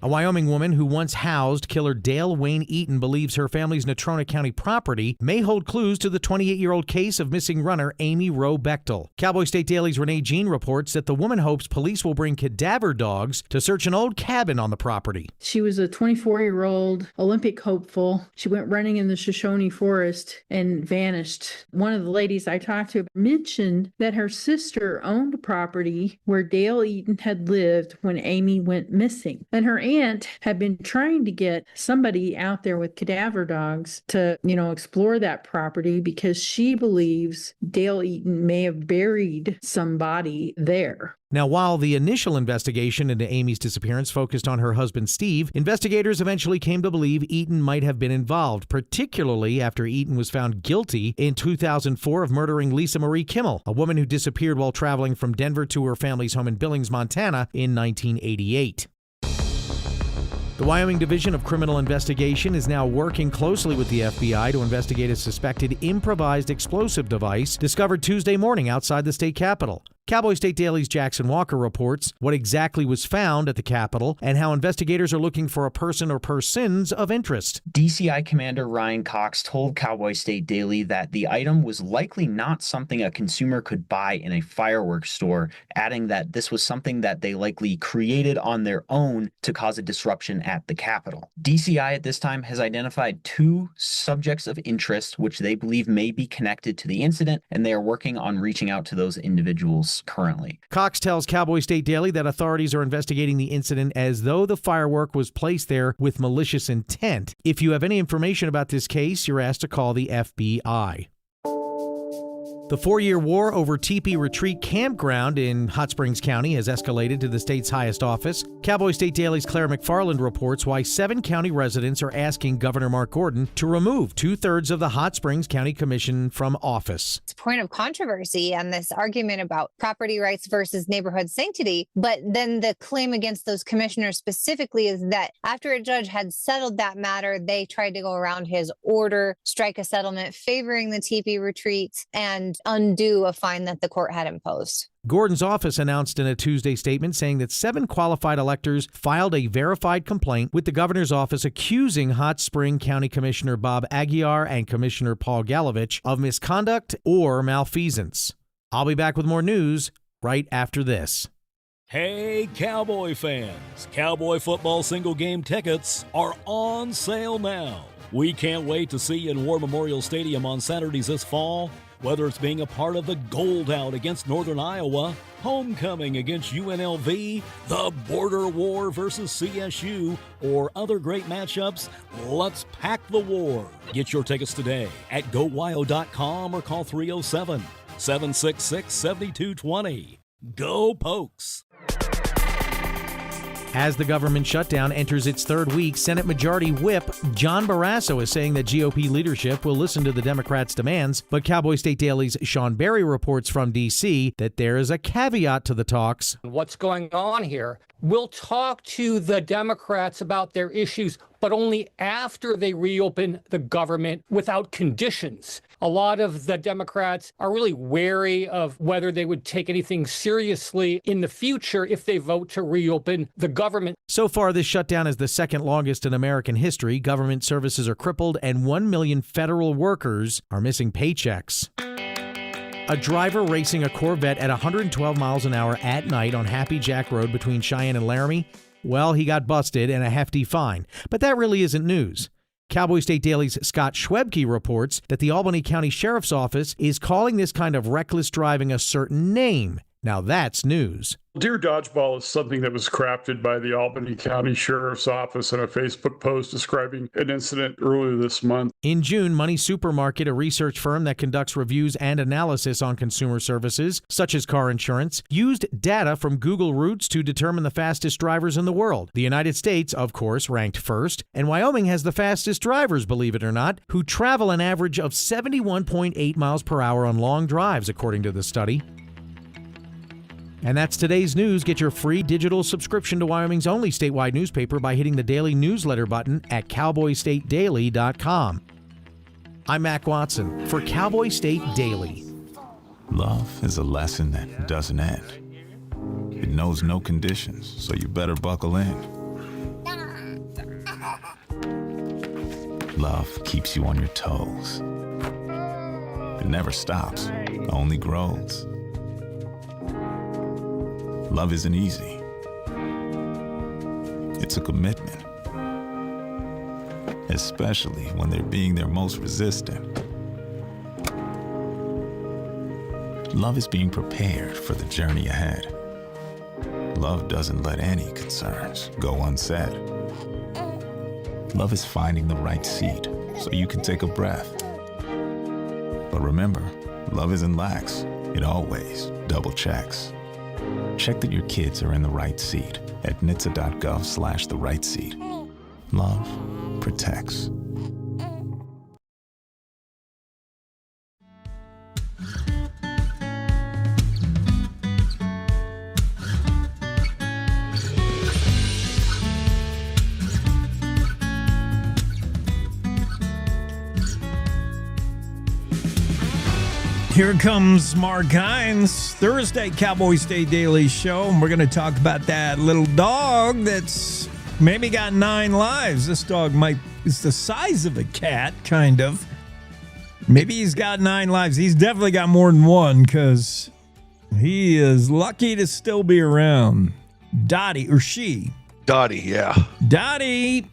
A Wyoming woman who once housed killer Dale Wayne Eaton believes her family's Natrona County property may hold clues to the 28-year-old case of missing runner Amy Roe Bechtel. Cowboy State Daily's Renee Jean reports that the woman hopes police will bring cadaver dogs to search an old cabin on the property. She was a 24-year-old Olympic hopeful. She went running in the Shoshone Forest and vanished. One of the ladies I talked to mentioned that her sister owned a property where Dale Eaton had lived when Amy went missing. And her aunt had been trying to get somebody out there with cadaver dogs to, explore that property because she believes Dale Eaton may have buried somebody there. Now, while the initial investigation into Amy's disappearance focused on her husband, Steve, investigators eventually came to believe Eaton might have been involved, particularly after Eaton was found guilty in 2004 of murdering Lisa Marie Kimmel, a woman who disappeared while traveling from Denver to her family's home in Billings, Montana in 1988. The Wyoming Division of Criminal Investigation is now working closely with the FBI to investigate a suspected improvised explosive device discovered Tuesday morning outside the state capitol. Cowboy State Daily's Jackson Walker reports what exactly was found at the Capitol and how investigators are looking for a person or persons of interest. DCI Commander Ryan Cox told Cowboy State Daily that the item was likely not something a consumer could buy in a fireworks store, adding that this was something that they likely created on their own to cause a disruption at the Capitol. DCI at this time has identified 2 subjects of interest which they believe may be connected to the incident, and they are working on reaching out to those individuals currently. Cox tells Cowboy State Daily that authorities are investigating the incident as though the firework was placed there with malicious intent. If you have any information about this case, you're asked to call the FBI. The 4-year war over Teepee Retreat Campground in Hot Springs County has escalated to the state's highest office. Cowboy State Daily's Claire McFarland reports why 7 county residents are asking Governor Mark Gordon to remove 2/3 of the Hot Springs County Commission from office. It's a point of controversy and this argument about property rights versus neighborhood sanctity. But then the claim against those commissioners specifically is that after a judge had settled that matter, they tried to go around his order, strike a settlement favoring the Teepee retreats, and undo a fine that the court had imposed. Gordon's office announced in a Tuesday statement saying that 7 qualified electors filed a verified complaint with the governor's office accusing Hot Spring County Commissioner Bob Aguiar and Commissioner Paul Galovich of misconduct or malfeasance. I'll be back with more news right after this. Hey, Cowboy fans! Cowboy football single game tickets are on sale now. We can't wait to see you in War Memorial Stadium on Saturdays this fall. Whether it's being a part of the Gold Out against Northern Iowa, homecoming against UNLV, the border war versus CSU, or other great matchups, let's pack the war. Get your tickets today at GoWyo.com or call 307-766-7220. Go Pokes! As the government shutdown enters its third week, Senate Majority Whip John Barrasso is saying that GOP leadership will listen to the Democrats' demands, but Cowboy State Daily's Sean Berry reports from D.C. that there is a caveat to the talks. What's going on here? We'll talk to the Democrats about their issues, but only after they reopen the government without conditions. A lot of the Democrats are really wary of whether they would take anything seriously in the future if they vote to reopen the government. So far, this shutdown is the second longest in American history. Government services are crippled, and 1 million federal workers are missing paychecks. A driver racing a Corvette at 112 miles an hour at night on Happy Jack Road between Cheyenne and Laramie, well, he got busted and a hefty fine. But that really isn't news. Cowboy State Daily's Scott Schwebke reports that the Albany County Sheriff's Office is calling this kind of reckless driving a certain name. Now that's news. Deer Dodgeball is something that was crafted by the Albany County Sheriff's Office in a Facebook post describing an incident earlier this month. In June, Money Supermarket, a research firm that conducts reviews and analysis on consumer services, such as car insurance, used data from Google routes to determine the fastest drivers in the world. The United States, of course, ranked first, and Wyoming has the fastest drivers, believe it or not, who travel an average of 71.8 miles per hour on long drives, according to the study. And that's today's news. Get your free digital subscription to Wyoming's only statewide newspaper by hitting the daily newsletter button at cowboystatedaily.com. I'm Mac Watson for Cowboy State Daily. Love is a lesson that doesn't end. It knows no conditions, so you better buckle in. Love keeps you on your toes. It never stops, only grows. Love isn't easy. It's a commitment, especially when they're being their most resistant. Love is being prepared for the journey ahead. Love doesn't let any concerns go unsaid. Love is finding the right seat so you can take a breath. But remember, love isn't lax. It always double checks. Check that your kids are in the right seat at nhtsa.gov/the right seat. Love protects. Here comes Mark Hines, Thursday Cowboy State Daily Show, and we're going to talk about that little dog that's maybe got 9 lives. This dog is the size of a cat, kind of. Maybe he's got 9 lives. He's definitely got more than one because he is lucky to still be around. Dottie, or she. Dottie, yeah. Dottie.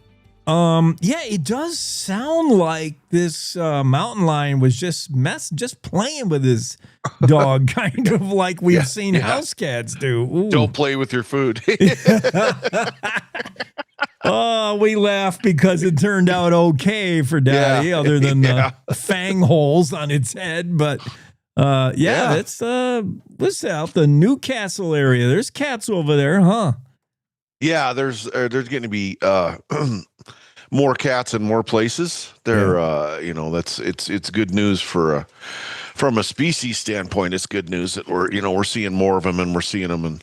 Yeah, it does sound like this mountain lion was just playing with his dog, kind of like we've seen house cats do. Ooh. Don't play with your food. Oh, we laugh because it turned out okay for Daddy, other than the fang holes on its head. But it's what's out the Newcastle area. There's cats over there, huh? Yeah, there's going to be more cats in more places. They're it's good news for from a species standpoint. It's good news that we're seeing more of them, and we're seeing them in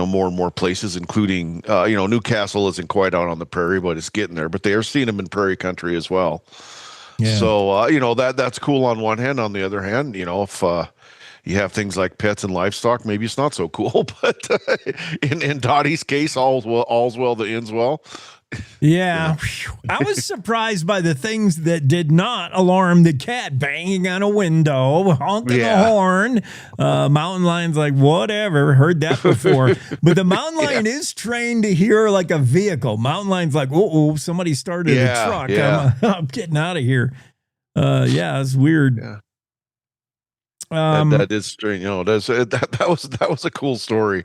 more and more places, including Newcastle isn't quite out on the prairie, but it's getting there. But they are seeing them in prairie country as well. Yeah. So that's cool on one hand. On the other hand, if you have things like pets and livestock, maybe it's not so cool. But in Dottie's case, all's well that ends well. Yeah. I was surprised by the things that did not alarm the cat. Banging on a window, honking a horn. Mountain lion's like, whatever, heard that before. But the mountain lion is trained to hear like a vehicle. Mountain lion's like, somebody started a truck. Yeah. I'm getting out of here. It's weird. Yeah. That is strange. That was a cool story.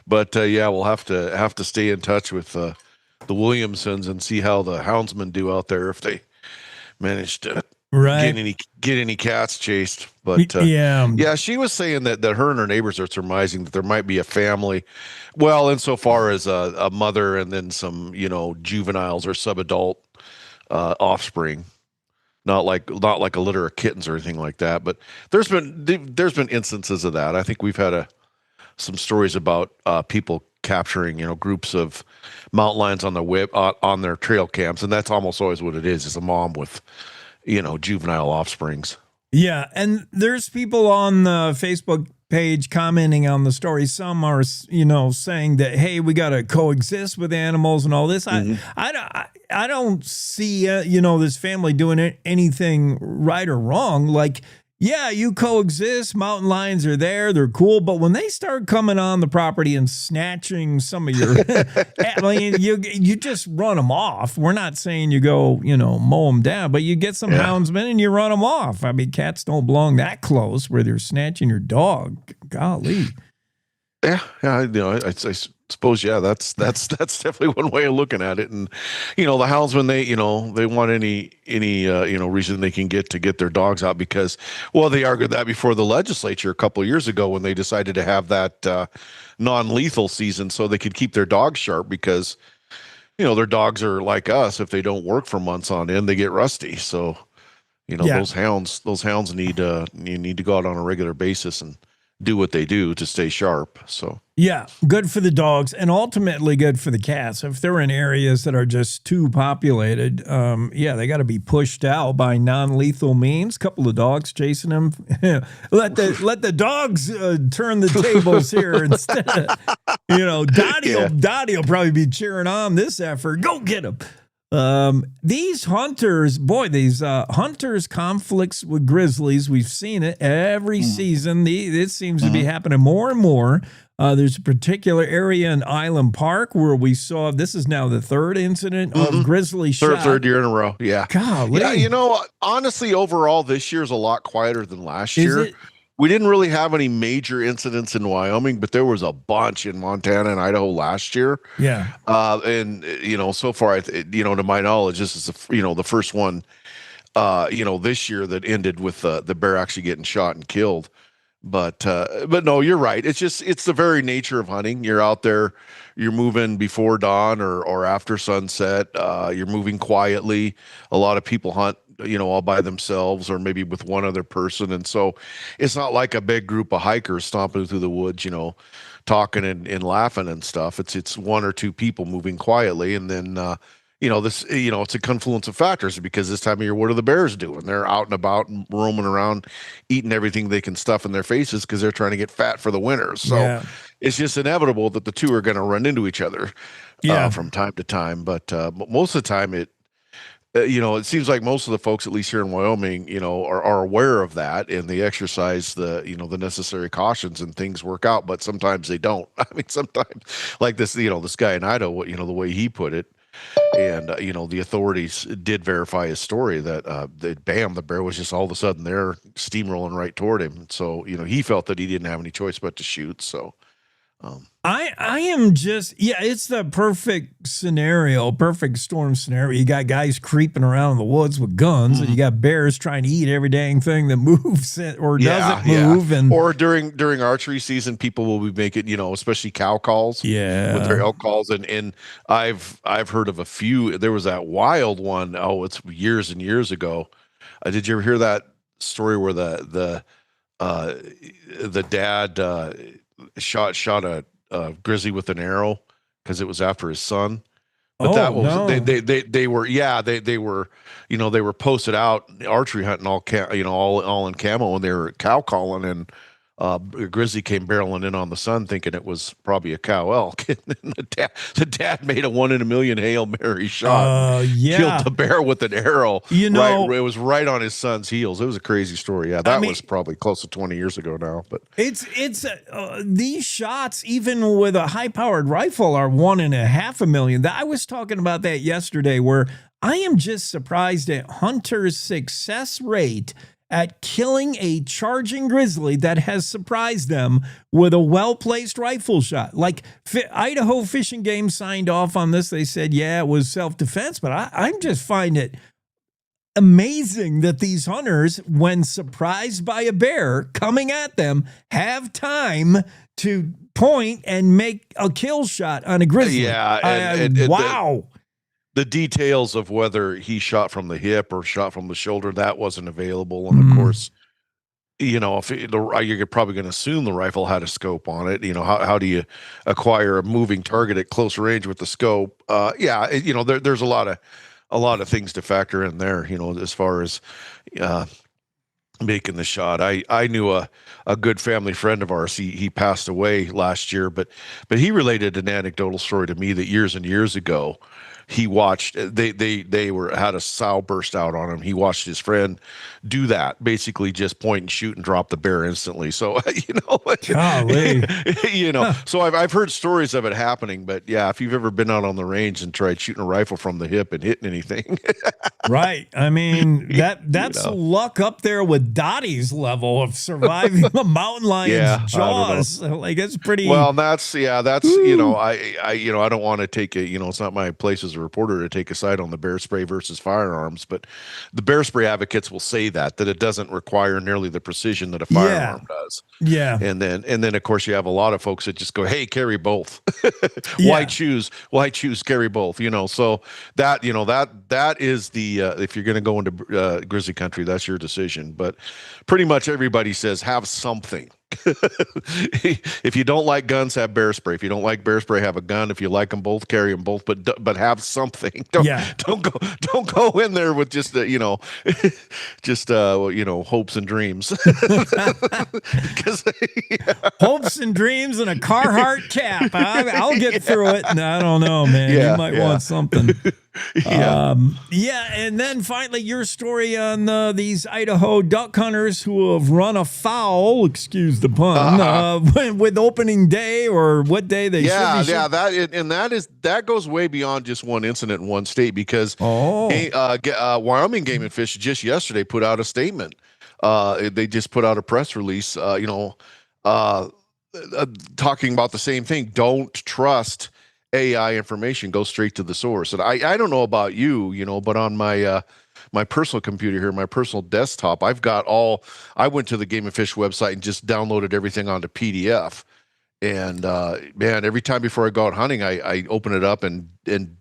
But we'll have to stay in touch with the Williamsons and see how the houndsmen do out there, if they manage to right. get any cats chased. But yeah, she was saying that her and her neighbors are surmising that there might be a family. Well, insofar as a mother and then some, juveniles or subadult offspring. Not like a litter of kittens or anything like that. But there's been instances of that. I think we've had some stories about people capturing, groups of mountain lions on on their trail cams, and that's almost always what it is a mom with, juvenile offsprings. Yeah, and there's people on the Facebook page commenting on the story. Some are, saying that, hey, we got to coexist with animals and all this. I don't see, this family doing anything right or wrong. Like, yeah, you coexist. Mountain lions are there. They're cool. But when they start coming on the property and snatching some of your, I mean, you just run them off. We're not saying you go, mow them down, but you get some houndsmen and you run them off. I mean, cats don't belong that close where they're snatching your dog. Golly. Yeah, I suppose, that's definitely one way of looking at it. And, the houndsmen, they want any reason they can get to get their dogs out because, well, they argued that before the legislature a couple of years ago when they decided to have that non-lethal season so they could keep their dogs sharp because, their dogs are like us. If they don't work for months on end, they get rusty. So, those hounds need to go out on a regular basis and do what they do to stay sharp. So yeah, good for the dogs and ultimately good for the cats. If they're in areas that are just too populated, they got to be pushed out by non-lethal means. A couple of dogs chasing them. let the dogs turn the tables here instead of, Dottie will probably be cheering on this effort. Go get them. These hunters, hunters conflicts with grizzlies. We've seen it every season. This seems to be happening more and more. There's a particular area in Island Park where we saw, this is now the third incident of grizzly shot. Third year in a row. Yeah. Golly. Yeah. Honestly, overall, this year's a lot quieter than last year. We didn't really have any major incidents in Wyoming, but there was a bunch in Montana and Idaho last year. Yeah. And so far, to my knowledge, this is the first one, this year that ended with the bear actually getting shot and killed. But no, you're right. It's the very nature of hunting. You're out there, you're moving before dawn or after sunset. You're moving quietly. A lot of people hunt, all by themselves or maybe with one other person. And so it's not like a big group of hikers stomping through the woods, talking and laughing and stuff. It's one or two people moving quietly. And then, it's a confluence of factors because this time of year, what are the bears doing? They're out and about and roaming around, eating everything they can stuff in their faces because they're trying to get fat for the winter. So it's just inevitable that the two are going to run into each other from time to time. But most of the time it seems like most of the folks, at least here in Wyoming, are aware of that and they exercise the necessary cautions and things work out, but sometimes they don't. I mean, sometimes like this, this guy in Idaho, the way he put it, and the authorities did verify his story that the bear was just all of a sudden there steamrolling right toward him. So, he felt that he didn't have any choice but to shoot. So, I am just, it's the perfect scenario, perfect storm scenario. You got guys creeping around in the woods with guns, and you got bears trying to eat every dang thing that moves or doesn't move. And or during archery season, people will be making, especially cow calls, with their elk calls. And I've heard of a few. There was that wild one. Oh, it's years and years ago. Did you ever hear that story where the dad shot a grizzly with an arrow because it was after his son? But that was they were posted out archery hunting all in camo, and they were cow calling, and a grizzly came barreling in on the son thinking it was probably a cow elk. And the dad made a 1 in a million Hail Mary shot. Killed the bear with an arrow. It was right on his son's heels. It was a crazy story. Yeah, that was probably close to 20 years ago now. But it's these shots, even with a high-powered rifle, are 1.5 million. I was talking about that yesterday, where I am just surprised at hunters' success rate at killing a charging grizzly that has surprised them with a well-placed rifle shot. Like Idaho Fish and Game signed off on this. They said, it was self-defense, but I'm just finding it amazing that these hunters, when surprised by a bear coming at them, have time to point and make a kill shot on a grizzly. Yeah, and wow. The details of whether he shot from the hip or shot from the shoulder, that wasn't available. And of course, you know, if you're probably going to assume the rifle had a scope on it. You know, how do you acquire a moving target at close range with the scope? You know, there's a lot of things to factor in there. You know, as far as making the shot. I knew a good family friend of ours. He passed away last year, but he related an anecdotal story to me that years and years ago, he watched they had a sow burst out on him. He watched his friend do that, basically just point and shoot and drop the bear instantly. So Golly. So I've heard stories of it happening, but yeah, if you've ever been out on the range and tried shooting a rifle from the hip and hitting anything, right? I mean that's luck up there with Dottie's level of surviving a mountain lion's jaws. Like it's pretty well. That's I don't want to take it's not my place as a reporter to take a side on the bear spray versus firearms, but the bear spray advocates will say that it doesn't require nearly the precision that a firearm does. Yeah. And then of course you have a lot of folks that just go, hey, carry both. Why choose carry both? So that is the if you're going to go into grizzly country, that's your decision. But pretty much everybody says have something. If you don't like guns, have bear spray. If you don't like bear spray, have a gun. If you like them both, carry them both. But have something. Don't go in there with just hopes and dreams. Hopes and dreams and a Carhartt cap. I'll get through it. No, I don't know, man. You might want something. And then finally your story on these Idaho duck hunters who have run afoul, excuse the pun, with opening day or what day they should be. That goes way beyond just one incident in one state, because Wyoming Game and Fish just yesterday put out a statement. They just put out a press release, talking about the same thing. Don't trust AI information, go straight to the source. And I don't know about you, but on my my personal computer here, my personal desktop, I went to the Game and Fish website and just downloaded everything onto PDF. And man, every time before I go out hunting, I open it up and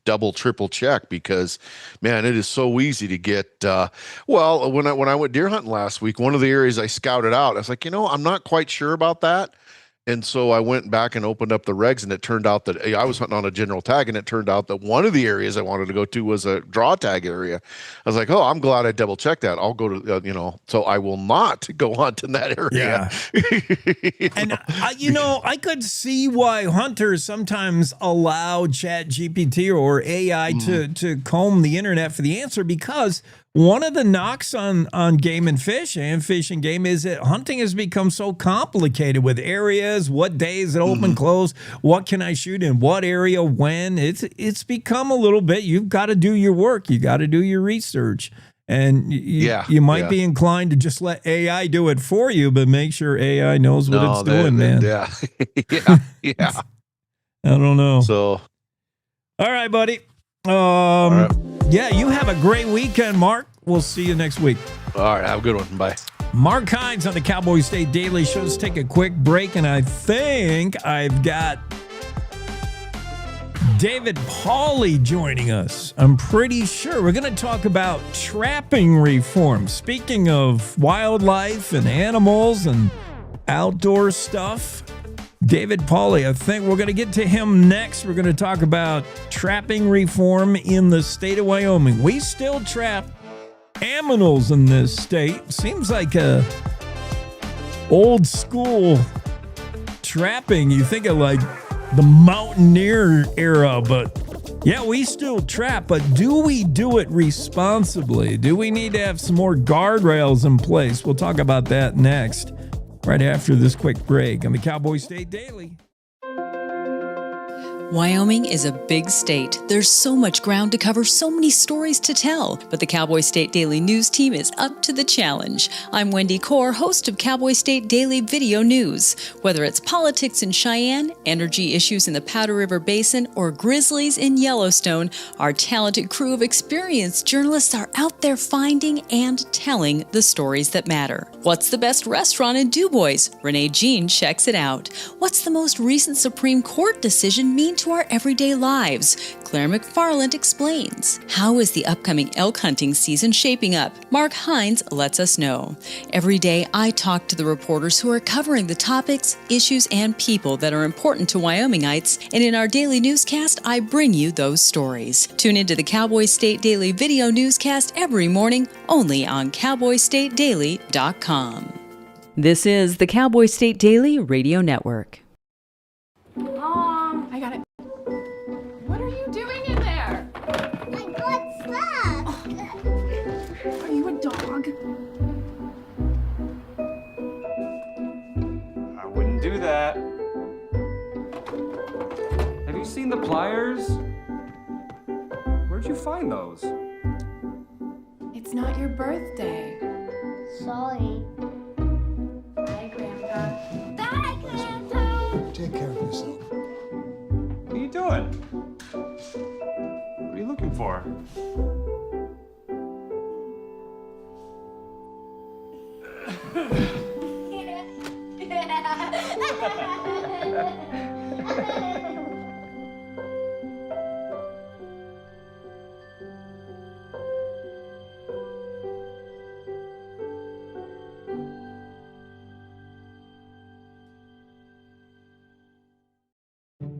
double, triple check, because man, it is so easy to get when I went deer hunting last week, one of the areas I scouted out, I was like, I'm not quite sure about that. And so I went back and opened up the regs, and it turned out that I was hunting on a general tag, and it turned out that one of the areas I wanted to go to was a draw tag area. I was like, oh, I'm glad I double checked that. I'll go to, so I will not go hunt in that area. Yeah. And I could see why hunters sometimes allow ChatGPT or AI to comb the internet for the answer, because one of the knocks on Game and Fish and Fish and Game is that hunting has become so complicated with areas, what days it open, close, what can I shoot in what area, when. It's become a little bit, you've got to do your work, you got to do your research, and you might be inclined to just let AI do it for you, but make sure AI knows what it's doing, man. Yeah. I don't know. So, all right, buddy. Yeah, you have a great weekend, Mark. We'll see you next week. All right, have a good one. Bye. Mark Hines on the Cowboy State Daily Show. Let's take a quick break, and I think I've got David Pauly joining us. I'm pretty sure we're going to talk about trapping reform. Speaking of wildlife and animals and outdoor stuff, David Pauly, I think we're going to get to him next. We're going to talk about trapping reform in the state of Wyoming. We still trap aminals in this state. Seems like a old school trapping. You think of like the mountaineer era, but yeah, we still trap, but do we do it responsibly? Do we need to have some more guardrails in place? We'll talk about that next, right after this quick break on the Cowboy State Daily. Wyoming is a big state. There's so much ground to cover, so many stories to tell. But the Cowboy State Daily News team is up to the challenge. I'm Wendy Core, host of Cowboy State Daily Video News. Whether it's politics in Cheyenne, energy issues in the Powder River Basin, or grizzlies in Yellowstone, our talented crew of experienced journalists are out there finding and telling the stories that matter. What's the best restaurant in DuBois? Renee Jean checks it out. What's the most recent Supreme Court decision mean to our everyday lives? Claire McFarland explains. How is the upcoming elk hunting season shaping up? Mark Hines lets us know. Every day, I talk to the reporters who are covering the topics, issues, and people that are important to Wyomingites, and in our daily newscast, I bring you those stories. Tune into the Cowboy State Daily Video Newscast every morning, only on CowboyStateDaily.com. This is the Cowboy State Daily Radio Network. Mom, I got it. What are you doing in there? I got stuck. Are you a dog? I wouldn't do that. Have you seen the pliers? Where'd you find those? It's not your birthday. Sorry. Bye, Grandpa. Bye, Grandpa. Take care of yourself. What are you doing? What are you looking for?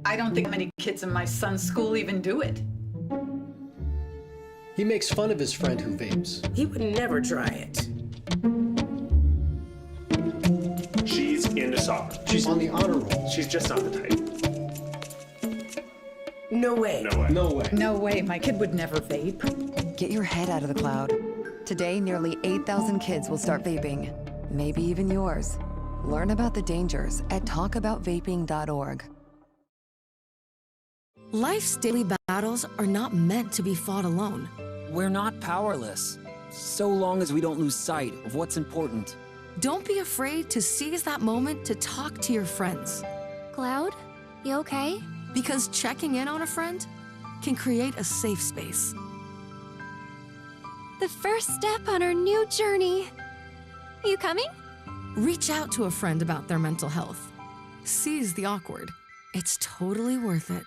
I don't think many kids in my son's school even do it. He makes fun of his friend who vapes. He would never try it. She's into soccer. She's on the honor roll. She's just not the type. No way. No way. No way. No way, my kid would never vape. Get your head out of the cloud. Today, nearly 8,000 kids will start vaping. Maybe even yours. Learn about the dangers at talkaboutvaping.org. Life's daily battles are not meant to be fought alone. We're not powerless, so long as we don't lose sight of what's important. Don't be afraid to seize that moment to talk to your friends. Cloud, you okay? Because checking in on a friend can create a safe space. The first step on our new journey. You coming? Reach out to a friend about their mental health. Seize the awkward. It's totally worth it.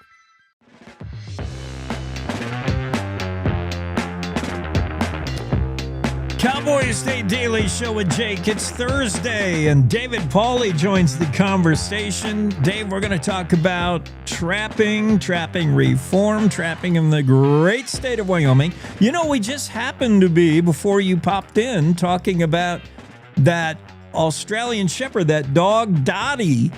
Cowboy State Daily Show with Jake. It's Thursday, and David Pauly joins the conversation. Dave, we're going to talk about trapping reform, trapping in the great state of Wyoming. You know, we just happened to be, before you popped in, talking about that Australian Shepherd, that dog Dottie,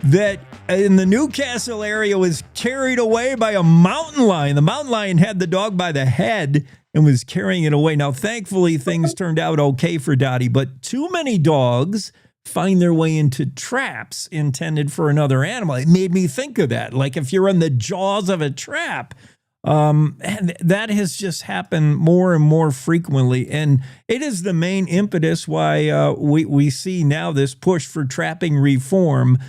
that in the Newcastle area was carried away by a mountain lion. The mountain lion had the dog by the head and was carrying it away. Now, thankfully, things turned out okay for Dottie, but too many dogs find their way into traps intended for another animal. It made me think of that. Like if you're in the jaws of a trap, and that has just happened more and more frequently. And it is the main impetus why we see now this push for trapping reform.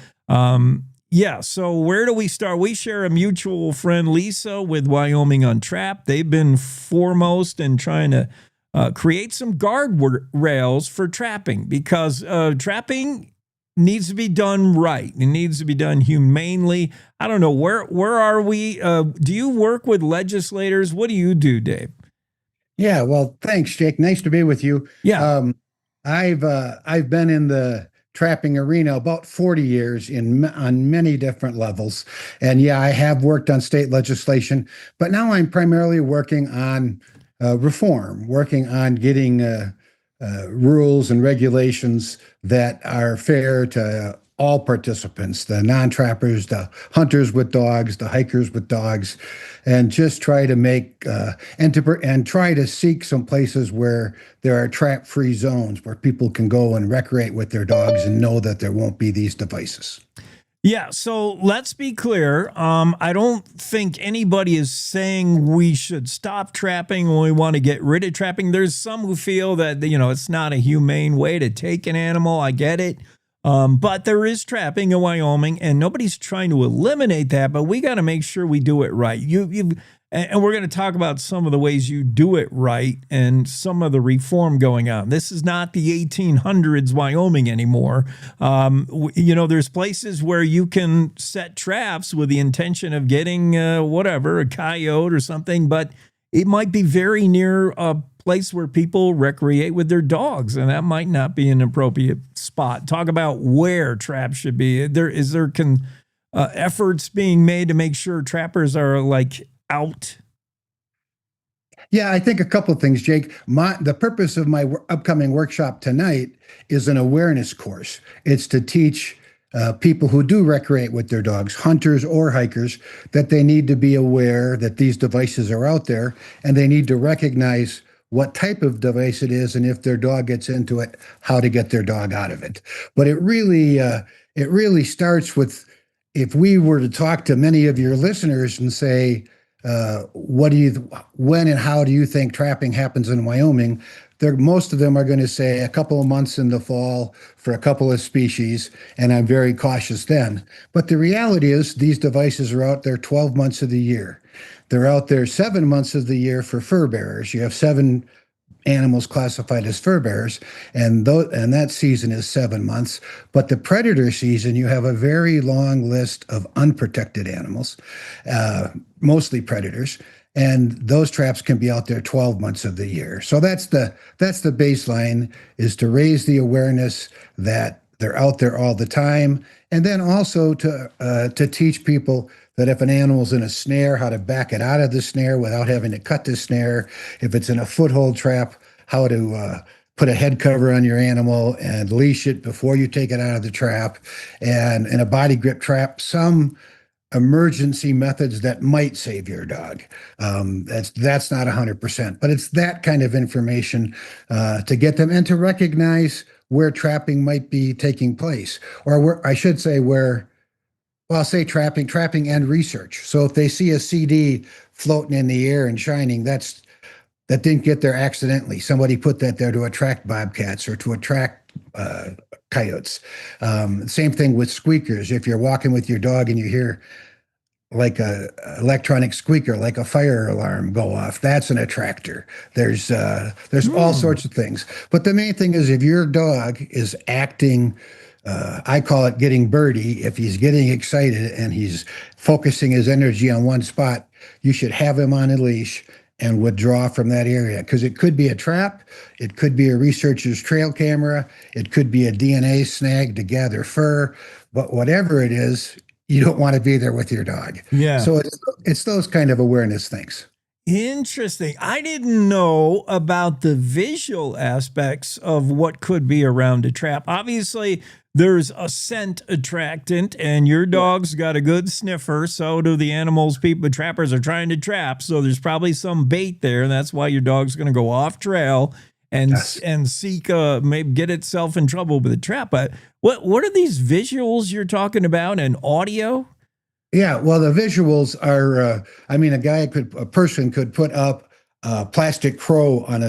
Yeah, so where do we start? We share a mutual friend, Lisa, with Wyoming Untrapped. They've been foremost in trying to create some guardrails for trapping, because trapping needs to be done right. It needs to be done humanely. I don't know, where are we? Do you work with legislators? What do you do, Dave? Yeah, well, thanks, Jake. Nice to be with you. Yeah. I've been in the trapping arena about 40 years on many different levels. And yeah, I have worked on state legislation, but now I'm primarily working on reform, working on getting rules and regulations that are fair to all participants, the non-trappers, the hunters with dogs, the hikers with dogs, and just try to make and try to seek some places where there are trap-free zones where people can go and recreate with their dogs and know that there won't be these devices. Yeah, so let's be clear. I don't think anybody is saying we should stop trapping when we want to get rid of trapping. There's some who feel that, it's not a humane way to take an animal. I get it. But there is trapping in Wyoming, and nobody's trying to eliminate that, but we got to make sure we do it right. And we're going to talk about some of the ways you do it right and some of the reform going on. This is not the 1800s Wyoming anymore. There's places where you can set traps with the intention of getting a coyote or something, but it might be very near a place where people recreate with their dogs, and that might not be an appropriate spot. Talk about where traps should be. Is there efforts being made to make sure trappers are out? Yeah, I think a couple of things, Jake. The purpose of my upcoming workshop tonight is an awareness course. It's to teach people who do recreate with their dogs, hunters or hikers, that they need to be aware that these devices are out there, and they need to recognize what type of device it is, and if their dog gets into it, how to get their dog out of it. But it really starts with, if we were to talk to many of your listeners and say, when and how do you think trapping happens in Wyoming? Most of them are going to say a couple of months in the fall for a couple of species, and I'm very cautious then. But the reality is these devices are out there 12 months of the year. They're out there 7 months of the year for fur bearers. You have 7 animals classified as fur bearers, and that season is 7 months. But the predator season, you have a very long list of unprotected animals, mostly predators, and those traps can be out there 12 months of the year. So that's the baseline, is to raise the awareness that they're out there all the time, and then also to teach people that if an animal's in a snare, how to back it out of the snare without having to cut the snare. If it's in a foothold trap, how to put a head cover on your animal and leash it before you take it out of the trap. And in a body grip trap, some emergency methods that might save your dog. That's not 100%, but it's that kind of information to get them, and to recognize where trapping might be taking place, or where, I should say, I'll say trapping and research. So if they see a CD floating in the air and shining, that didn't get there accidentally. Somebody put that there to attract bobcats or to attract coyotes. Same thing with squeakers. If you're walking with your dog and you hear like a electronic squeaker, like a fire alarm go off, that's an attractor. There's all sorts of things. But the main thing is, if your dog is acting, I call it getting birdie. If he's getting excited and he's focusing his energy on one spot, you should have him on a leash and withdraw from that area, because it could be a trap, it could be a researcher's trail camera, it could be a DNA snag to gather fur, but whatever it is, you don't want to be there with your dog. Yeah. So it's those kind of awareness things. Interesting. I didn't know about the visual aspects of what could be around a trap. Obviously, there's a scent attractant, and your dog's got a good sniffer. So do the animals trappers are trying to trap. So there's probably some bait there, and that's why your dog's going to go off trail and seek maybe get itself in trouble with a trap. But what are these visuals you're talking about, and audio? Yeah, well, the visuals are, a person could put up a plastic crow on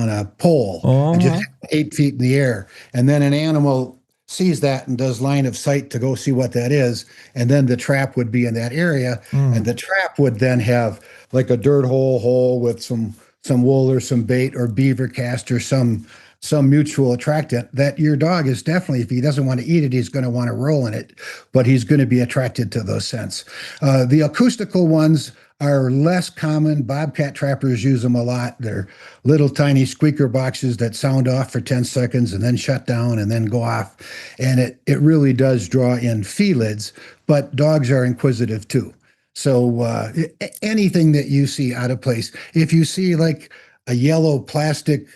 a pole and just 8 feet in the air. And then an animal sees that and does line of sight to go see what that is. And then the trap would be in that area. And the trap would then have like a dirt hole with some wool or some bait or beaver cast or some mutual attractant that your dog is definitely, if he doesn't want to eat it, he's going to want to roll in it, but he's going to be attracted to those scents. The acoustical ones are less common. Bobcat trappers use them a lot. They're little tiny squeaker boxes that sound off for 10 seconds and then shut down and then go off. And it really does draw in felids, but dogs are inquisitive too. So anything that you see out of place, if you see like a yellow plastic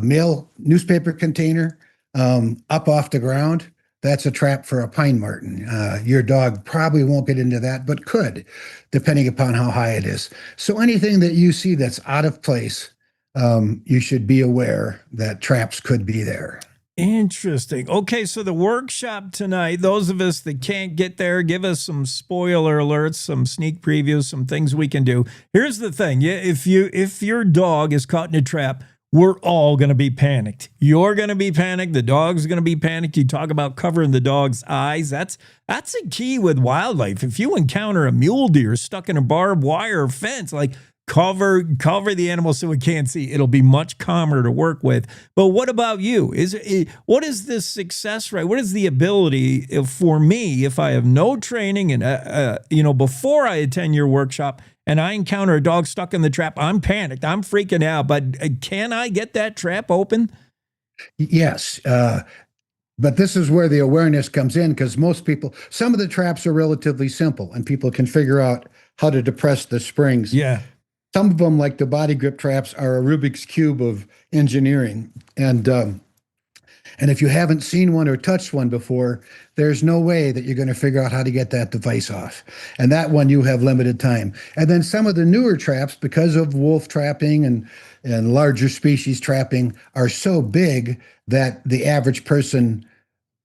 mail newspaper container up off the ground, that's a trap for a pine marten. Your dog probably won't get into that, but could, depending upon how high it is. So anything that you see that's out of place, you should be aware that traps could be there. Interesting. Okay, so the workshop tonight, those of us that can't get there, give us some spoiler alerts, some sneak previews, some things we can do. Here's the thing. Yeah, if your dog is caught in a trap, we're all going to be panicked. You're going to be panicked. The dog's going to be panicked. You talk about covering the dog's eyes. That's a key with wildlife. If you encounter a mule deer stuck in a barbed wire fence, like cover the animal so it can't see. It'll be much calmer to work with. But what about you? What is this success rate? What is the ability for me if I have no training and before I attend your workshop and I encounter a dog stuck in the trap? I'm panicked. I'm freaking out. But can I get that trap open? Yes. But this is where the awareness comes in, because some of the traps are relatively simple and people can figure out how to depress the springs. Yeah. Some of them, like the body grip traps, are a Rubik's Cube of engineering. And if you haven't seen one or touched one before, there's no way that you're going to figure out how to get that device off. And that one, you have limited time. And then some of the newer traps, because of wolf trapping and larger species trapping, are so big that the average person,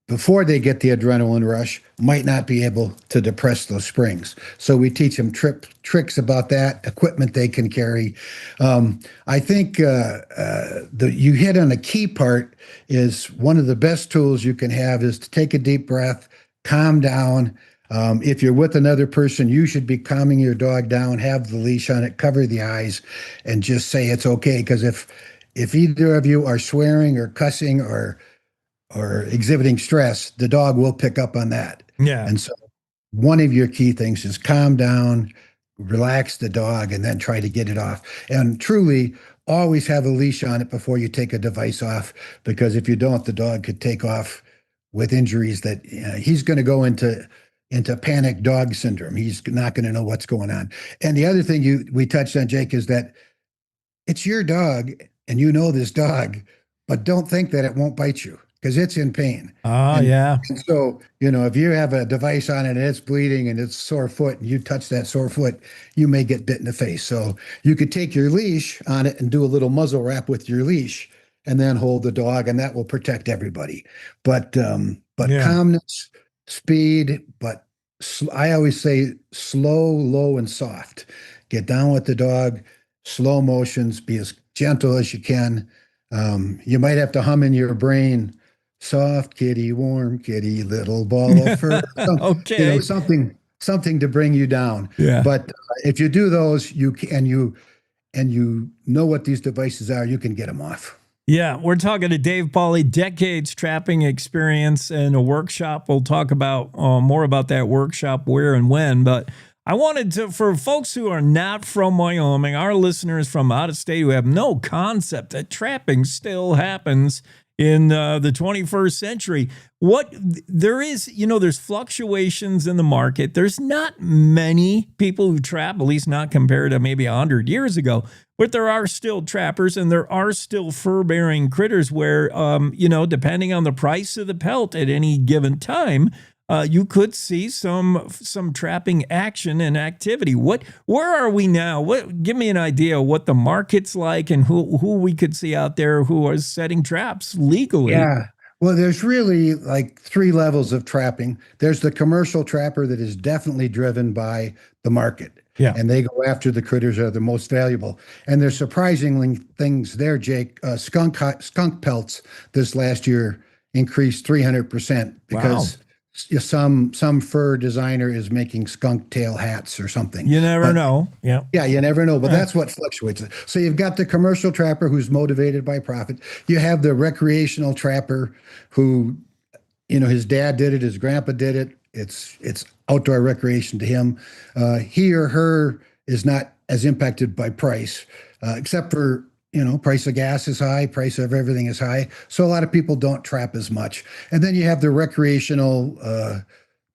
before they get the adrenaline rush, might not be able to depress those springs. So we teach them tricks about that, equipment they can carry. I think you hit on a key part. Is one of the best tools you can have is to take a deep breath, calm down. If you're with another person, you should be calming your dog down, have the leash on it, cover the eyes, and just say it's okay. Because if either of you are swearing or cussing or exhibiting stress, the dog will pick up on that. Yeah. And so one of your key things is calm down, relax the dog, and then try to get it off. And truly, always have a leash on it before you take a device off, because if you don't, the dog could take off with injuries that he's going to go into panic dog syndrome. He's not going to know what's going on. And the other thing we touched on, Jake, is that it's your dog and you know this dog, but don't think that it won't bite you, because it's in pain. Yeah. And so, if you have a device on it and it's bleeding and it's sore foot and you touch that sore foot, you may get bit in the face. So you could take your leash on it and do a little muzzle wrap with your leash and then hold the dog, and that will protect everybody. But calmness, speed, but I always say slow, low, and soft. Get down with the dog, slow motions, be as gentle as you can. You might have to hum in your brain, soft kitty, warm kitty, little ball of fur. Okay. Something to bring you down. Yeah. But if you do those, you know what these devices are, you can get them off. Yeah, we're talking to Dave Pauly, decades trapping experience and a workshop. We'll talk about more about that workshop, where and when. But I wanted to, for folks who are not from Wyoming, our listeners from out of state who have no concept that trapping still happens in the 21st century. There's fluctuations in the market. There's not many people who trap, at least not compared to maybe 100 years ago. But there are still trappers, and there are still fur-bearing critters where, depending on the price of the pelt at any given time, you could see some trapping action and activity. Where are we now? Give me an idea of what the market's like and who we could see out there who are setting traps legally. Yeah. Well, there's really like 3 levels of trapping. There's the commercial trapper that is definitely driven by the market. Yeah. And they go after the critters that are the most valuable. And there's surprisingly things there, Jake. Skunk pelts this last year increased 300% because some fur designer is making skunk tail hats or something. You never know. Yeah. Yeah, you never know. But that's what fluctuates. So you've got the commercial trapper who's motivated by profit. You have the recreational trapper who, his dad did it, his grandpa did it. It's outdoor recreation to him. He or her is not as impacted by price, except for, price of gas is high, price of everything is high. So a lot of people don't trap as much. And then you have the recreational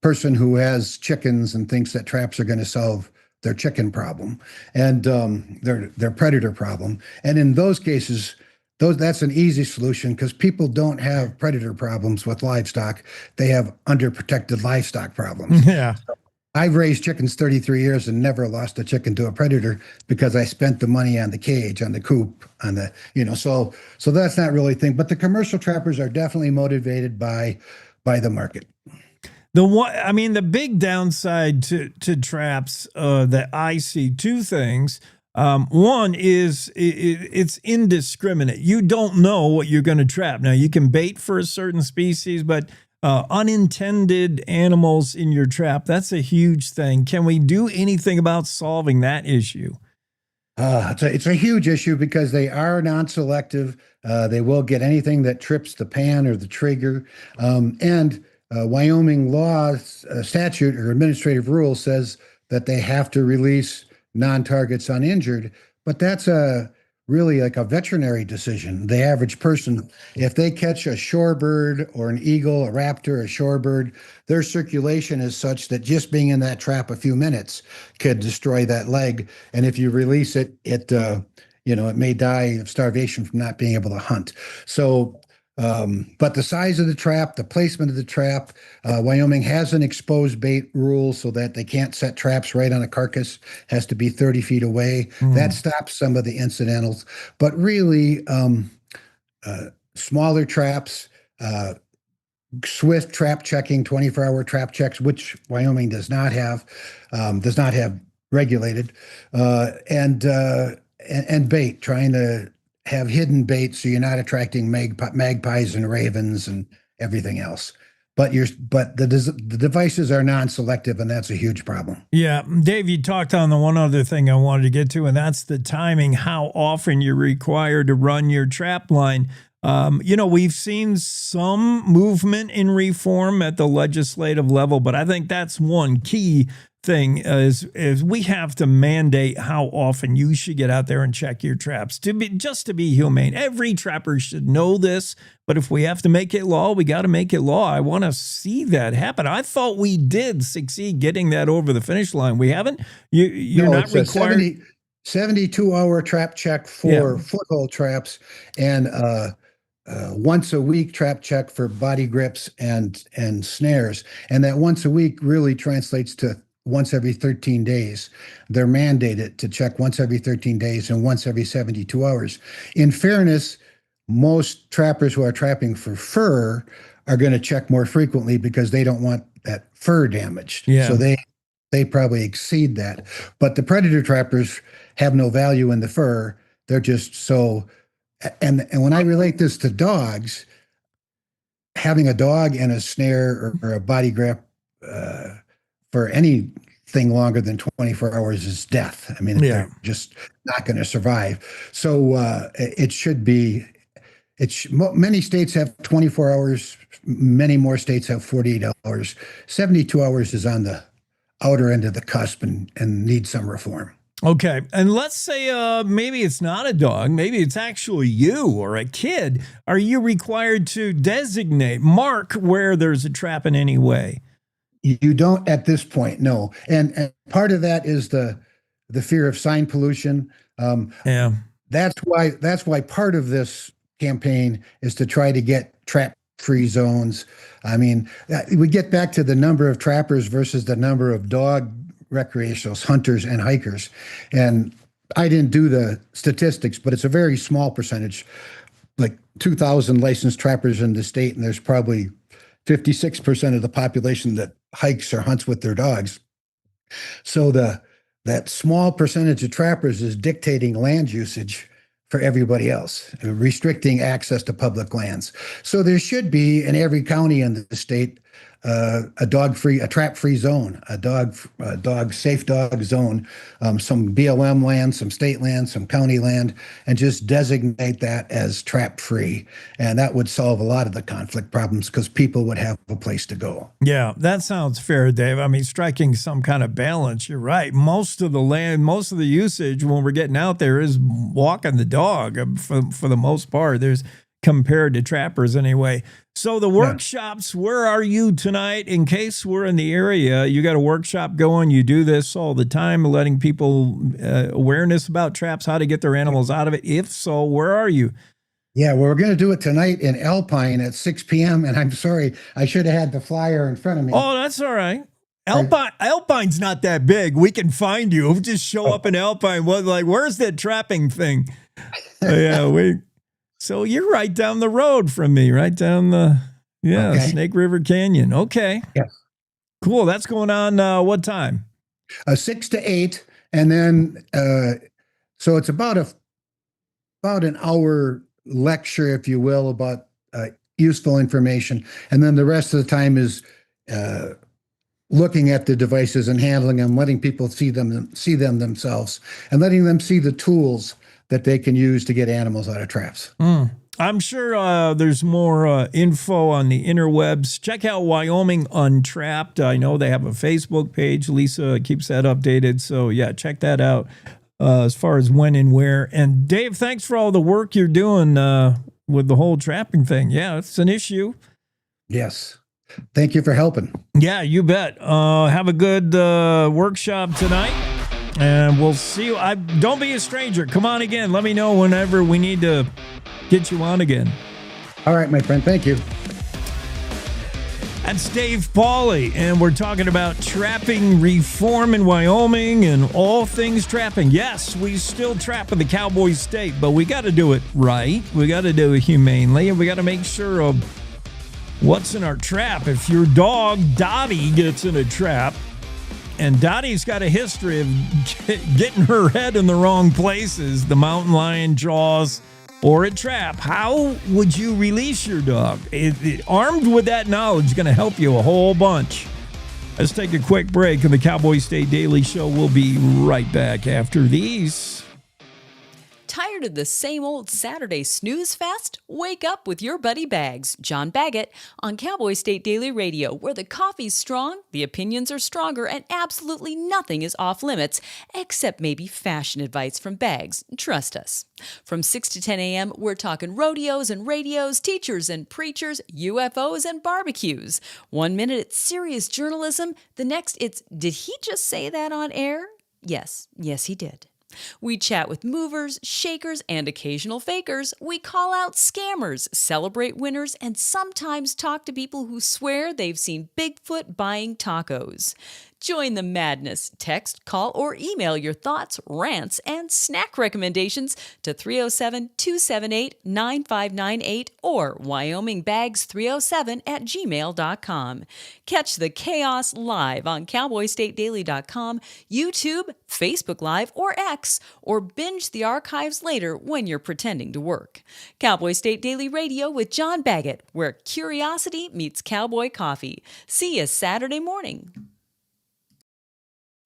person who has chickens and thinks that traps are going to solve their chicken problem and their predator problem. And in those cases, that's an easy solution because people don't have predator problems with livestock. They have underprotected livestock problems. Yeah. So I've raised chickens 33 years and never lost a chicken to a predator because I spent the money on the cage, on the coop, on the, so that's not really a thing. But the commercial trappers are definitely motivated by the market. The big downside to traps that I see, two things. One is it's indiscriminate. You don't know what you're going to trap. Now, you can bait for a certain species, but unintended animals in your trap, that's a huge thing. Can we do anything about solving that issue? It's a huge issue because they are non-selective. They will get anything that trips the pan or the trigger. And Wyoming law, statute, or administrative rule says that they have to release non-targets uninjured, but that's really like a veterinary decision. The average person, if they catch a shorebird or an eagle, a raptor, a shorebird, their circulation is such that just being in that trap a few minutes could destroy that leg. And if you release it, it may die of starvation from not being able to hunt. So, but the size of the trap, the placement of the trap, Wyoming has an exposed bait rule so that they can't set traps right on a carcass, has to be 30 feet away. That stops some of the incidentals. But really, smaller traps, swift trap checking, 24-hour trap checks, which Wyoming does not have regulated, and bait, trying to have hidden bait so you're not attracting magpies and ravens and everything else. But the devices are non-selective, and that's a huge problem. Yeah, Dave, you talked on the one other thing I wanted to get to, and that's the timing, how often you're required to run your trap line. We've seen some movement in reform at the legislative level, but I think that's one key thing is we have to mandate how often you should get out there and check your traps to be humane. Every trapper should know this, but if we have to make it law, we got to make it law. I want to see that happen. I thought we did succeed getting that over the finish line. We haven't. You're not required. 72-hour trap check for foothold traps, and once a week trap check for body grips and snares. And that once a week really translates to once every 13 days. They're mandated to check once every 13 days and once every 72 hours. In fairness, most trappers who are trapping for fur are going to check more frequently because they don't want that fur damaged. Yeah. So they probably exceed that. But the predator trappers have no value in the fur. They're just so, and when I relate this to dogs, having a dog and a snare or a body grip for anything longer than 24 hours is death. I mean, they're just not going to survive. So it should be, many states have 24 hours. Many more states have 48 hours. 72 hours is on the outer end of the cusp and needs some reform. Okay. And let's say maybe it's not a dog. Maybe it's actually you or a kid. Are you required to mark where there's a trap in any way? You don't at this point, no. And part of that is the fear of sign pollution. That's why part of this campaign is to try to get trap-free zones. I mean, we get back to the number of trappers versus the number of dog recreationals, hunters, and hikers. And I didn't do the statistics, but it's a very small percentage, like 2,000 licensed trappers in the state, and there's probably 56% of the population that hikes or hunts with their dogs. So that small percentage of trappers is dictating land usage for everybody else, restricting access to public lands. So there should be in every county in the state a trap-free zone, safe dog zone, some BLM land, some state land, some county land, and just designate that as trap-free. And that would solve a lot of the conflict problems because people would have a place to go. Yeah, that sounds fair, Dave. I mean, striking some kind of balance. You're right. Most of the land, most of the usage when we're getting out there is walking the dog for the most part. There's compared to trappers anyway. So the workshops, where are you tonight? In case we're in the area, you got a workshop going. You do this all the time, letting people awareness about traps, how to get their animals out of it. If so, where are you? Yeah, well, we're going to do it tonight in Alpine at 6 p.m. And I'm sorry, I should have had the flyer in front of me. Oh, that's all right. Alpine's not that big. We can find you. Just show up in Alpine. Well, like, where's that trapping thing? So you're right down the road from me, right down the Snake River Canyon. Okay. Yes. Cool. That's going on what time? 6 to 8, and then so it's about an hour lecture, if you will, about useful information, and then the rest of the time is looking at the devices and handling them, letting people see them themselves, and letting them see the tools that they can use to get animals out of traps. I'm sure there's more info on the interwebs. Check out Wyoming Untrapped. I know they have a Facebook page. Lisa keeps that updated. So, yeah, check that out as far as when and where. And, Dave, thanks for all the work you're doing with the whole trapping thing. Yeah, it's an issue. Yes. Thank you for helping. Yeah, you bet. Have a good workshop tonight. And we'll see you. Don't be a stranger. Come on again. Let me know whenever we need to get you on again. All right, my friend. Thank you. That's Dave Pauly, and we're talking about trapping reform in Wyoming and all things trapping. Yes, we still trap in the Cowboy State, but we got to do it right. We got to do it humanely, and we got to make sure of what's in our trap. If your dog, Dottie, gets in a trap, and Dottie's got a history of getting her head in the wrong places, the mountain lion jaws, or a trap, how would you release your dog? Armed with that knowledge is going to help you a whole bunch. Let's take a quick break, and the Cowboy State Daily Show will be right back after these. Tired of the same old Saturday snooze fest? Wake up with your buddy Bags, John Baggett, on Cowboy State Daily Radio, where the coffee's strong, the opinions are stronger, and absolutely nothing is off limits, except maybe fashion advice from Bags. Trust us. From 6 to 10 a.m., we're talking rodeos and radios, teachers and preachers, UFOs and barbecues. 1 minute it's serious journalism, the next it's, did he just say that on air? Yes, he did. We chat with movers, shakers, and occasional fakers. We call out scammers, celebrate winners, and sometimes talk to people who swear they've seen Bigfoot buying tacos. Join the madness. Text, call, or email your thoughts, rants, and snack recommendations to 307-278-9598 or wyomingbags307@gmail.com. Catch the chaos live on cowboystatedaily.com, YouTube, Facebook Live, or X, or binge the archives later when you're pretending to work. Cowboy State Daily Radio with John Baggett, where curiosity meets cowboy coffee. See you Saturday morning.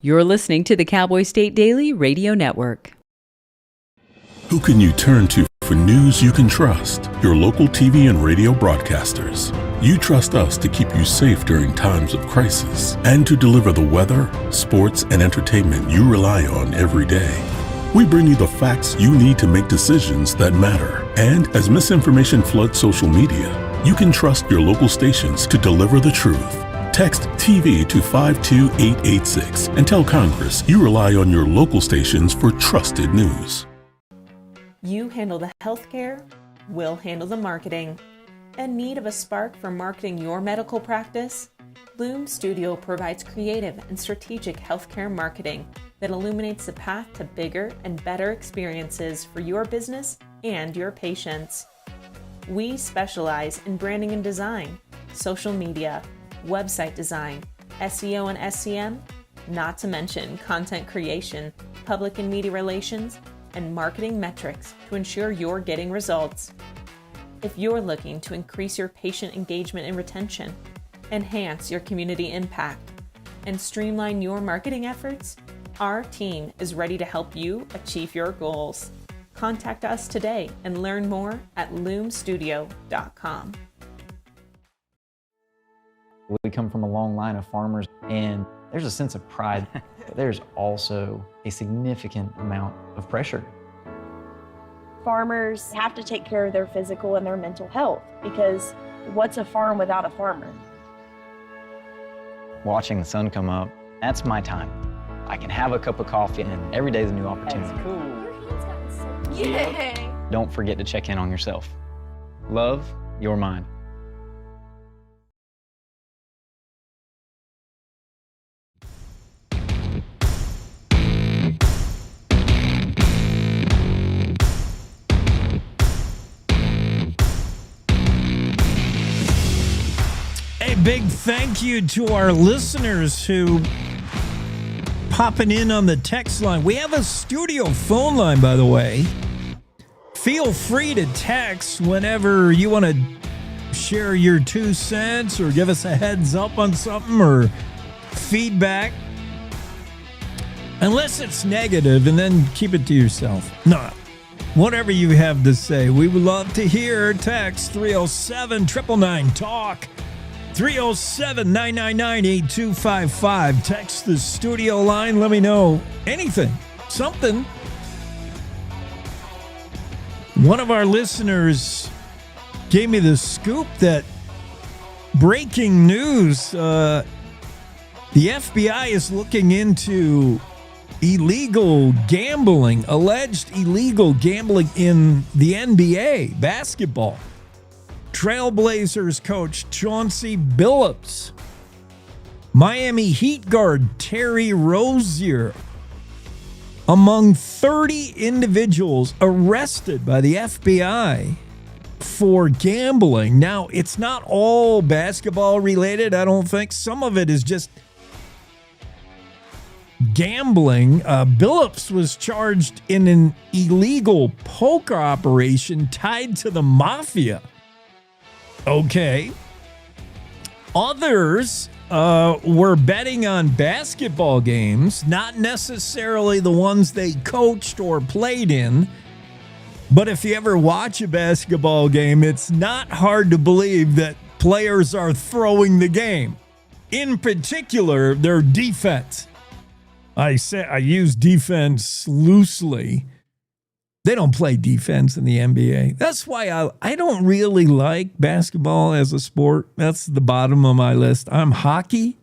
You're listening to the Cowboy State Daily Radio Network. Who can you turn to for news you can trust? Your local TV and radio broadcasters. You trust us to keep you safe during times of crisis and to deliver the weather, sports, and entertainment you rely on every day. We bring you the facts you need to make decisions that matter. And as misinformation floods social media, you can trust your local stations to deliver the truth. Text TV to 52886 and tell Congress you rely on your local stations for trusted news. You handle the healthcare, we'll handle the marketing. In need of a spark for marketing your medical practice? Loom Studio provides creative and strategic healthcare marketing that illuminates the path to bigger and better experiences for your business and your patients. We specialize in branding and design, social media, website design, SEO and SEM, not to mention content creation, public and media relations, and marketing metrics to ensure you're getting results. If you're looking to increase your patient engagement and retention, enhance your community impact, and streamline your marketing efforts, our team is ready to help you achieve your goals. Contact us today and learn more at loomstudio.com. We come from a long line of farmers, and there's a sense of pride, but there's also a significant amount of pressure. Farmers have to take care of their physical and their mental health, because what's a farm without a farmer? Watching the sun come up, that's my time. I can have a cup of coffee, and every day is a new opportunity. That's cool. Your hand's gotten so cute. Yay! Don't forget to check in on yourself. Love your mind. Hey, big thank you to our listeners who popping in on the text line. We have a studio phone line, by the way. Feel free to text whenever you want to share your 2 cents or give us a heads up on something or feedback. Unless it's negative, and then keep it to yourself. No, whatever you have to say. We would love to hear. Text 307-999-TALK. 307-999-8255. Text the studio line. Let me know anything, something. One of our listeners gave me the scoop that breaking news, the FBI is looking into illegal gambling, alleged illegal gambling in the NBA basketball. Trailblazers coach Chauncey Billups, Miami Heat guard Terry Rozier, among 30 individuals arrested by the FBI for gambling. Now, it's not all basketball related, I don't think. Some of it is just gambling. Billups was charged in an illegal poker operation tied to the mafia. Okay. Others were betting on basketball games, not necessarily the ones they coached or played in. But if you ever watch a basketball game, it's not hard to believe that players are throwing the game. In particular, their defense. I use defense loosely. They don't play defense in the NBA. That's why I don't really like basketball as a sport. That's the bottom of my list. I'm hockey,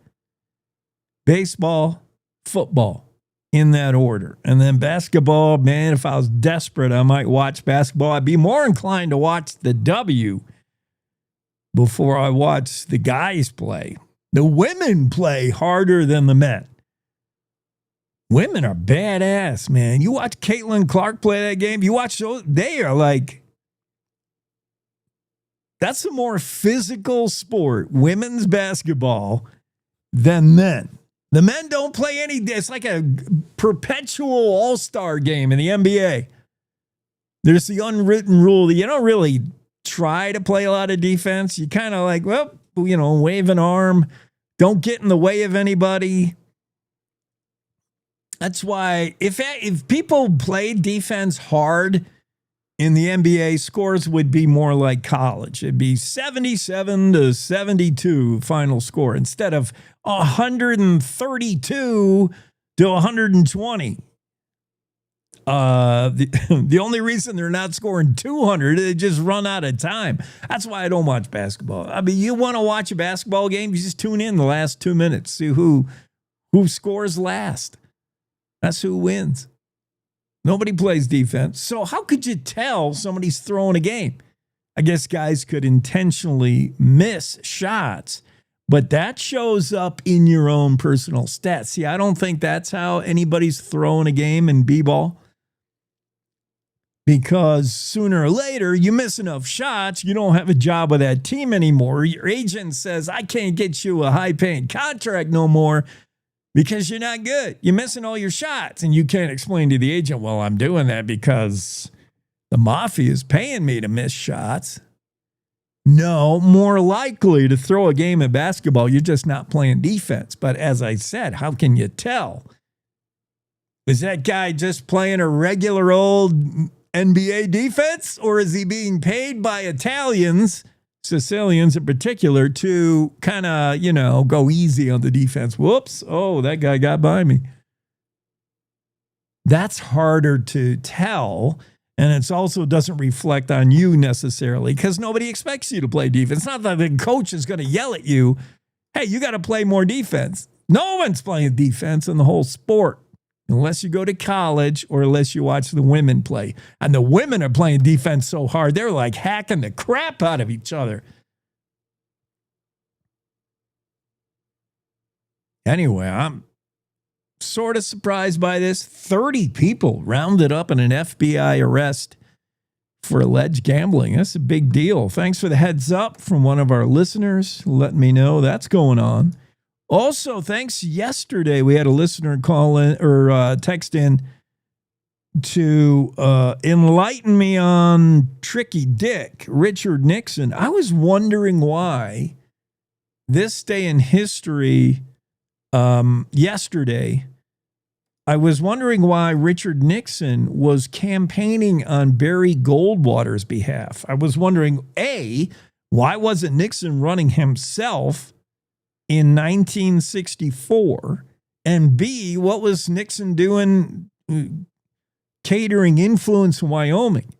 baseball, football, in that order. And then basketball, man, if I was desperate, I might watch basketball. I'd be more inclined to watch the W before I watch the guys play. The women play harder than the men. Women are badass, man. You watch Caitlin Clark play that game. You watch those. They are like, that's a more physical sport, women's basketball, than men. The men don't play any. It's like a perpetual all-star game in the NBA. There's the unwritten rule that you don't really try to play a lot of defense. You kind of like, well, wave an arm. Don't get in the way of anybody. That's why if people played defense hard in the NBA, scores would be more like college. It'd be 77-72 final score instead of 132 to 120. The only reason they're not scoring 200, they just run out of time. That's why I don't watch basketball. I mean, you want to watch a basketball game, you just tune in the last 2 minutes, see who scores last. That's who wins. Nobody plays defense. So how could you tell somebody's throwing a game? I guess guys could intentionally miss shots, but that shows up in your own personal stats. See, I don't think that's how anybody's throwing a game in b-ball, because sooner or later you miss enough shots, you don't have a job with that team anymore. Your agent says, I can't get you a high-paying contract no more, because you're not good. You're missing all your shots. And you can't explain to the agent, well, I'm doing that because the mafia is paying me to miss shots. No, more likely to throw a game of basketball, you're just not playing defense. But as I said, how can you tell? Is that guy just playing a regular old NBA defense? Or is he being paid by Italians, Sicilians in particular, to kind of, go easy on the defense? Whoops. Oh, that guy got by me. That's harder to tell. And it also doesn't reflect on you necessarily, because nobody expects you to play defense. It's not that the coach is going to yell at you, hey, you got to play more defense. No one's playing defense in the whole sport, unless you go to college or unless you watch the women play. And the women are playing defense so hard, they're like hacking the crap out of each other. Anyway, I'm sort of surprised by this. 30 people rounded up in an FBI arrest for alleged gambling. That's a big deal. Thanks for the heads up from one of our listeners letting me know that's going on. Also, thanks yesterday, we had a listener call in or text in to enlighten me on Tricky Dick, Richard Nixon. I was wondering why this day in history yesterday, I was wondering why Richard Nixon was campaigning on Barry Goldwater's behalf. I was wondering, A, why wasn't Nixon running himself in 1964? And B, what was Nixon doing catering influence in Wyoming?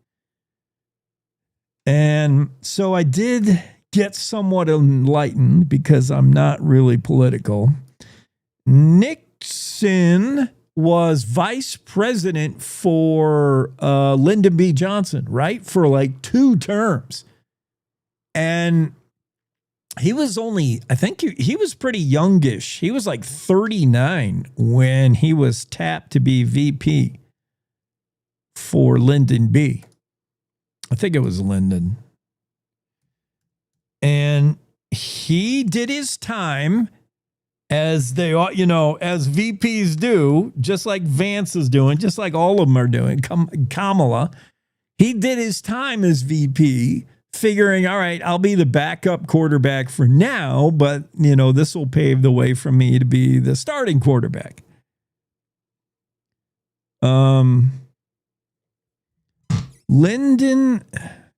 And so I did get somewhat enlightened because I'm not really political. Nixon was vice president for Lyndon B. Johnson, right? For like 2 terms. And he was only, I think he was pretty youngish. He was like 39 when he was tapped to be VP for Lyndon B. I think it was Lyndon. And he did his time as they, as VPs do, just like Vance is doing, just like all of them are doing. Kamala, he did his time as VP, figuring, all right, I'll be the backup quarterback for now, but, this will pave the way for me to be the starting quarterback. Lyndon,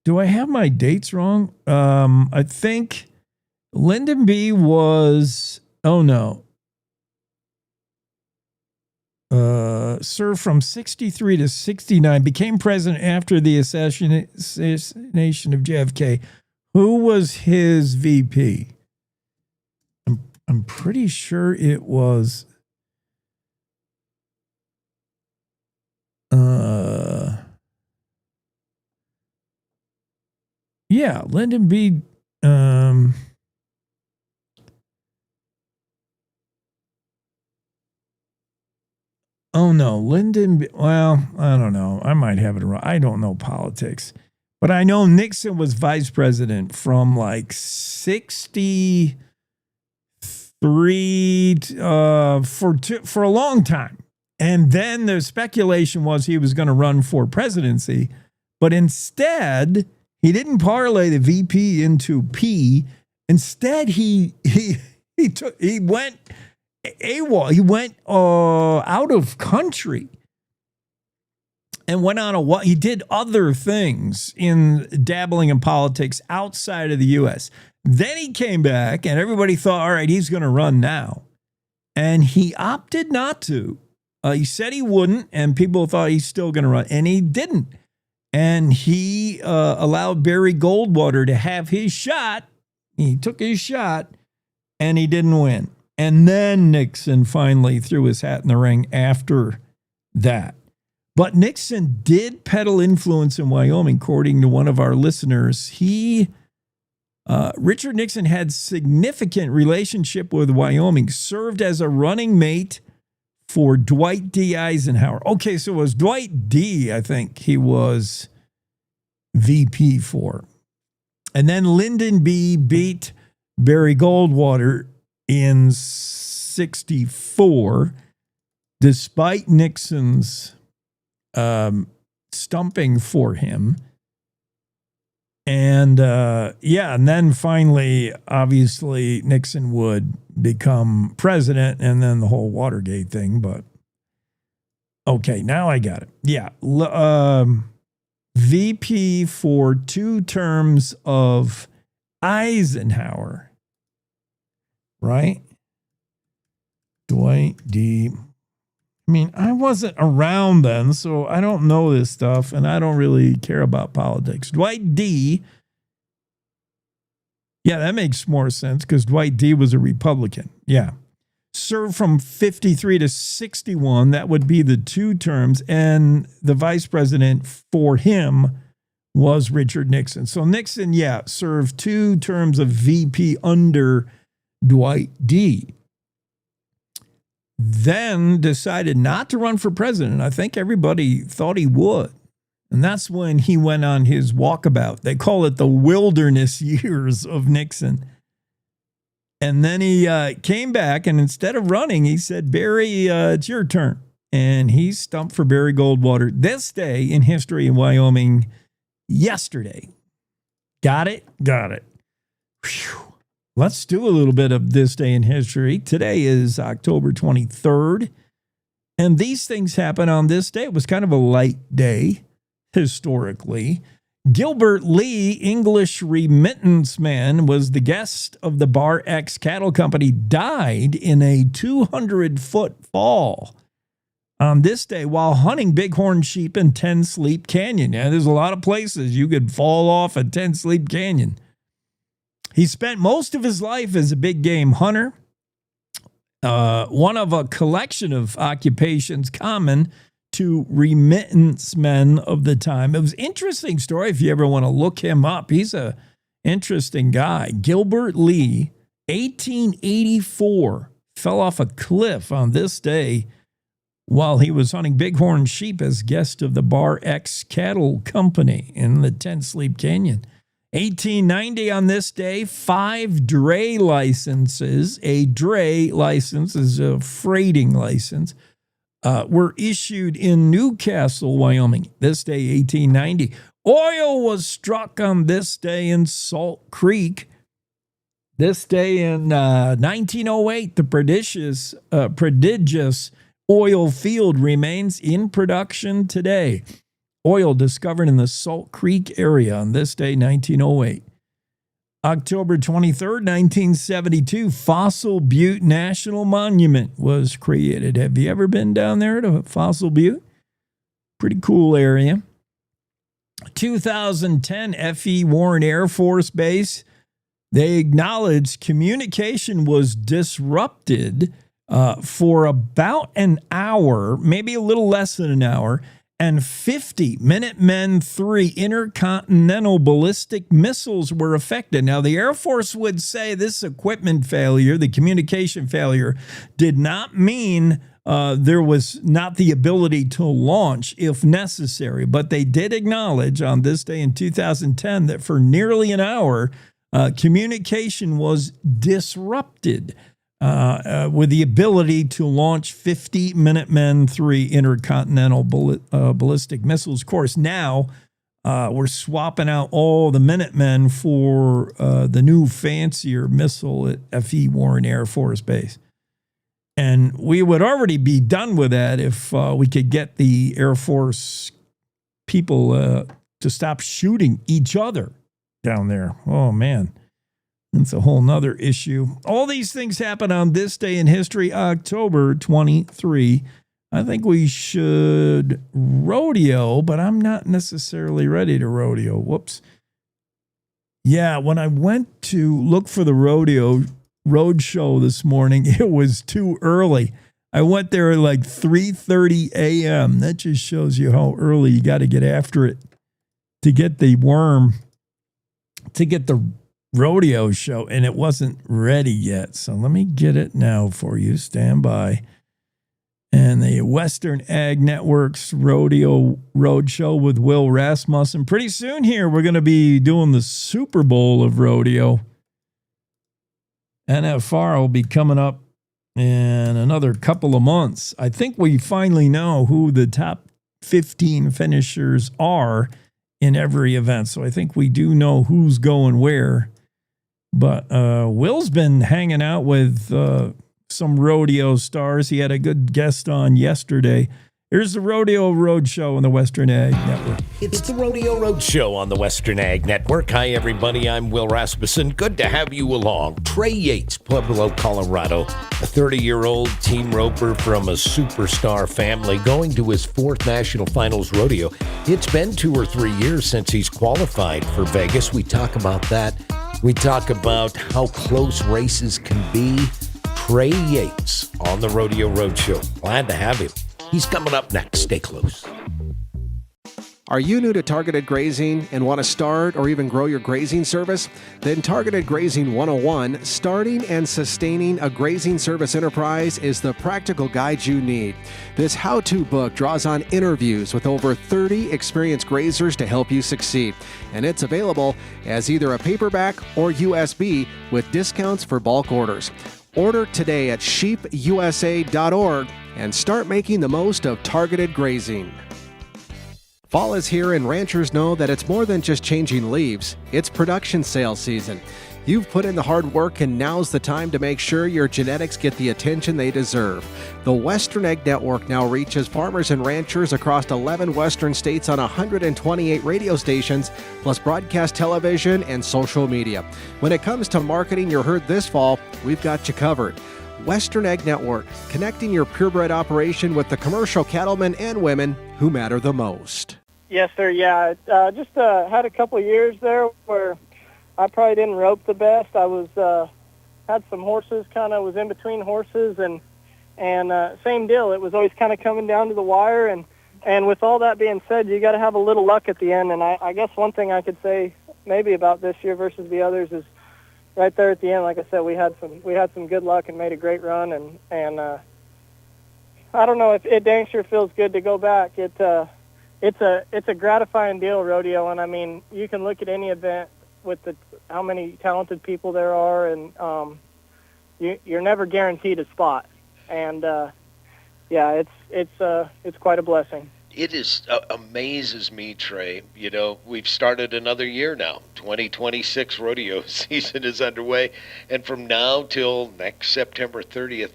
do I have my dates wrong? I think Lyndon B was... Oh, no. Served from 63 to 69, became president after the assassination of JFK. Who was his VP? I'm pretty sure it was... yeah, Lyndon B... Oh, no, Lyndon, well, I don't know. I might have it wrong. I don't know politics. But I know Nixon was vice president from like 63 for a long time. And then the speculation was he was going to run for presidency. But instead, he didn't parlay the VP into P. Instead, he went AWOL. He went out of country and went on he did other things in dabbling in politics outside of the U.S. Then he came back and everybody thought, all right, he's going to run now. And he opted not to. He said he wouldn't, and people thought he's still going to run, and he didn't. And he allowed Barry Goldwater to have his shot. He took his shot, and he didn't win. And then Nixon finally threw his hat in the ring after that. But Nixon did peddle influence in Wyoming, according to one of our listeners. Richard Nixon had significant relationship with Wyoming, served as a running mate for Dwight D. Eisenhower. Okay, so it was Dwight D., I think he was VP for. And then Lyndon B. beat Barry Goldwater in 64, despite Nixon's stumping for him. And and then finally, obviously, Nixon would become president, and then the whole Watergate thing. But okay, now I got it. Yeah. VP for 2 terms of Eisenhower. Right? Dwight D. I mean, I wasn't around then, so I don't know this stuff, and I don't really care about politics. Dwight D. Yeah, that makes more sense because Dwight D. was a Republican. Yeah. Served from 53 to 61. That would be the 2 terms, and the vice president for him was Richard Nixon. So Nixon, served 2 terms of VP under Dwight D. Then decided not to run for president. I think everybody thought he would. And that's when he went on his walkabout. They call it the wilderness years of Nixon. And then he came back, and instead of running, he said, Barry, it's your turn. And he stumped for Barry Goldwater this day in history in Wyoming yesterday. Got it? Got it. Whew. Let's do a little bit of this day in history. Today is October 23rd. And these things happen on this day. It was kind of a light day historically. Gilbert Lee, English remittance man, was the guest of the Bar X Cattle Company, died in a 200-foot fall on this day while hunting bighorn sheep in Ten Sleep Canyon. Yeah, there's a lot of places you could fall off at Ten Sleep Canyon. He spent most of his life as a big game hunter, one of a collection of occupations common to remittance men of the time. It was an interesting story if you ever want to look him up. He's a interesting guy. Gilbert Lee, 1884, fell off a cliff on this day while he was hunting bighorn sheep as guest of the Bar X Cattle Company in the Ten Sleep Canyon. 1890 on this day, 5 dray licenses, a dray license is a freighting license, were issued in Newcastle, Wyoming. This day, 1890. Oil was struck on this day in Salt Creek. This day in 1908, the prodigious oil field remains in production today. Oil discovered in the Salt Creek area on this day, 1908. October 23rd, 1972, Fossil Butte National Monument was created. Have you ever been down there to Fossil Butte? Pretty cool area. 2010, F.E. Warren Air Force Base. They acknowledged communication was disrupted for about an hour, maybe a little less than an hour, and 50 Minutemen III intercontinental ballistic missiles were affected. Now, the Air Force would say this equipment failure, the communication failure, did not mean there was not the ability to launch if necessary. But they did acknowledge on this day in 2010 that for nearly an hour, communication was disrupted. With the ability to launch 50 Minutemen III intercontinental ballistic missiles. Of course, now we're swapping out all the Minutemen for the new fancier missile at F.E. Warren Air Force Base. And we would already be done with that if we could get the Air Force people to stop shooting each other down there. Oh, man. That's a whole nother issue. All these things happen on this day in history, October 23. I think we should rodeo, but I'm not necessarily ready to rodeo. Whoops. Yeah, when I went to look for the rodeo road show this morning, it was too early. I went there at like 3:30 a.m. That just shows you how early you got to get after it to get the worm, to get the rodeo show, and it wasn't ready yet. So let me get it now for you. Stand by. And the Western Ag Network's Rodeo Roadshow with Will Rasmussen. Pretty soon here, we're going to be doing the Super Bowl of rodeo. NFR will be coming up in another couple of months. I think we finally know who the top 15 finishers are in every event. So I think we do know who's going where. But Will's been hanging out with some rodeo stars. He had a good guest on yesterday. Here's the Rodeo Roadshow on the Western Ag Network. It's the Rodeo Roadshow on the Western Ag Network. Hi, everybody. I'm Will Rasmussen. Good to have you along. Trey Yates, Pueblo, Colorado, a 30-year-old team roper from a superstar family going to his 4th National Finals rodeo. It's been 2 or 3 years since he's qualified for Vegas. We talk about that. We talk about how close races can be. Trey Yates on the Rodeo Roadshow. Glad to have him. He's coming up next. Stay close. Are you new to targeted grazing and want to start or even grow your grazing service? Then Targeted Grazing 101, Starting and Sustaining a Grazing Service Enterprise, is the practical guide you need. This how-to book draws on interviews with over 30 experienced grazers to help you succeed. And it's available as either a paperback or USB with discounts for bulk orders. Order today at sheepusa.org and start making the most of targeted grazing. Fall is here and ranchers know that it's more than just changing leaves. It's production sales season. You've put in the hard work and now's the time to make sure your genetics get the attention they deserve. The Western Egg Network now reaches farmers and ranchers across 11 western states on 128 radio stations, plus broadcast television and social media. When it comes to marketing your herd this fall, we've got you covered. Western Egg Network, connecting your purebred operation with the commercial cattlemen and women who matter the most. Yes, sir. Yeah, just had a couple of years there where I probably didn't rope the best. I was had some horses, kind of was in between horses, and same deal. It was always kind of coming down to the wire, and with all that being said, you got to have a little luck at the end. And I guess one thing I could say maybe about this year versus the others is right there at the end. Like I said, we had some good luck and made a great run, and I don't know if it dang sure feels good to go back. It's a gratifying deal, rodeo, and I mean you can look at any event with how many talented people there are, and you're never guaranteed a spot, and yeah, it's quite a blessing. It amazes me, Trey. You know, we've started another year now. 2026 rodeo season is underway, and from now till next September 30th,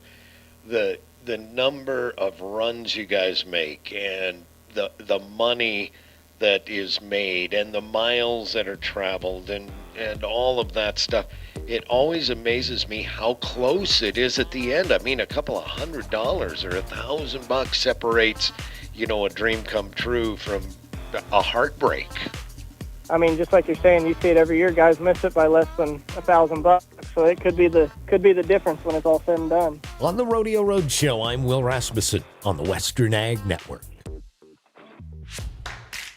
the number of runs you guys make and the money that is made and the miles that are traveled and all of that stuff, it always amazes me how close it is at the end. I mean, a couple of $100 or $1,000 separates, a dream come true from a heartbreak. I mean, just like you're saying, you see it every year. Guys miss it by less than $1,000, so it could be the difference when it's all said and done. On the Rodeo Road Show, I'm Will Rasmussen on the Western Ag Network.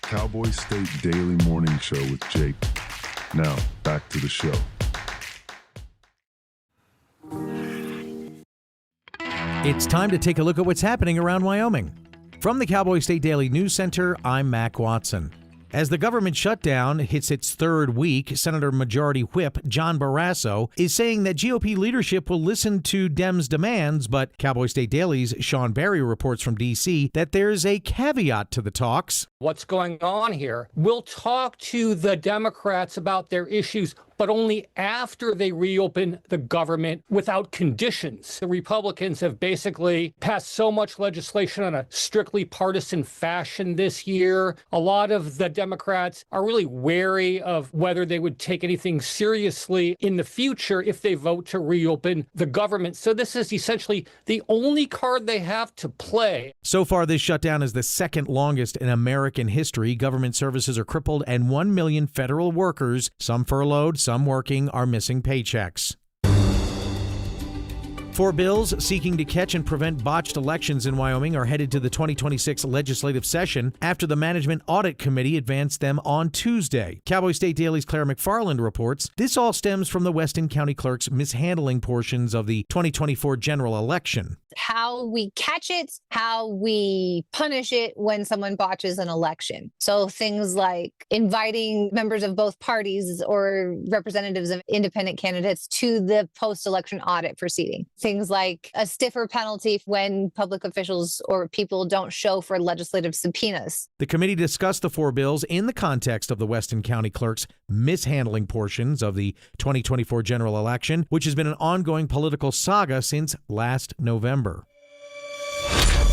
Cowboy State Daily Morning Show with Jake. Now, back to the show. It's time to take a look at what's happening around Wyoming. From the Cowboy State Daily News Center, I'm Mac Watson. As the government shutdown hits its third week, Senator Majority Whip John Barrasso is saying that GOP leadership will listen to Dems' demands, but Cowboy State Daily's Sean Barry reports from D.C. that there's a caveat to the talks. What's going on here? We'll talk to the Democrats about their issues, but only after they reopen the government without conditions. The Republicans have basically passed so much legislation on a strictly partisan fashion this year. A lot of the Democrats are really wary of whether they would take anything seriously in the future if they vote to reopen the government. So this is essentially the only card they have to play. So far, this shutdown is the second longest in American history. Government services are crippled and 1 million federal workers, some furloughed, some working, are missing paychecks. 4 bills seeking to catch and prevent botched elections in Wyoming are headed to the 2026 legislative session after the Management Audit Committee advanced them on Tuesday. Cowboy State Daily's Claire McFarland reports this all stems from the Weston County Clerk's mishandling portions of the 2024 general election. How we catch it, how we punish it when someone botches an election. So things like inviting members of both parties or representatives of independent candidates to the post-election audit proceeding. Things like a stiffer penalty when public officials or people don't show for legislative subpoenas. The committee discussed the 4 bills in the context of the Weston County Clerk's mishandling portions of the 2024 general election, which has been an ongoing political saga since last November.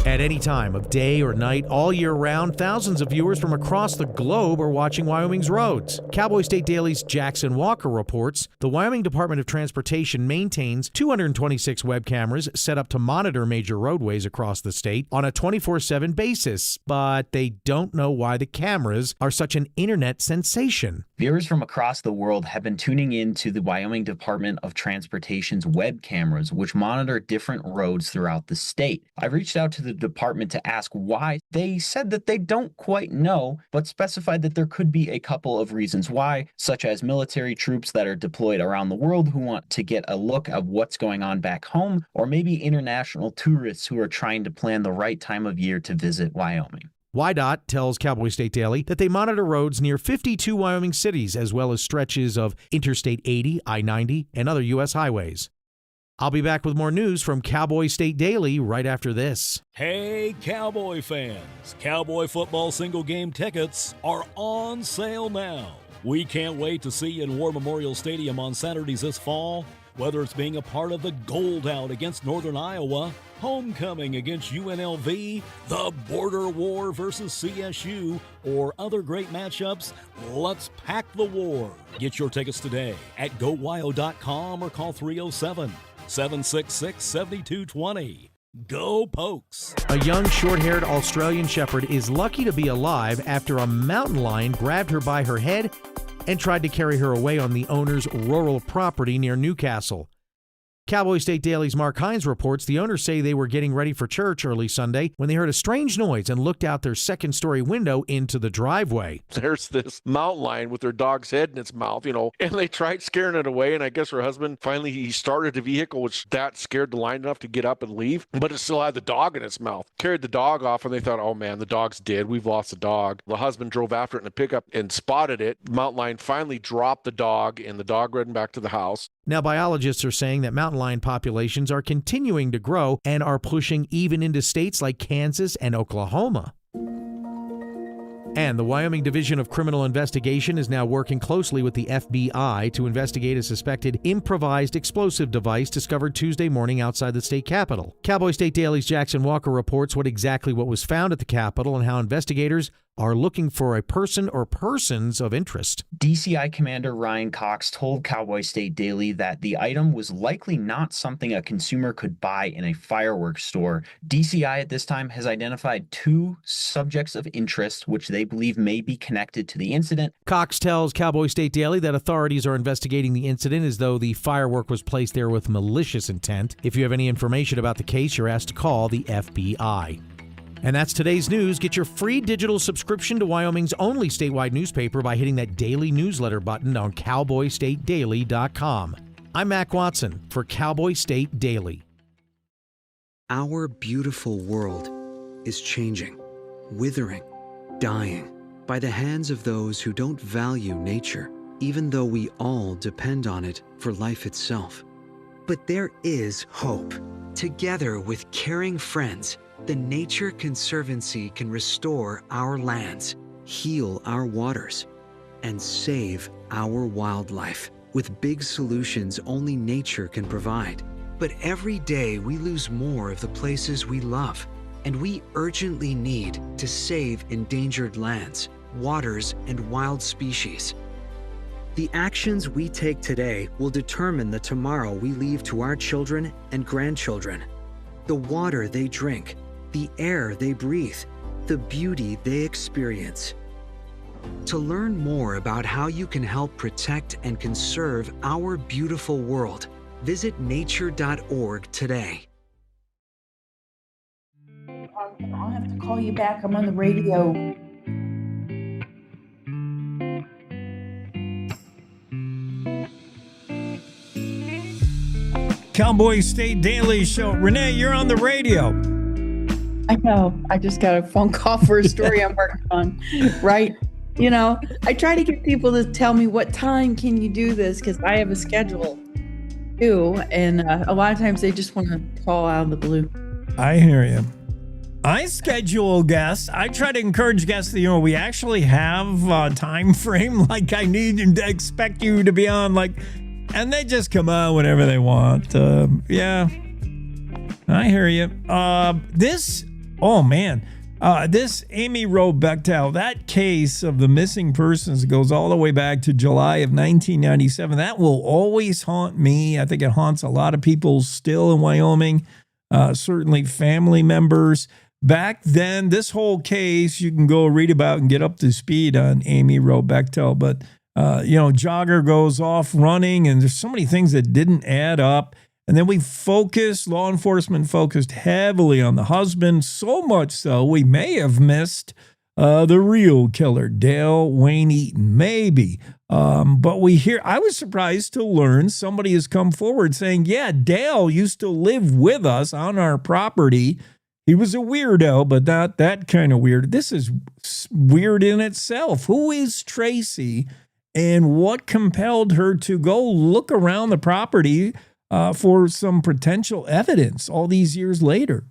At any time of day or night, all year round, thousands of viewers from across the globe are watching Wyoming's roads. Cowboy State Daily's Jackson Walker reports the Wyoming Department of Transportation maintains 226 web cameras set up to monitor major roadways across the state on a 24/7 basis, but they don't know why the cameras are such an internet sensation. Viewers from across the world have been tuning in to the Wyoming Department of Transportation's web cameras, which monitor different roads throughout the state. I've reached out to the department to ask why, they said that they don't quite know, but specified that there could be a couple of reasons why, such as military troops that are deployed around the world who want to get a look at what's going on back home, or maybe international tourists who are trying to plan the right time of year to visit Wyoming. WYDOT tells Cowboy State Daily that they monitor roads near 52 Wyoming cities as well as stretches of Interstate 80, I-90, and other U.S. highways. I'll be back with more news from Cowboy State Daily right after this. Hey, Cowboy fans! Cowboy football single game tickets are on sale now. We can't wait to see you in War Memorial Stadium on Saturdays this fall. Whether it's being a part of the Gold Out against Northern Iowa, Homecoming against UNLV, the Border War versus CSU, or other great matchups, let's pack the war. Get your tickets today at GoWyo.com or call 307-766-7220. Go Pokes! A young short-haired Australian shepherd is lucky to be alive after a mountain lion grabbed her by her head and tried to carry her away on the owner's rural property near Newcastle. Cowboy State Daily's Mark Hines reports the owners say they were getting ready for church early Sunday when they heard a strange noise and looked out their second-story window into the driveway. There's this mountain lion with their dog's head in its mouth, and they tried scaring it away, and I guess her husband finally he started the vehicle, which that scared the lion enough to get up and leave, but it still had the dog in its mouth. Carried the dog off, and they thought, oh man, the dog's dead. We've lost the dog. The husband drove after it in a pickup and spotted it. The mountain lion finally dropped the dog, and the dog ran back to the house. Now, biologists are saying that mountain lion populations are continuing to grow and are pushing even into states like Kansas and Oklahoma. And the Wyoming Division of Criminal Investigation is now working closely with the FBI to investigate a suspected improvised explosive device discovered Tuesday morning outside the state capitol. Cowboy State Daily's Jackson Walker reports what was found at the capitol and how investigators are looking for a person or persons of interest. DCI Commander Ryan Cox told Cowboy State Daily that the item was likely not something a consumer could buy in a fireworks store. DCI at this time has identified 2 subjects of interest, which they believe may be connected to the incident. Cox tells Cowboy State Daily that authorities are investigating the incident as though the firework was placed there with malicious intent. If you have any information about the case, you're asked to call the FBI. And that's today's news. Get your free digital subscription to Wyoming's only statewide newspaper by hitting that daily newsletter button on cowboystatedaily.com. I'm Mac Watson for Cowboy State Daily. Our beautiful world is changing, withering, dying by the hands of those who don't value nature, even though we all depend on it for life itself. But there is hope. Together with caring friends, the Nature Conservancy can restore our lands, heal our waters, and save our wildlife with big solutions only nature can provide. But every day we lose more of the places we love, and we urgently need to save endangered lands, waters, and wild species. The actions we take today will determine the tomorrow we leave to our children and grandchildren. The water they drink, the air they breathe, the beauty they experience. To learn more about how you can help protect and conserve our beautiful world, visit nature.org today. I'll have to call you back. I'm on the radio. Cowboy State Daily Show. Renee, you're on the radio. I know. I just got a phone call for a story I'm working on, right? I try to get people to tell me what time can you do this because I have a schedule too. And a lot of times they just want to call out of the blue. I hear you. I schedule guests. I try to encourage guests that, we actually have a time frame. Like I need and expect you to be on and they just come on whenever they want. Yeah, I hear you. This Amy Roe Bechtel, that case of the missing persons goes all the way back to July of 1997. That will always haunt me. I think it haunts a lot of people still in Wyoming, certainly family members. Back then, this whole case, you can go read about and get up to speed on Amy Roe Bechtel. But, jogger goes off running, and there's so many things that didn't add up. And then law enforcement focused heavily on the husband, so much so we may have missed the real killer, Dale Wayne Eaton, maybe. But I was surprised to learn somebody has come forward saying, yeah, Dale used to live with us on our property. He was a weirdo, but not that kind of weird. This is weird in itself. Who is Tracy, and what compelled her to go look around the property for some potential evidence all these years later?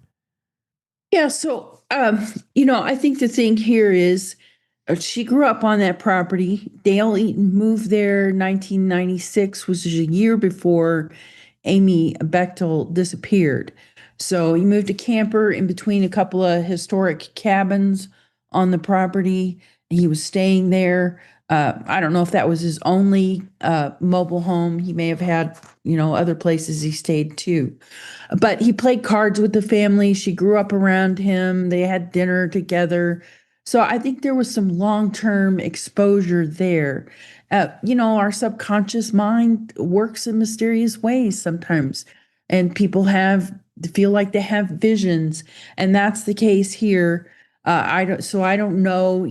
Yeah, so, I think the thing here is she grew up on that property. Dale Eaton moved there 1996, which is a year before Amy Bechtel disappeared. So he moved a camper in between a couple of historic cabins on the property. He was staying there. I don't know if that was his only mobile home. He may have had, other places he stayed too. But he played cards with the family. She grew up around him. They had dinner together. So I think there was some long-term exposure there. Our subconscious mind works in mysterious ways sometimes, and people feel like they have visions, and that's the case here. I don't know,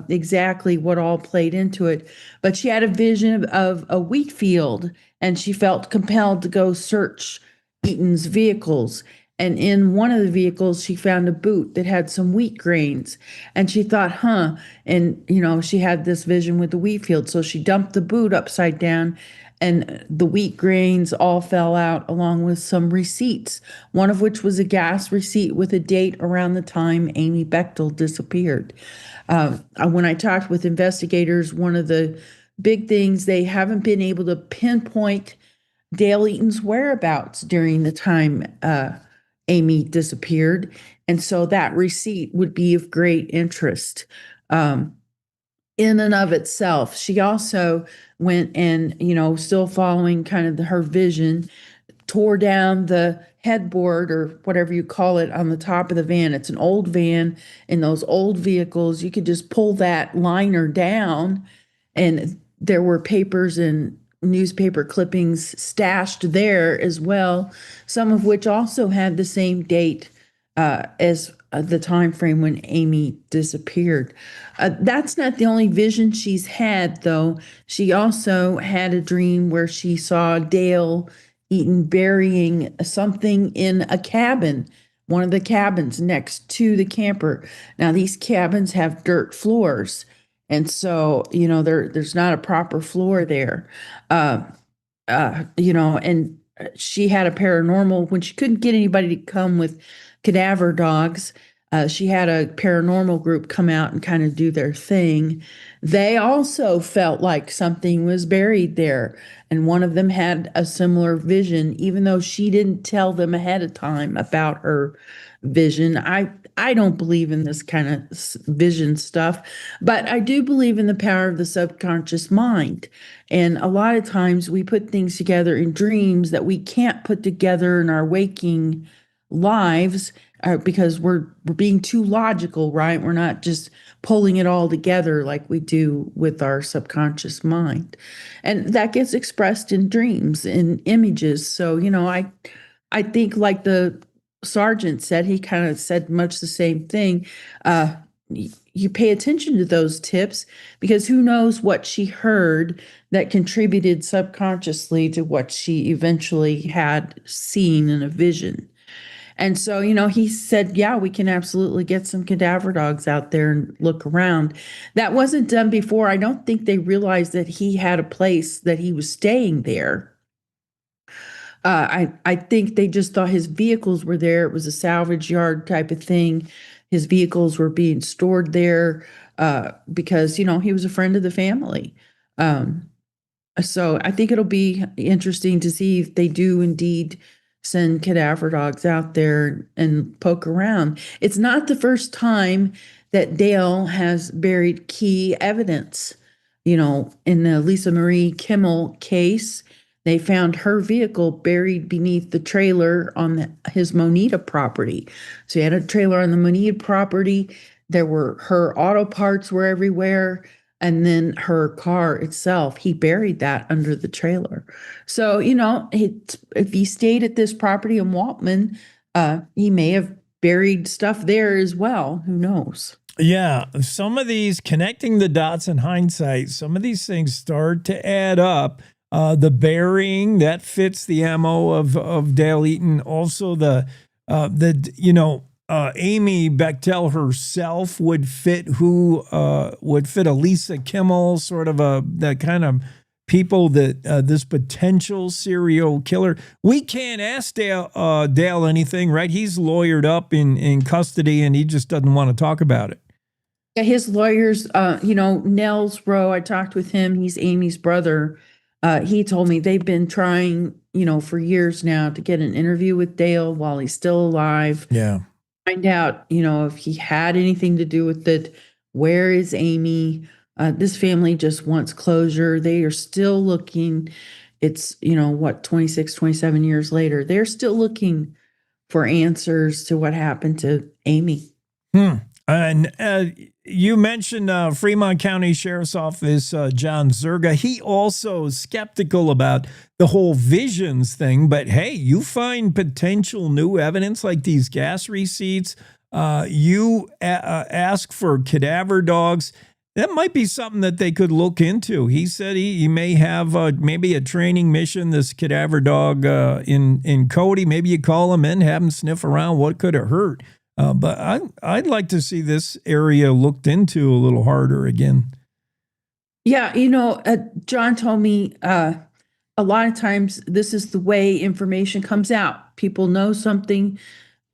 exactly what all played into it, but she had a vision of a wheat field, and she felt compelled to go search Eaton's vehicles. And in one of the vehicles, she found a boot that had some wheat grains. And she thought, and, she had this vision with the wheat field. So she dumped the boot upside down, and the wheat grains all fell out along with some receipts, one of which was a gas receipt with a date around the time Amy Bechtel disappeared. When I talked with investigators, one of the big things, they haven't been able to pinpoint Dale Eaton's whereabouts during the time Amy disappeared. And so that receipt would be of great interest in and of itself. She also went and, still following kind of her vision, tore down the headboard or whatever you call it on the top of the van. It's an old van. In those old vehicles, you could just pull that liner down, and there were papers and newspaper clippings stashed there as well, some of which also had the same date as the time frame when Amy disappeared. That's not the only vision she's had, though. She also had a dream where she saw Dale Eaton burying something in a cabin, one of the cabins next to the camper. Now, these cabins have dirt floors, and so, there's not a proper floor there. And she had a paranormal, when she couldn't get anybody to come with cadaver dogs, she had a paranormal group come out and kind of do their thing. They also felt like something was buried there, and one of them had a similar vision, even though she didn't tell them ahead of time about her vision. I don't believe in this kind of vision stuff, but I do believe in the power of the subconscious mind. And a lot of times we put things together in dreams that we can't put together in our waking lives because we're being too logical, right? We're not just pulling it all together like we do with our subconscious mind. And that gets expressed in dreams, in images. So, I think, like the sergeant said, he kind of said much the same thing. You pay attention to those tips, because who knows what she heard that contributed subconsciously to what she eventually had seen in a vision. And so, he said, yeah, we can absolutely get some cadaver dogs out there and look around. That wasn't done before. I don't think they realized that he had a place that he was staying there. I think they just thought his vehicles were there. It was a salvage yard type of thing. His vehicles were being stored there because, he was a friend of the family. So I think it'll be interesting to see if they do indeed send cadaver dogs out there and poke around. It's not the first time that Dale has buried key evidence. In the Lisa Marie Kimmel case, they found her vehicle buried beneath the trailer on his Moneta property. So he had a trailer on the Moneta property. Her auto parts were everywhere. And then her car itself, he buried that under the trailer. So, if he stayed at this property in Waltman, he may have buried stuff there as well. Who knows? Yeah, some of these, connecting the dots in hindsight, some of these things start to add up. The burying, that fits the MO of Dale Eaton. Also, Amy Bechtel herself would fit a Lisa Kimmel, sort of that kind of people that this potential serial killer. We can't ask Dale anything, right? He's lawyered up in custody, and he just doesn't want to talk about it. Yeah, his lawyers, Nels Rowe, I talked with him. He's Amy's brother. He told me they've been trying, for years now to get an interview with Dale while he's still alive. Yeah. Find out, if he had anything to do with it. Where is Amy? This family just wants closure. They are still looking. It's, 26, 27 years later. They're still looking for answers to what happened to Amy. And you mentioned Fremont County Sheriff's Office, John Zerga. He also is skeptical about the whole visions thing. But hey, you find potential new evidence like these gas receipts. You ask for cadaver dogs. That might be something that they could look into. He said he may have maybe a training mission, this cadaver dog in Cody. Maybe you call him in, have him sniff around. What could it hurt? But I'd like to see this area looked into a little harder again. Yeah, John told me a lot of times this is the way information comes out. People know something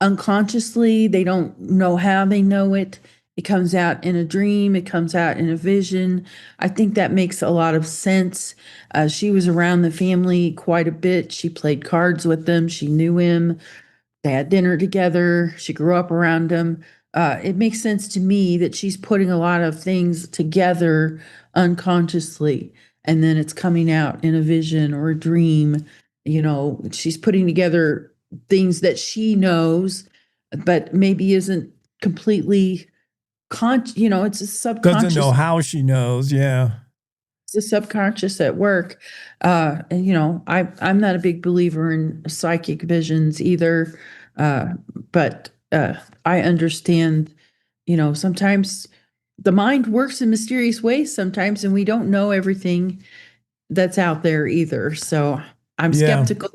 unconsciously. They don't know how they know it. It comes out in a dream. It comes out in a vision. I think that makes a lot of sense. She was around the family quite a bit. She played cards with them. She knew him. They had dinner together. She grew up around him. It makes sense to me that she's putting a lot of things together unconsciously, and then it's coming out in a vision or a dream. She's putting together things that she knows, but maybe isn't completely it's a subconscious. Doesn't know how she knows. Yeah. The subconscious at work. And I'm not a big believer in psychic visions either. But I understand, sometimes the mind works in mysterious ways sometimes, and we don't know everything that's out there either. So I'm skeptical,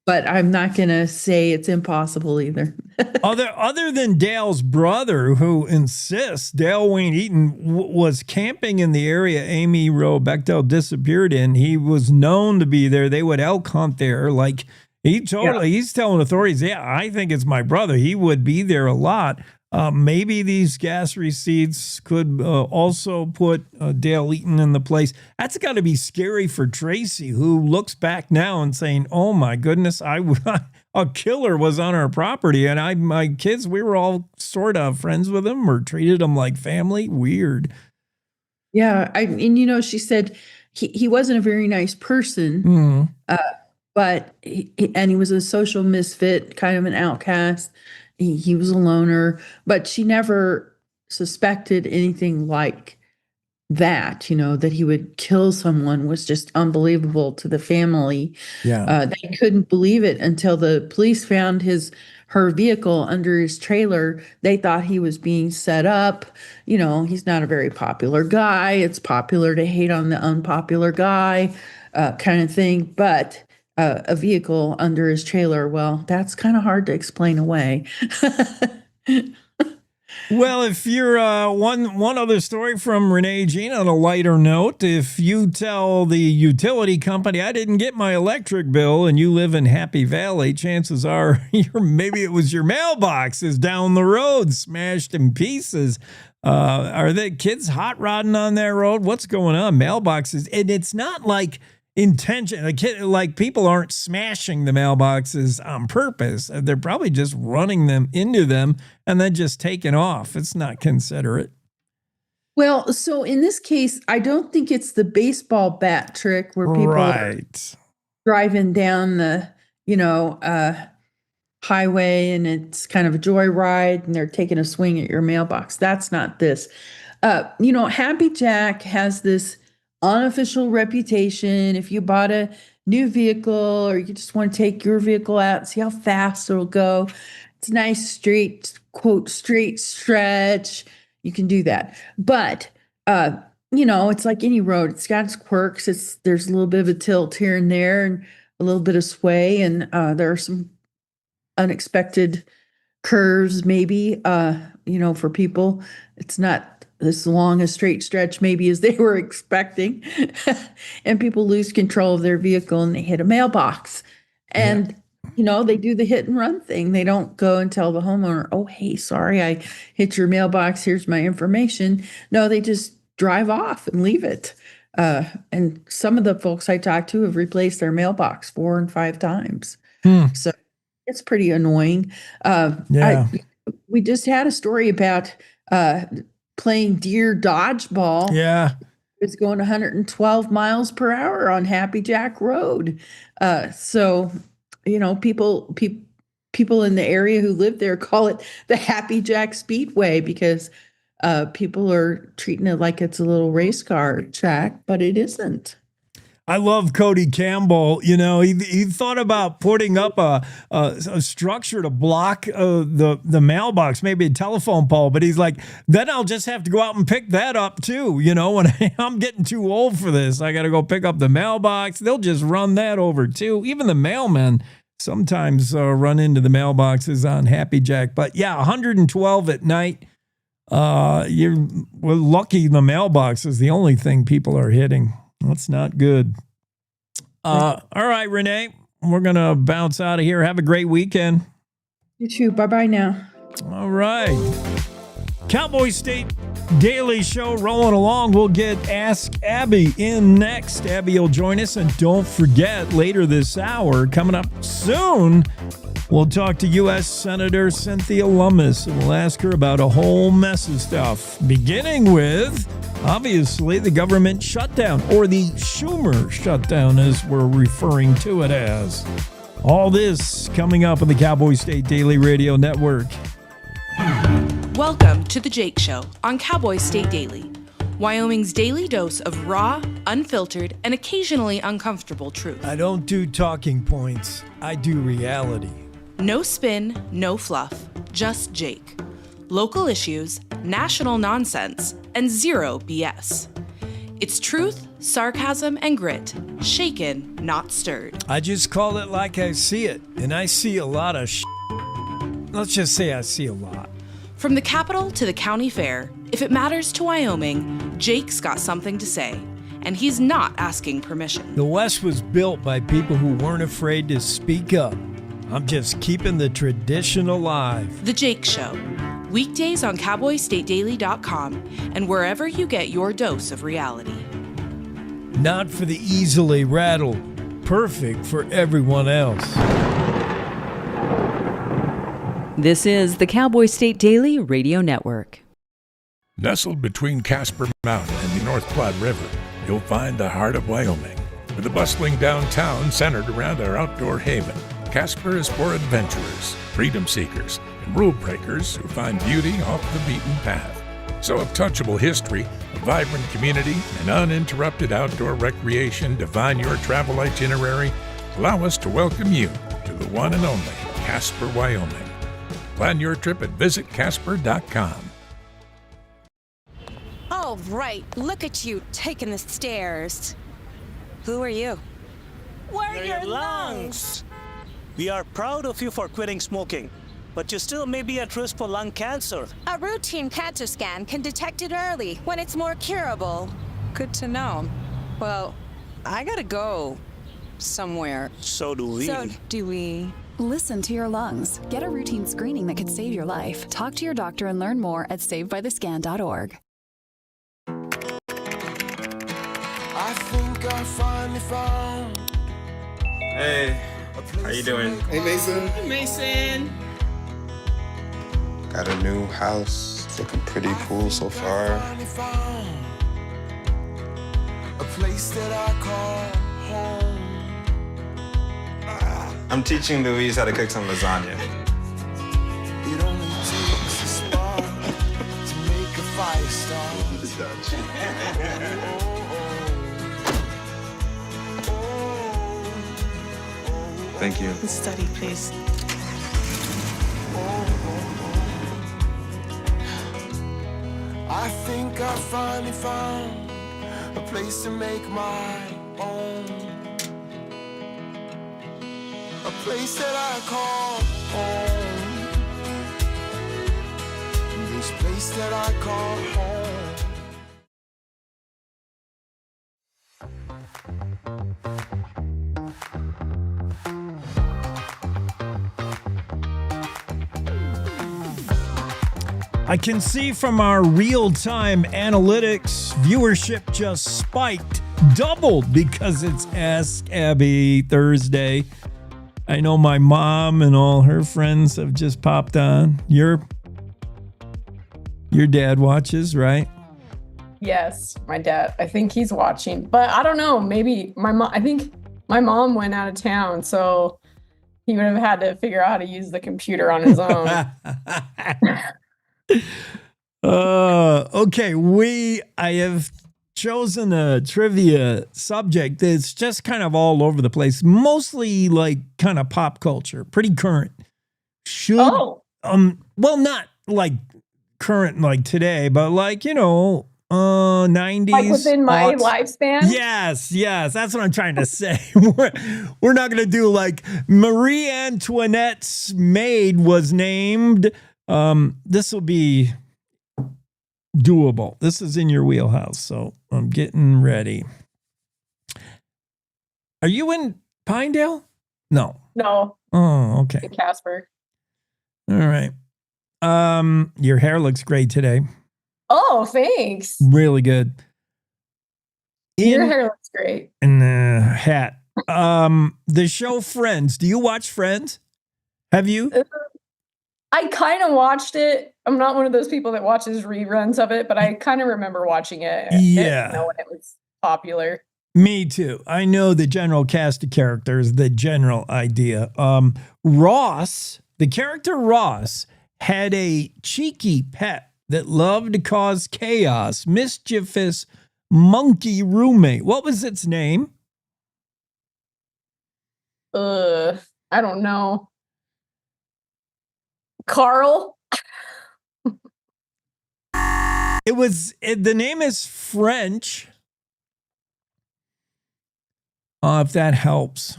but I'm not going to say it's impossible either. Other than Dale's brother, who insists Dale Wayne Eaton was camping in the area Amy Rowe Bechtel disappeared in. He was known to be there. They would elk hunt there. Like he's telling authorities, I think it's my brother. He would be there a lot. Maybe these gas receipts could also put Dale Eaton in the place. That's got to be scary for Tracy, who looks back now and saying, "Oh my goodness, a killer was on our property, and my kids, we were all sort of friends with him or treated him like family." Weird. Yeah, she said he wasn't a very nice person, but he was a social misfit, kind of an outcast. He was a loner, but she never suspected anything like that, that he would kill someone was just unbelievable to the family. Yeah. They couldn't believe it until the police found her vehicle under his trailer. They thought he was being set up. He's not a very popular guy. It's popular to hate on the unpopular guy, kind of thing. But a vehicle under his trailer, well, that's kind of hard to explain away. Well, if you're one other story from Renee Jean on a lighter note, if you tell the utility company I didn't get my electric bill and you live in Happy Valley, chances are maybe it was your mailbox is down the road, smashed in pieces. Are the kids hot rodding on that road? What's going on? Mailboxes, and it's not like intention. Like people aren't smashing the mailboxes on purpose. They're probably just running them into them and then just taking off. It's not considerate. Well, so in this case, I don't think it's the baseball bat trick where people are driving down the, highway and it's kind of a joyride and they're taking a swing at your mailbox. That's not this. Happy Jack has this unofficial reputation. If you bought a new vehicle or you just want to take your vehicle out, see how fast it'll go. It's nice, straight, quote, straight stretch. You can do that. But, it's like any road. It's got its quirks. There's a little bit of a tilt here and there and a little bit of sway. And there are some unexpected curves, maybe, for people. It's not as long a straight stretch maybe as they were expecting. And people lose control of their vehicle and they hit a mailbox. And, they do the hit and run thing. They don't go and tell the homeowner, oh, hey, sorry, I hit your mailbox. Here's my information. No, they just drive off and leave it. And some of the folks I talked to have replaced their mailbox 4 and 5 times. So it's pretty annoying. We just had a story about playing deer dodgeball. Yeah. It's going 112 miles per hour on Happy Jack Road. People in the area who live there call it the Happy Jack Speedway because people are treating it like it's a little race car track, but it isn't. I love Cody Campbell. He thought about putting up a structure to block the mailbox, maybe a telephone pole. But he's like, then I'll just have to go out and pick that up too. When I'm getting too old for this, I got to go pick up the mailbox. They'll just run that over too. Even the mailmen sometimes run into the mailboxes on Happy Jack. But yeah, 112 at night. We're lucky the mailbox is the only thing people are hitting. That's not good. All right, Renee, we're going to bounce out of here. Have a great weekend. You too. Bye-bye now. All right. Cowboy State Daily Show rolling along. We'll get Ask Abby in next. Abby will join us. And don't forget, later this hour, coming up soon, we'll talk to U.S. Senator Cynthia Lummis, and we'll ask her about a whole mess of stuff, beginning with, obviously, the government shutdown, or the Schumer shutdown, as we're referring to it as. All this coming up on the Cowboy State Daily Radio Network. Welcome to The Jake Show on Cowboy State Daily, Wyoming's daily dose of raw, unfiltered, and occasionally uncomfortable truth. I don't do talking points. I do reality. No spin, no fluff, just Jake. Local issues, national nonsense, and zero BS. It's truth, sarcasm, and grit, shaken, not stirred. I just call it like I see it, and I see a lot of Let's just say I see a lot. From the capital to the county fair, if it matters to Wyoming, Jake's got something to say, and he's not asking permission. The West was built by people who weren't afraid to speak up. I'm just keeping the tradition alive. The Jake Show, weekdays on CowboyStateDaily.com and wherever you get your dose of reality. Not for the easily rattled, perfect for everyone else. This is the Cowboy State Daily Radio Network. Nestled between Casper Mountain and the North Platte River, you'll find the heart of Wyoming, with a bustling downtown centered around our outdoor haven. Casper is for adventurers, freedom seekers, and rule breakers who find beauty off the beaten path. So if touchable history, a vibrant community, and uninterrupted outdoor recreation define your travel itinerary, allow us to welcome you to the one and only Casper, Wyoming. Plan your trip at visitcasper.com. Oh, right. Look at you taking the stairs. Who are you? We're your lungs. We are proud of you for quitting smoking, but you still may be at risk for lung cancer. A routine cancer scan can detect it early when it's more curable. Good to know. Well, I gotta go somewhere. So do we. Listen to your lungs. Get a routine screening that could save your life. Talk to your doctor and learn more at savedbythescan.org. I think I finally found. Hey, how you doing? Hey, Mason. Hey, Mason. Got a new house. It's looking pretty cool so far. A place that I call home. I'm teaching Louise how to cook some lasagna. It only takes a spark to make a fire start. judge. Thank you. Study, please. I think I finally found a place to make my own. A place that I call home. This place that I call home. I can see from our real-time analytics, viewership just spiked, doubled because it's Ask Abby Thursday. I know my mom and all her friends have just popped on. Your dad watches, right? Yes, my dad. I think he's watching, but I don't know. Maybe my mom. I think my mom went out of town, so he would have had to figure out how to use the computer on his own. Okay, I have chosen a trivia subject that's just kind of all over the place, mostly like kind of pop culture, pretty current. Well, not like current like today, but like, 90s. Like within my lifespan? Yes, that's what I'm trying to say. We're not going to do like Marie Antoinette's maid was named. This will be doable. This is in your wheelhouse, so I'm getting ready. Are you in Pinedale? No. No. Oh, okay. In Casper. All right. Your hair looks great today. Oh, thanks. Really good. Your hair looks great. And the hat. The show Friends. Do you watch Friends? Have you? I kind of watched it. I'm not one of those people that watches reruns of it, but I kind of remember watching it. Yeah. When it was popular. Me too. I know the general cast of characters, the general idea. Ross, the character Ross, had a cheeky pet that loved to cause chaos, mischievous monkey roommate. What was its name? I don't know. Carl? The name is French. If that helps.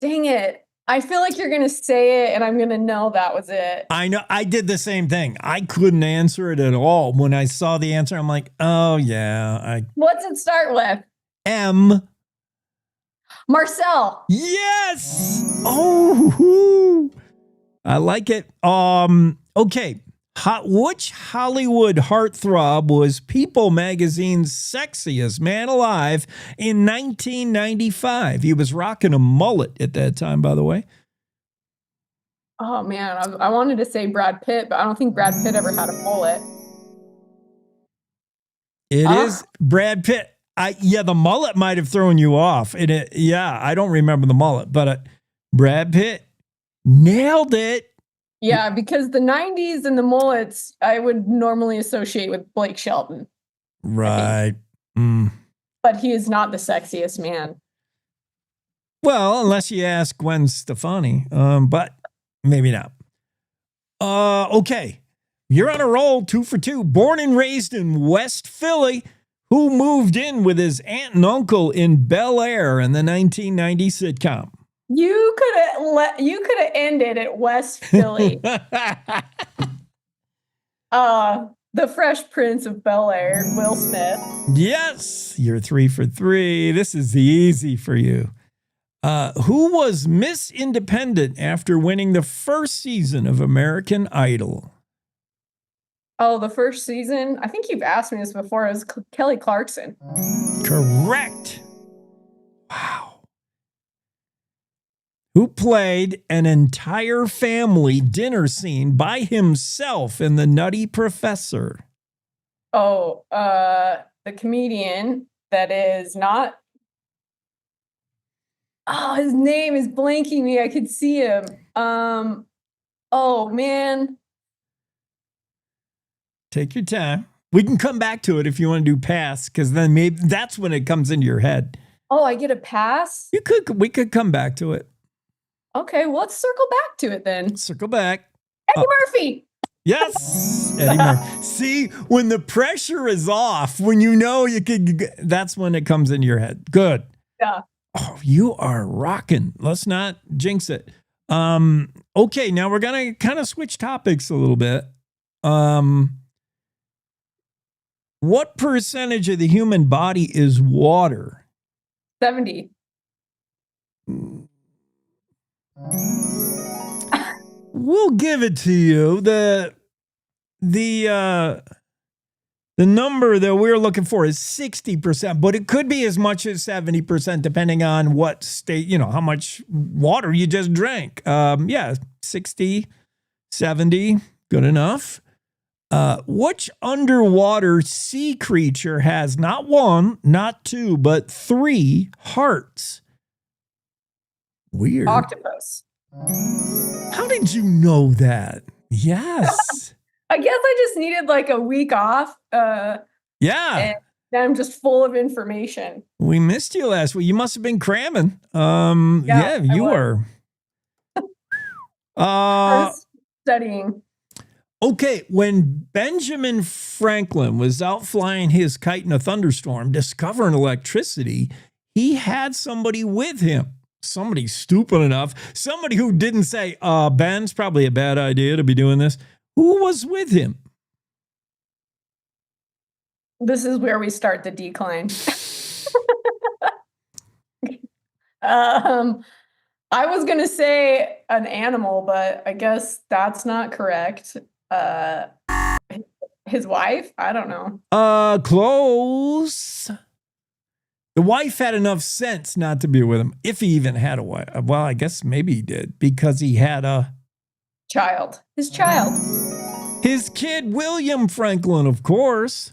Dang it. I feel like you're going to say it and I'm going to know that was it. I know. I did the same thing. I couldn't answer it at all. When I saw the answer, I'm like, oh, yeah. What's it start with? M. Marcel. Yes. Oh, I like it. Okay. Which Hollywood heartthrob was People magazine's sexiest man alive in 1995? He was rocking a mullet at that time, by the way. Oh, man. I wanted to say Brad Pitt, but I don't think Brad Pitt ever had a mullet. It is Brad Pitt. The mullet might have thrown you off. I don't remember the mullet, but Brad Pitt nailed it. Yeah, because the 90s and the mullets, I would normally associate with Blake Shelton. Right. But he is not the sexiest man. Well, unless you ask Gwen Stefani, but maybe not. Okay. You're on a roll, 2 for 2. Born and raised in West Philly, who moved in with his aunt and uncle in Bel Air in the 1990 sitcom? You could have ended at West Philly. The Fresh Prince of Bel Air, Will Smith. Yes, you're 3 for 3. This is easy for you. Who was Miss Independent after winning the first season of American Idol? Oh, the first season? I think you've asked me this before. It was Kelly Clarkson. Correct. Wow. Who played an entire family dinner scene by himself in The Nutty Professor? Oh, the comedian that is not... Oh, his name is blanking me. I could see him. Oh man. Take your time. We can come back to it if you want to do pass, because then maybe that's when it comes into your head. Oh, I get a pass? We could come back to it. Okay, well, let's circle back to it then. Circle back. Eddie Murphy. Yes. Eddie Murphy. See, when the pressure is off, when you know you could, that's when it comes into your head. Good. Yeah. Oh, you are rocking. Let's not jinx it. Okay, now we're gonna kind of switch topics a little bit. What percentage of the human body is water? 70. We'll give it to you. The number that we're looking for is 60%, but it could be as much as 70% depending on what state, how much water you just drank. 60, 70, good enough. Which underwater sea creature has not one, not two, but 3 hearts? Weird. Octopus. How did you know that? Yes. I guess I just needed like a week off. Yeah. And I'm just full of information. We missed you last week. You must have been cramming. You were. I was studying. Okay, when Benjamin Franklin was out flying his kite in a thunderstorm, discovering electricity, he had somebody with him. Somebody stupid enough, somebody who didn't say, Ben's probably a bad idea to be doing this. Who was with him? This is where we start the decline. I was going to say an animal, but I guess that's not correct. His wife? I don't know. Close. The wife had enough sense not to be with him, if he even had a wife. Well, I guess maybe he did, because he had a child. His child. His kid, William Franklin, of course.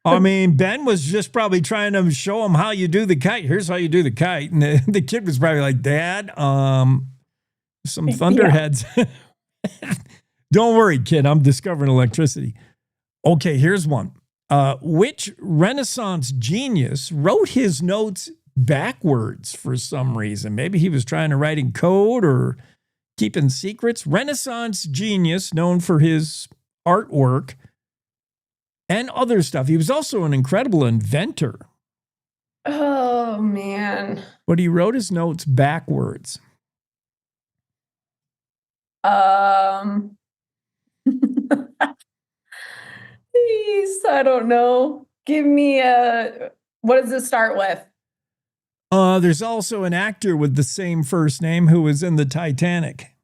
I mean, Ben was just probably trying to show him how you do the kite. Here's how you do the kite. And the kid was probably like, Dad, some thunderheads. Yeah. Don't worry, kid. I'm discovering electricity. Okay, here's one. Which Renaissance genius wrote his notes backwards for some reason? Maybe he was trying to write in code or keeping secrets. Renaissance genius known for his artwork and other stuff. He was also an incredible inventor. Oh, man. But he wrote his notes backwards. Please, I don't know. Give me what does it start with? There's also an actor with the same first name who was in the Titanic.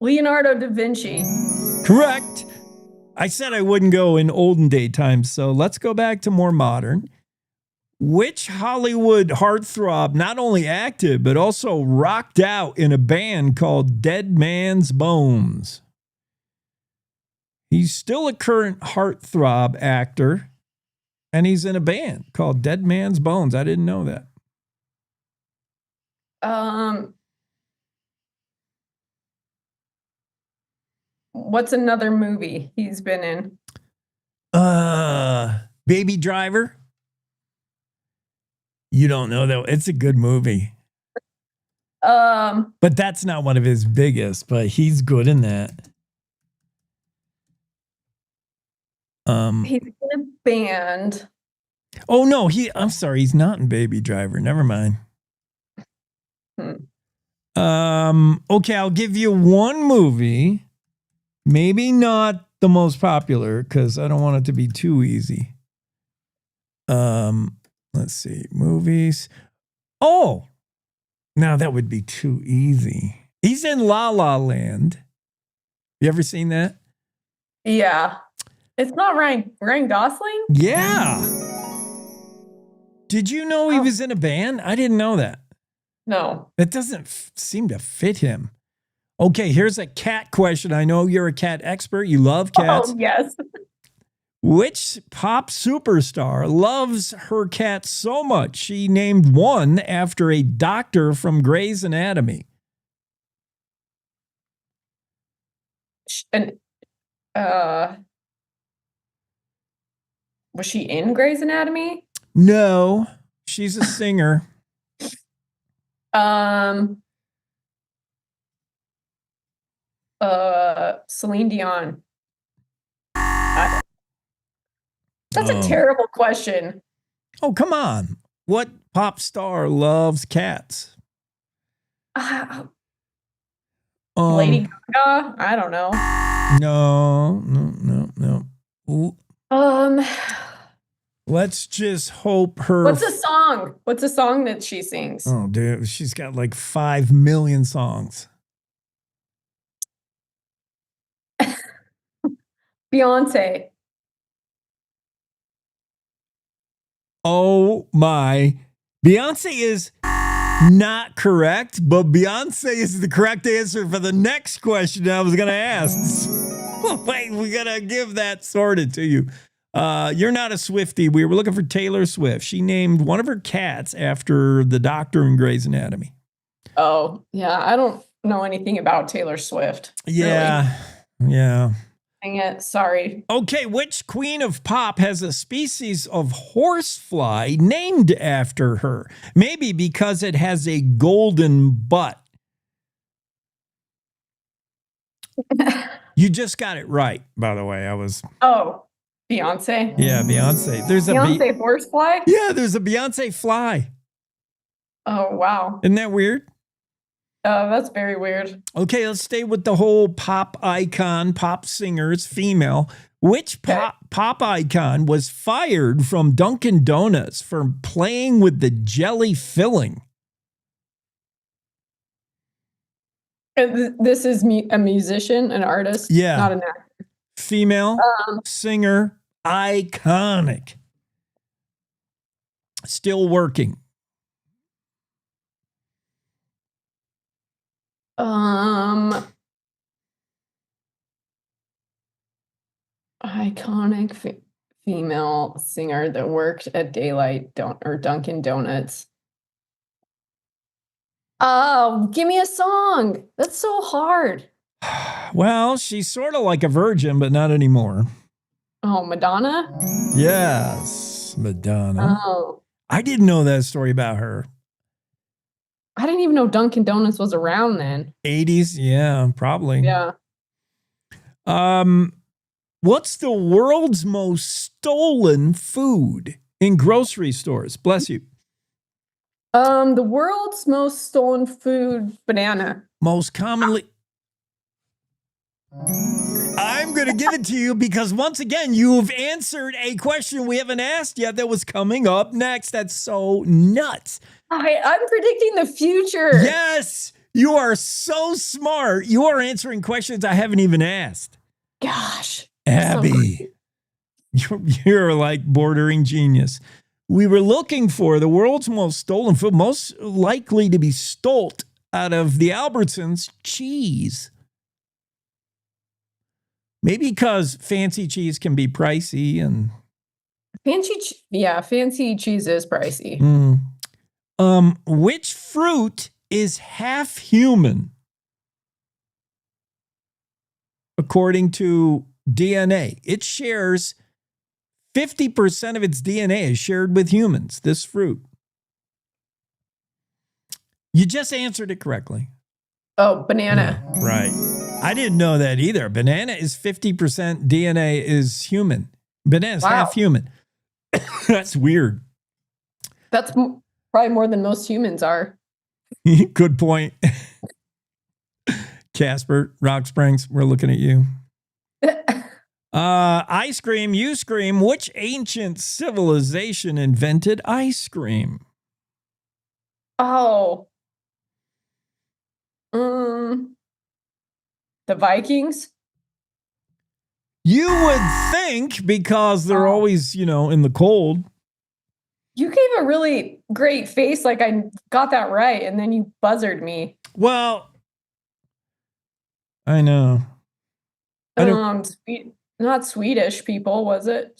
Leonardo da Vinci. Correct. I said I wouldn't go in olden day times, so let's go back to more modern. Which Hollywood heartthrob not only acted, but also rocked out in a band called Dead Man's Bones? He's still a current heartthrob actor, and he's in a band called Dead Man's Bones. I didn't know that. What's another movie he's been in? Baby Driver. You don't know that. It's a good movie. But that's not one of his biggest, but he's good in that. He's in a band. Oh no, I'm sorry, he's not in Baby Driver. Never mind. Okay, I'll give you one movie. Maybe not the most popular, because I don't want it to be too easy. Let's see. Movies. Oh, now that would be too easy. He's in La La Land. You ever seen that? Yeah. It's not Ryan Gosling? Yeah. Did you know he was in a band? I didn't know that. No. That doesn't seem to fit him. Okay, here's a cat question. I know you're a cat expert. You love cats. Oh, yes. Which pop superstar loves her cat so much she named one after a doctor from Grey's Anatomy? was she in Grey's Anatomy? No, she's a singer. Celine Dion. That's a terrible question. Oh, come on. What pop star loves cats? Lady Gaga? I don't know. No. Let's just hope her. What's a song? What's a song that she sings? Oh, dude, she's got like 5 million songs. Beyonce. Oh my. Beyonce is not correct, but Beyonce is the correct answer for the next question I was going to ask. Wait, we got to give that sorted to you. You're not a Swiftie. We were looking for Taylor Swift. She named one of her cats after the doctor in Grey's Anatomy. Oh, yeah. I don't know anything about Taylor Swift. Yeah. Really. Yeah. Dang it. Sorry. Okay, which queen of pop has a species of horsefly named after her? Maybe because it has a golden butt. You just got it right, by the way. Oh, Beyonce? Yeah, Beyonce. There's Beyonce horsefly? Yeah, there's a Beyonce fly. Oh, wow. Isn't that weird? Oh, that's very weird. Okay, let's stay with the whole pop icon, pop singers, female. Which pop icon was fired from Dunkin' Donuts for playing with the jelly filling? This is a musician, an artist, Yeah. not an actor. Female, singer, iconic. Still working. Iconic female singer that worked at Dunkin' Donuts. Oh, give me a song. That's so hard. Well, she's sort of like a virgin, but not anymore. Oh, Madonna? Yes, Madonna. Oh. I didn't know that story about her. I didn't even know Dunkin' Donuts was around then. 80s? Yeah, probably. Yeah. What's the world's most stolen food in grocery stores? Bless you. The world's most stolen food, banana. Most commonly. I'm going to give it to you because once again, you've answered a question we haven't asked yet that was coming up next. That's so nuts. I'm predicting the future. Yes, you are so smart. You are answering questions I haven't even asked. Gosh. Abby, you're like bordering genius. We were looking for the world's most stolen food, most likely to be stolen out of the Albertsons cheese. Maybe because fancy cheese can be pricey and fancy cheese is pricey. Which fruit is half human? According to DNA, it shares 50% of its DNA is shared with humans, this fruit. You just answered it correctly. Oh, banana. Right. I didn't know that either. Banana is 50% DNA is human. Banana is half human. That's weird. That's probably more than most humans are. Good point. Casper, Rock Springs, we're looking at you. I scream, you scream. Which ancient civilization invented ice cream? Oh. The Vikings? You would think because they're always, in the cold. You gave a really great face like I got that right, and then you buzzarded me. Well, I know. Not Swedish people, was it?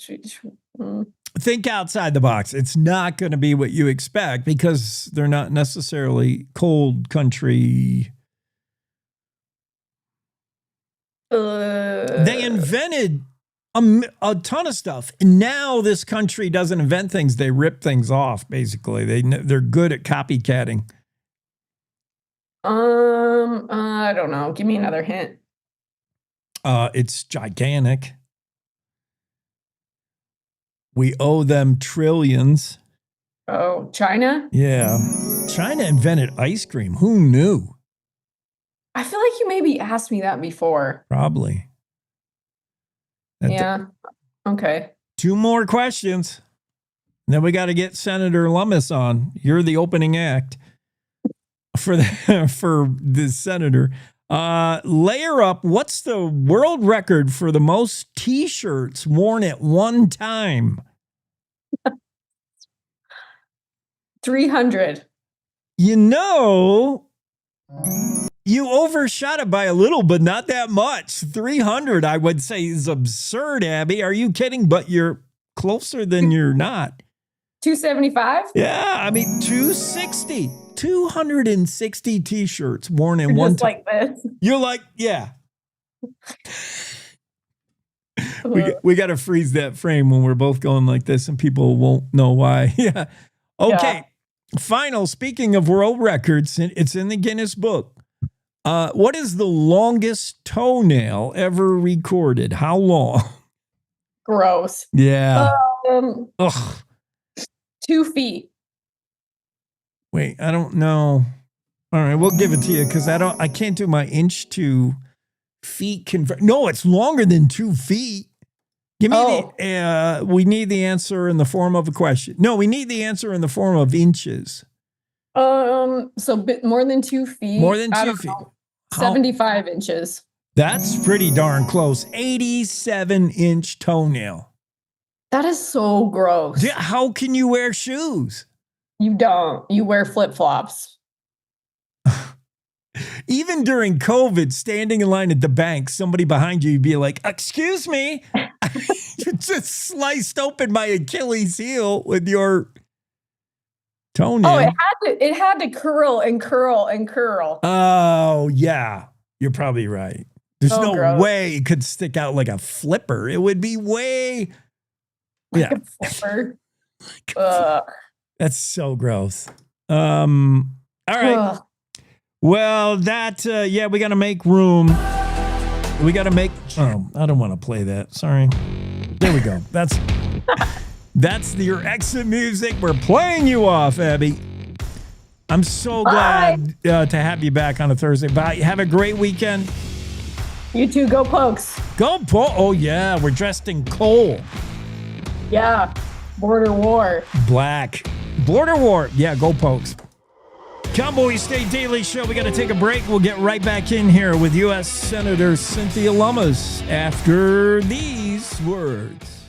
Think outside the box. It's not going to be what you expect because they're not necessarily cold country. They invented a ton of stuff. And now this country doesn't invent things. They rip things off, basically. They're good at copycatting. I don't know. Give me another hint. It's gigantic. We owe them trillions. Oh, China? Yeah. China invented ice cream. Who knew? I feel like you maybe asked me that before. Probably. Yeah. Okay. 2 more questions. Then we got to get Senator Lummis on. You're the opening act for the senator. Layer up. What's the world record for the most T-shirts worn at one time? 300. You know, you overshot it by a little, but not that much. 300, I would say, is absurd, Abby. Are you kidding? But you're closer than you're not. 275? Yeah, I mean, 260. 260 T-shirts worn in one time. Like this. You're like, yeah. we got to freeze that frame when we're both going like this and people won't know why. Yeah. Okay. Yeah. Final, speaking of world records, it's in the Guinness Book. What is the longest toenail ever recorded? How long? Gross. Yeah. Ugh. 2 feet. Wait, I don't know. All right, we'll give it to you because I can't do my inch to feet convert. No, it's longer than 2 feet. Give me we need the answer in the form of a question. No, we need the answer in the form of inches. So bit more than 2 feet. More than 2 feet. 75 inches. That's pretty darn close. 87-inch toenail. That is so gross. How can you wear shoes? You don't. You wear flip-flops. Even during COVID, standing in line at the bank, somebody behind you'd be like, excuse me. You just sliced open my Achilles heel with your toenail. Oh, it had to curl and curl and curl. Oh, yeah. You're probably right. There's no way it could stick out like a flipper. It would be way... Like a flipper. That's so gross. All right. Ugh. Well, we got to make room. We got to make... Oh, I don't want to play that. Sorry. There we go. That's your exit music. We're playing you off, Abby. I'm so glad to have you back on a Thursday. Bye. Have a great weekend. You too. Go Pokes. Go Pokes. Oh, yeah. We're dressed in coal. Yeah. Border War. Black. Border War. Yeah, go Pokes. Cowboy State Daily Show. We got to take a break. We'll get right back in here with U.S. Senator Cynthia Lummis after these words.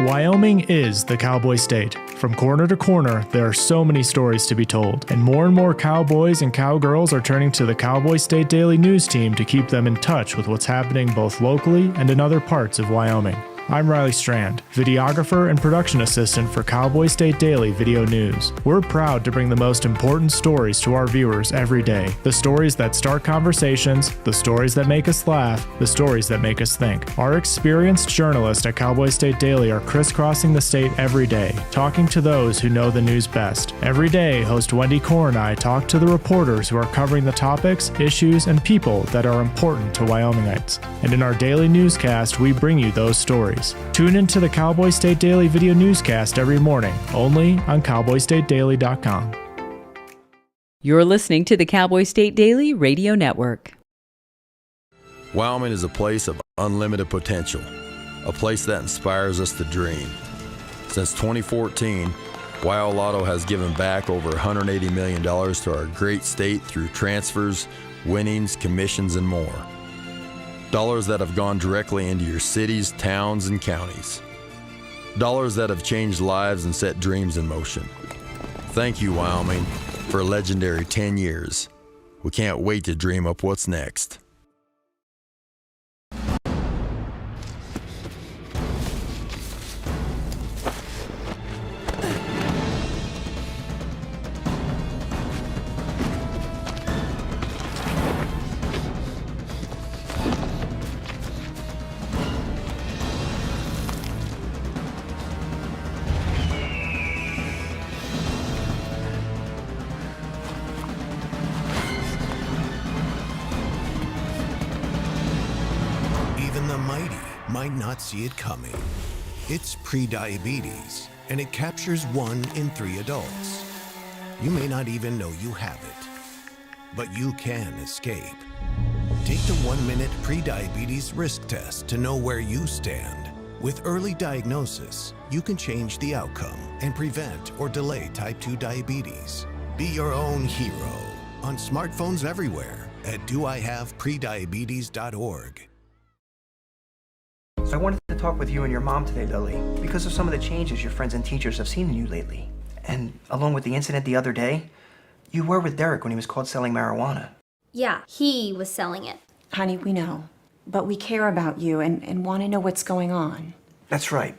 Wyoming is the cowboy state. From corner to corner, there are so many stories to be told, and more cowboys and cowgirls are turning to the Cowboy State Daily News team to keep them in touch with what's happening both locally and in other parts of Wyoming. I'm Riley Strand, videographer and production assistant for Cowboy State Daily Video News. We're proud to bring the most important stories to our viewers every day. The stories that start conversations, the stories that make us laugh, the stories that make us think. Our experienced journalists at Cowboy State Daily are crisscrossing the state every day, talking to those who know the news best. Every day, host Wendy Core and I talk to the reporters who are covering the topics, issues, and people that are important to Wyomingites. And in our daily newscast, we bring you those stories. Tune into the Cowboy State Daily Video Newscast every morning, only on CowboyStateDaily.com. You're listening to the Cowboy State Daily Radio Network. Wyoming is a place of unlimited potential, a place that inspires us to dream. Since 2014, Wyo Lotto has given back over $180 million to our great state through transfers, winnings, commissions, and more. Dollars that have gone directly into your cities, towns, and counties. Dollars that have changed lives and set dreams in motion. Thank you, Wyoming, for a legendary 10 years. We can't wait to dream up what's next. might not see it coming. It's prediabetes, and it captures 1 in 3 adults. You may not even know you have it, but you can escape. Take the 1-minute prediabetes risk test to know where you stand. With early diagnosis, you can change the outcome and prevent or delay type 2 diabetes. Be your own hero on smartphones everywhere at doihaveprediabetes.org. I wanted to talk with you and your mom today, Lily, because of some of the changes your friends and teachers have seen in you lately. And along with the incident the other day, you were with Derek when he was caught selling marijuana. Yeah, he was selling it. Honey, we know. But we care about you and want to know what's going on. That's right.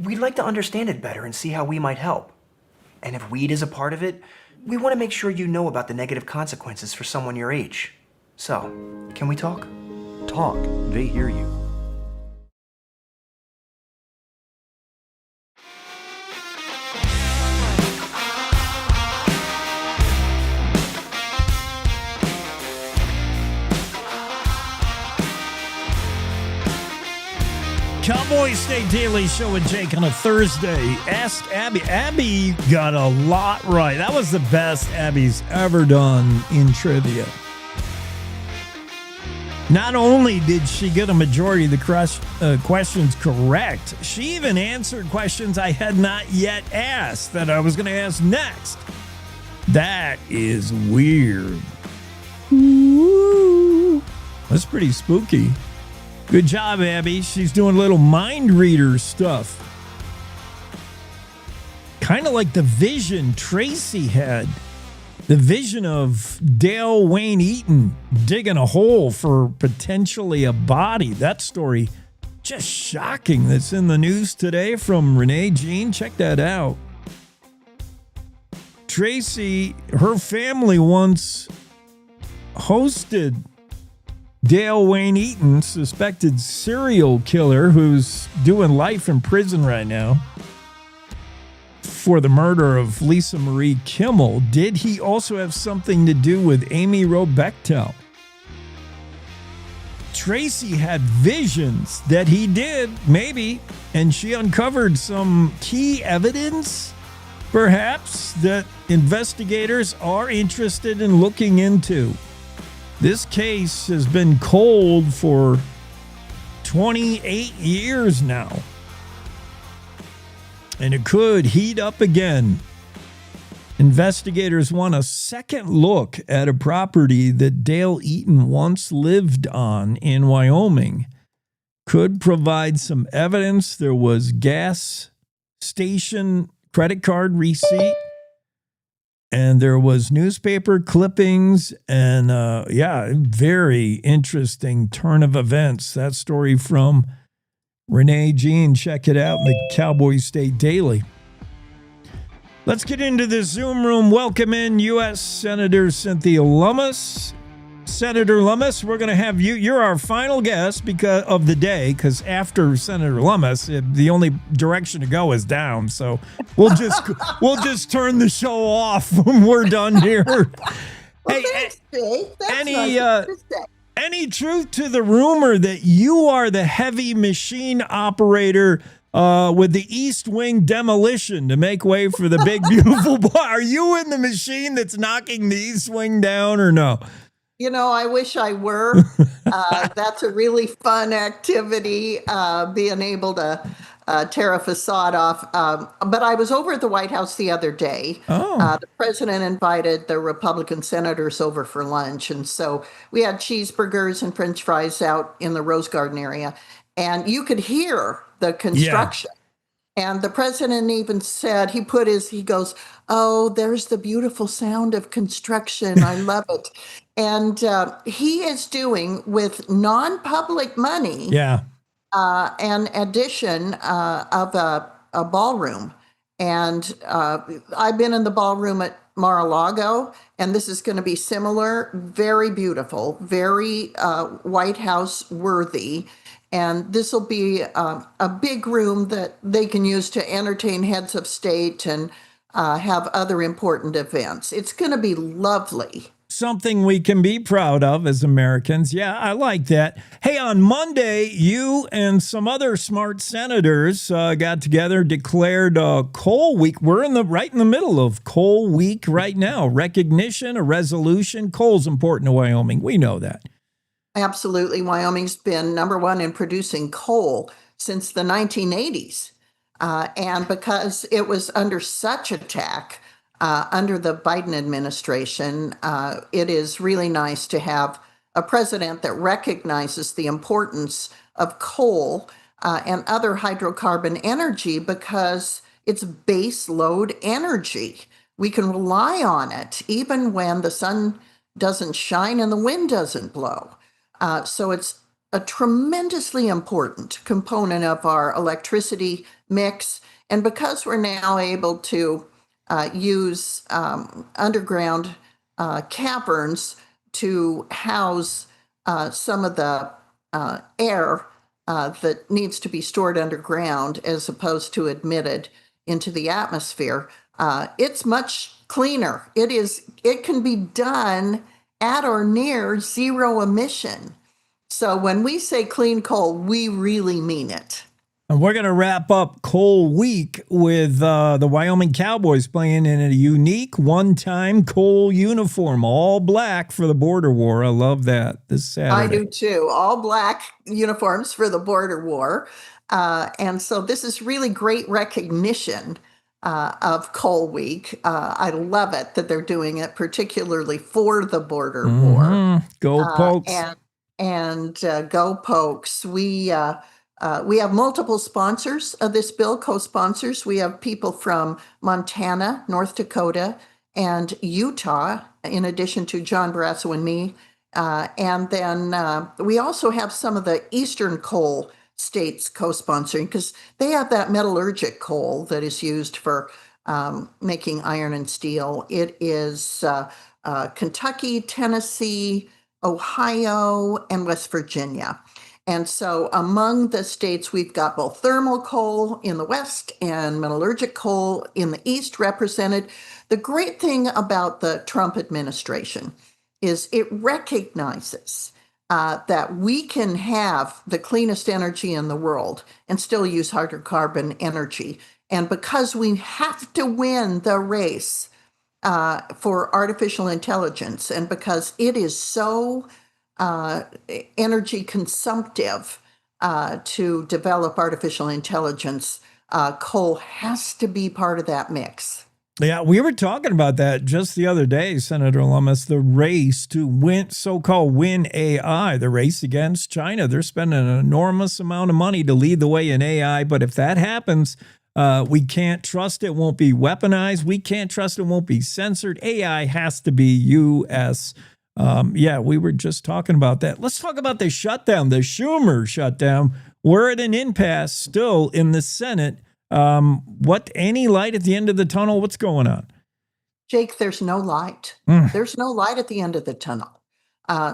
We'd like to understand it better and see how we might help. And if weed is a part of it, we want to make sure you know about the negative consequences for someone your age. So, can we talk? Talk. They hear you. Cowboy State Daily Show with Jake on a Thursday. Ask Abby. Abby got a lot right. That was the best Abby's ever done in trivia. Not only did she get a majority of the questions correct, she even answered questions I had not yet asked that I was going to ask next. That is weird. Ooh, that's pretty spooky. Good job, Abby. She's doing little mind reader stuff. Kind of like the vision Tracy had. The vision of Dale Wayne Eaton digging a hole for potentially a body. That story, just shocking. That's in the news today from Renee Jean. Check that out. Tracy, her family once hosted Dale Wayne Eaton, suspected serial killer who's doing life in prison right now for the murder of Lisa Marie Kimmel. Did he also have something to do with Amy Robechtel? Tracy had visions that he did, maybe, and she uncovered some key evidence, perhaps, that investigators are interested in looking into. This case has been cold for 28 years now, and it could heat up again. Investigators want a second look at a property that Dale Eaton once lived on in Wyoming. Could provide some evidence there was gas station credit card receipt, and there was newspaper clippings, and very interesting turn of events. That story from Renee Jean. Check it out in the Cowboy State Daily. Let's get into the Zoom room. Welcome in U.S. Senator Cynthia Lummis. Senator Lummis, we're going to have you. You're our final guest because of the day, because after Senator Lummis, the only direction to go is down. So we'll just turn the show off when we're done here. Well, thanks, Jake. Any truth to the rumor that you are the heavy machine operator with the East Wing demolition to make way for the big, beautiful boy? Are you in the machine that's knocking the East Wing down or no? You know, I wish I were. That's a really fun activity, being able to tear a facade off. But I was over at the White House the other day. The president invited the Republican senators over for lunch. And so we had cheeseburgers and French fries out in the Rose Garden area. And you could hear the construction. Yeah. And the president even said, he goes, "Oh, there's the beautiful sound of construction. I love it." And he is doing, with non-public money, an addition of a ballroom. And I've been in the ballroom at Mar-a-Lago, and this is going to be similar. Very beautiful, very White House worthy. And this will be a big room that they can use to entertain heads of state and have other important events. It's going to be lovely. something we can be proud of as Americans. Yeah, I like that. Hey, on Monday, you and some other smart senators got together, declared Coal Week. We're right in the middle of Coal Week right now. Recognition, a resolution. Coal's important to Wyoming. We know that. Absolutely. Wyoming's been number one in producing coal since the 1980s. And because it was under such attack under the Biden administration, it is really nice to have a president that recognizes the importance of coal and other hydrocarbon energy because it's base load energy. We can rely on it even when the sun doesn't shine and the wind doesn't blow. So it's a tremendously important component of our electricity mix. And because we're now able to use underground caverns to house some of the air that needs to be stored underground as opposed to admitted into the atmosphere, it's much cleaner. It can be done at or near zero emission. So when we say clean coal, we really mean it. And we're going to wrap up Coal Week with the Wyoming Cowboys playing in a unique one-time coal uniform, all black for the border war. I love that this Saturday. I do too. All black uniforms for the border war. And so this is really great recognition of Coal Week. I love it that they're doing it, particularly for the border war. Go Pokes. And go Pokes. We have multiple sponsors of this bill, co-sponsors. We have people from Montana, North Dakota, and Utah, in addition to John Barrasso and me. And then we also have some of the Eastern coal states co-sponsoring because they have that metallurgic coal that is used for making iron and steel. It is Kentucky, Tennessee, Ohio, and West Virginia. And so among the states, we've got both thermal coal in the West and metallurgic coal in the East represented. The great thing about the Trump administration is it recognizes that we can have the cleanest energy in the world and still use hydrocarbon energy. And because we have to win the race for artificial intelligence, and because it is so energy consumptive to develop artificial intelligence, coal has to be part of that mix. Yeah, we were talking about that just the other day, Senator Lummis, the race to win, so-called win AI, the race against China. They're spending an enormous amount of money to lead the way in AI, but if that happens, we can't trust it won't be weaponized. We can't trust it won't be censored. AI has to be U.S. Yeah, we were just talking about that. Let's talk about the shutdown, the Schumer shutdown. We're at an impasse still in the Senate. Any light at the end of the tunnel? What's going on? Jake, there's no light. There's no light at the end of the tunnel.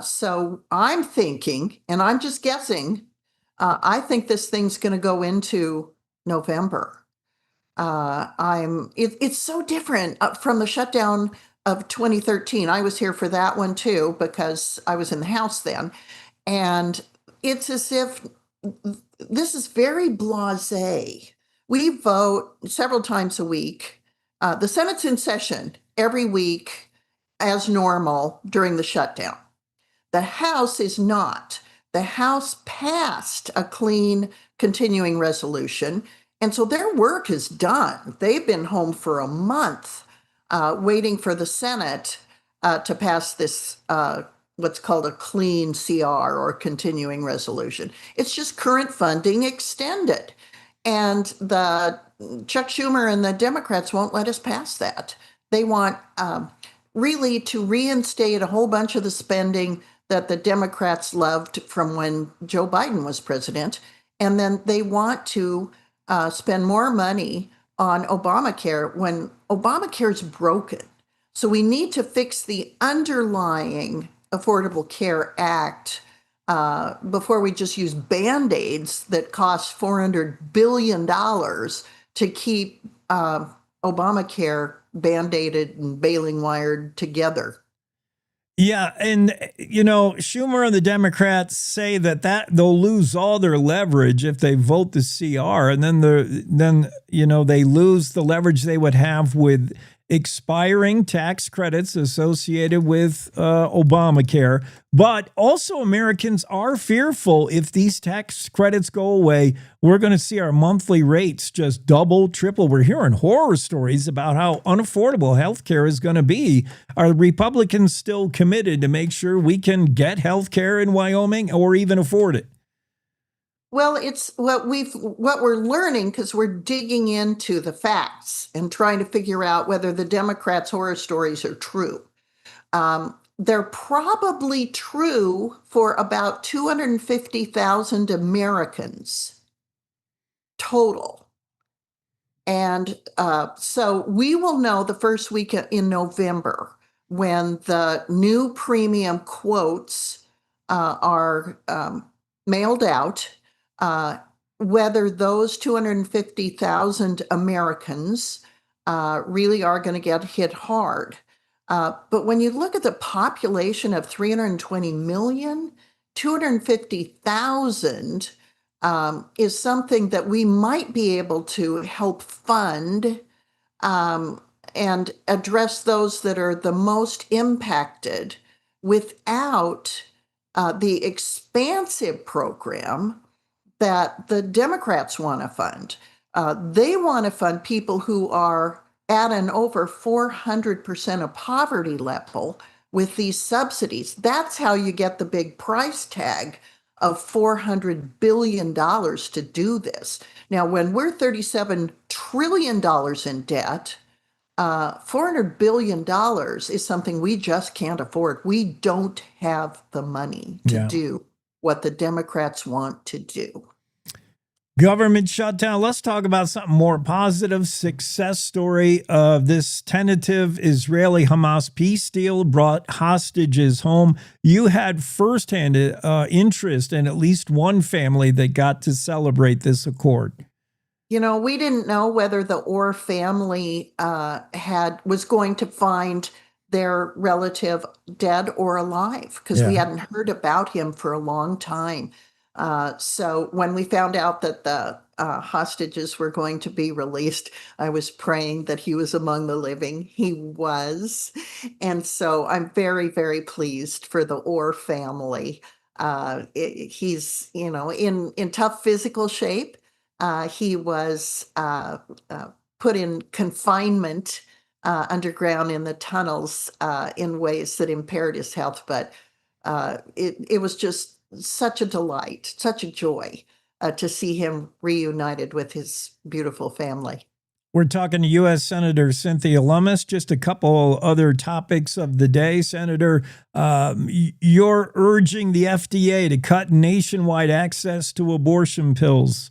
So I'm thinking, and I'm just guessing, I think this thing's going to go into November. It's so different from the shutdown of 2013. I was here for that one too, because I was in the House then. And it's as if this is very blasé. We vote several times a week. The Senate's in session every week as normal during the shutdown. The House is not. The House passed a clean continuing resolution, and so their work is done. They've been home for a month waiting for the Senate to pass this what's called a clean CR or continuing resolution. It's just current funding extended. And the Chuck Schumer and the Democrats won't let us pass that. They want really to reinstate a whole bunch of the spending that the Democrats loved from when Joe Biden was president. And then they want to spend more money on Obamacare when Obamacare is broken. So we need to fix the underlying Affordable Care Act before we just use Band-Aids that cost $400 billion to keep Obamacare Band-Aided and baling wired together. Yeah, and Schumer and the Democrats say that they'll lose all their leverage if they vote the CR, and then they lose the leverage they would have with expiring tax credits associated with Obamacare. But also, Americans are fearful if these tax credits go away, we're going to see our monthly rates just double, triple. We're hearing horror stories about how unaffordable health care is going to be. Are Republicans still committed to make sure we can get health care in Wyoming or even afford it? Well, it's what we're learning because we're digging into the facts and trying to figure out whether the Democrats' horror stories are true. They're probably true for about 250,000 Americans total. And so we will know the first week in November when the new premium quotes are mailed out, whether those 250,000 Americans really are going to get hit hard. But when you look at the population of 320 million, 250,000 is something that we might be able to help fund and address those that are the most impacted without the expansive program that the Democrats want to fund. They want to fund people who are at an over 400% of poverty level with these subsidies. That's how you get the big price tag of $400 billion to do this. Now, when we're $37 trillion in debt, $400 billion is something we just can't afford. We don't have the money to do what the Democrats want to do. Government shutdown. Let's talk about something more positive. Success story of this tentative Israeli-Hamas peace deal brought hostages home. You had firsthand interest in at least one family that got to celebrate this accord. We didn't know whether the Orr family was going to find their relative dead or alive because we hadn't heard about him for a long time. So when we found out that the hostages were going to be released, I was praying that he was among the living. He was. And so I'm very, very pleased for the Orr family. He's, in tough physical shape. He was put in confinement underground in the tunnels in ways that impaired his health, but it was just such a delight, such a joy to see him reunited with his beautiful family. We're talking to U.S. Senator Cynthia Lummis. Just a couple other topics of the day. Senator, you're urging the FDA to cut nationwide access to abortion pills.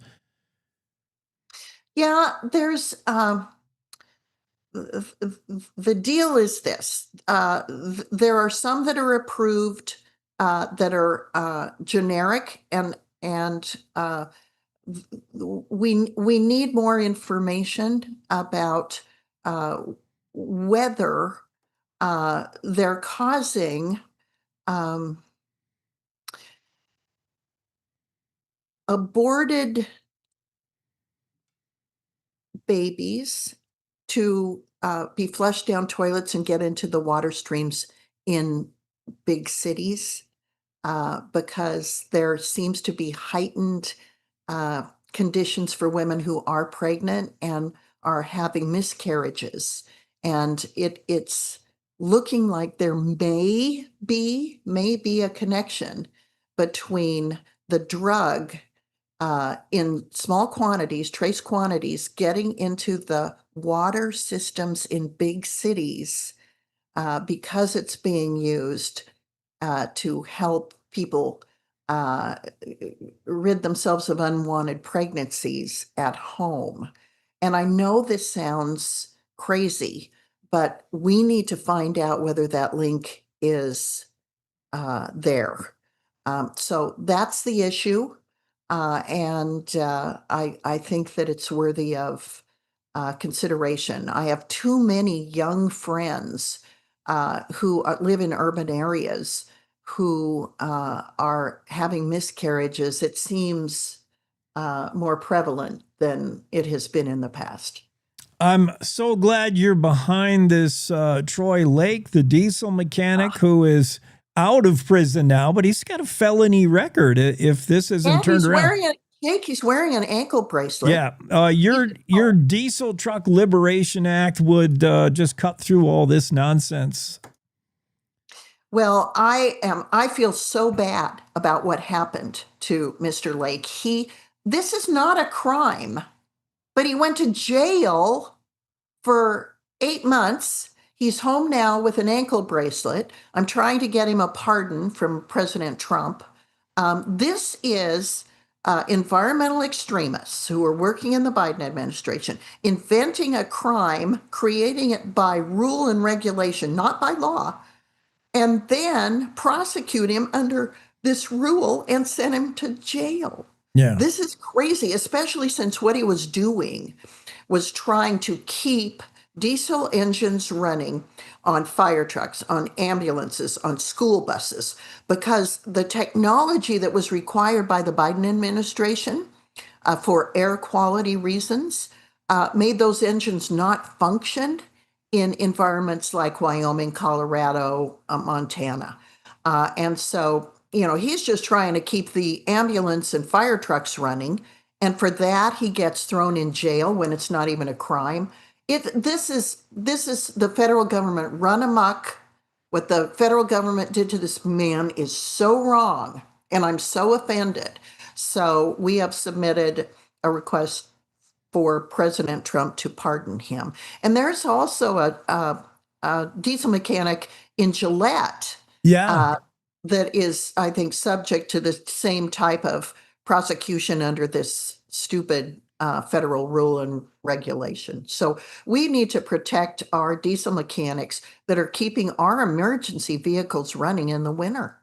Yeah, there's the deal is this. There are some that are approved that are generic, and we need more information about whether they're causing aborted babies to be flushed down toilets and get into the water streams in big cities because there seems to be heightened conditions for women who are pregnant and are having miscarriages. And it's looking like there may be a connection between the drug in small quantities, trace quantities, getting into the water systems in big cities because it's being used to help people rid themselves of unwanted pregnancies at home. And I know this sounds crazy, but we need to find out whether that link is there. So that's the issue. And I think that it's worthy of consideration. I have too many young friends who live in urban areas who are having miscarriages, it seems more prevalent than it has been in the past. I'm so glad you're behind this Troy Lake, the diesel mechanic who is out of prison now, but he's got a felony record if this isn't turned around. He's wearing an ankle bracelet. Yeah, your Diesel Truck Liberation Act would just cut through all this nonsense. Well, I feel so bad about what happened to Mr. Lake. This is not a crime, but he went to jail for 8 months. He's home now with an ankle bracelet. I'm trying to get him a pardon from President Trump. This is environmental extremists who are working in the Biden administration, inventing a crime, creating it by rule and regulation, not by law, and then prosecute him under this rule and send him to jail. Yeah. This is crazy, especially since what he was doing was trying to keep diesel engines running on fire trucks, on ambulances, on school buses, because the technology that was required by the Biden administration for air quality reasons made those engines not function in environments like Wyoming, Colorado, Montana. And so, he's just trying to keep the ambulance and fire trucks running. And for that, he gets thrown in jail when it's not even a crime. This is the federal government run amok. What the federal government did to this man is so wrong, and I'm so offended. So we have submitted a request for President Trump to pardon him. And there's also a diesel mechanic in Gillette that is, I think, subject to the same type of prosecution under this stupid federal rule and regulation. So we need to protect our diesel mechanics that are keeping our emergency vehicles running in the winter.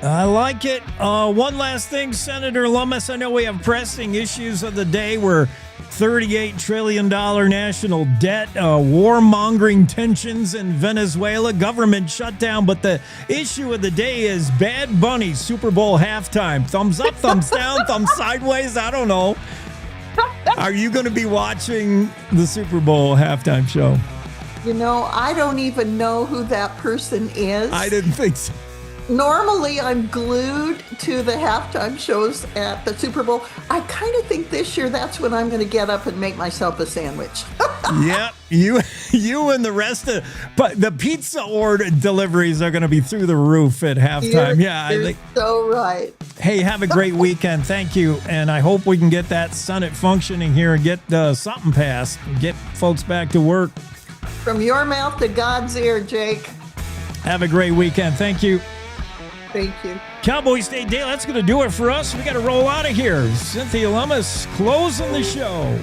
I like it. One last thing, Senator Lummis. I know we have pressing issues of the day. We're $38 trillion national debt, warmongering tensions in Venezuela, government shutdown. But the issue of the day is Bad Bunny Super Bowl halftime. Thumbs up, thumbs down, thumbs sideways. I don't know. Are you going to be watching the Super Bowl halftime show? I don't even know who that person is. I didn't think so. Normally, I'm glued to the halftime shows at the Super Bowl. I kind of think this year that's when I'm going to get up and make myself a sandwich. Yep, you and the rest of, but the pizza order deliveries are going to be through the roof at halftime. You're so right. Hey, have a great weekend. Thank you, and I hope we can get that Senate functioning here and get something passed, and get folks back to work. From your mouth to God's ear, Jake. Have a great weekend. Thank you. Thank you. Cowboy State Daily, that's going to do it for us. We got to roll out of here. Cynthia Lummis closing the show.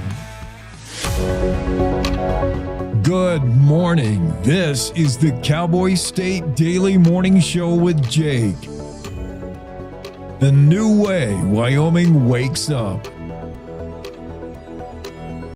Good morning. This is the Cowboy State Daily Morning Show with Jake. The new way Wyoming wakes up.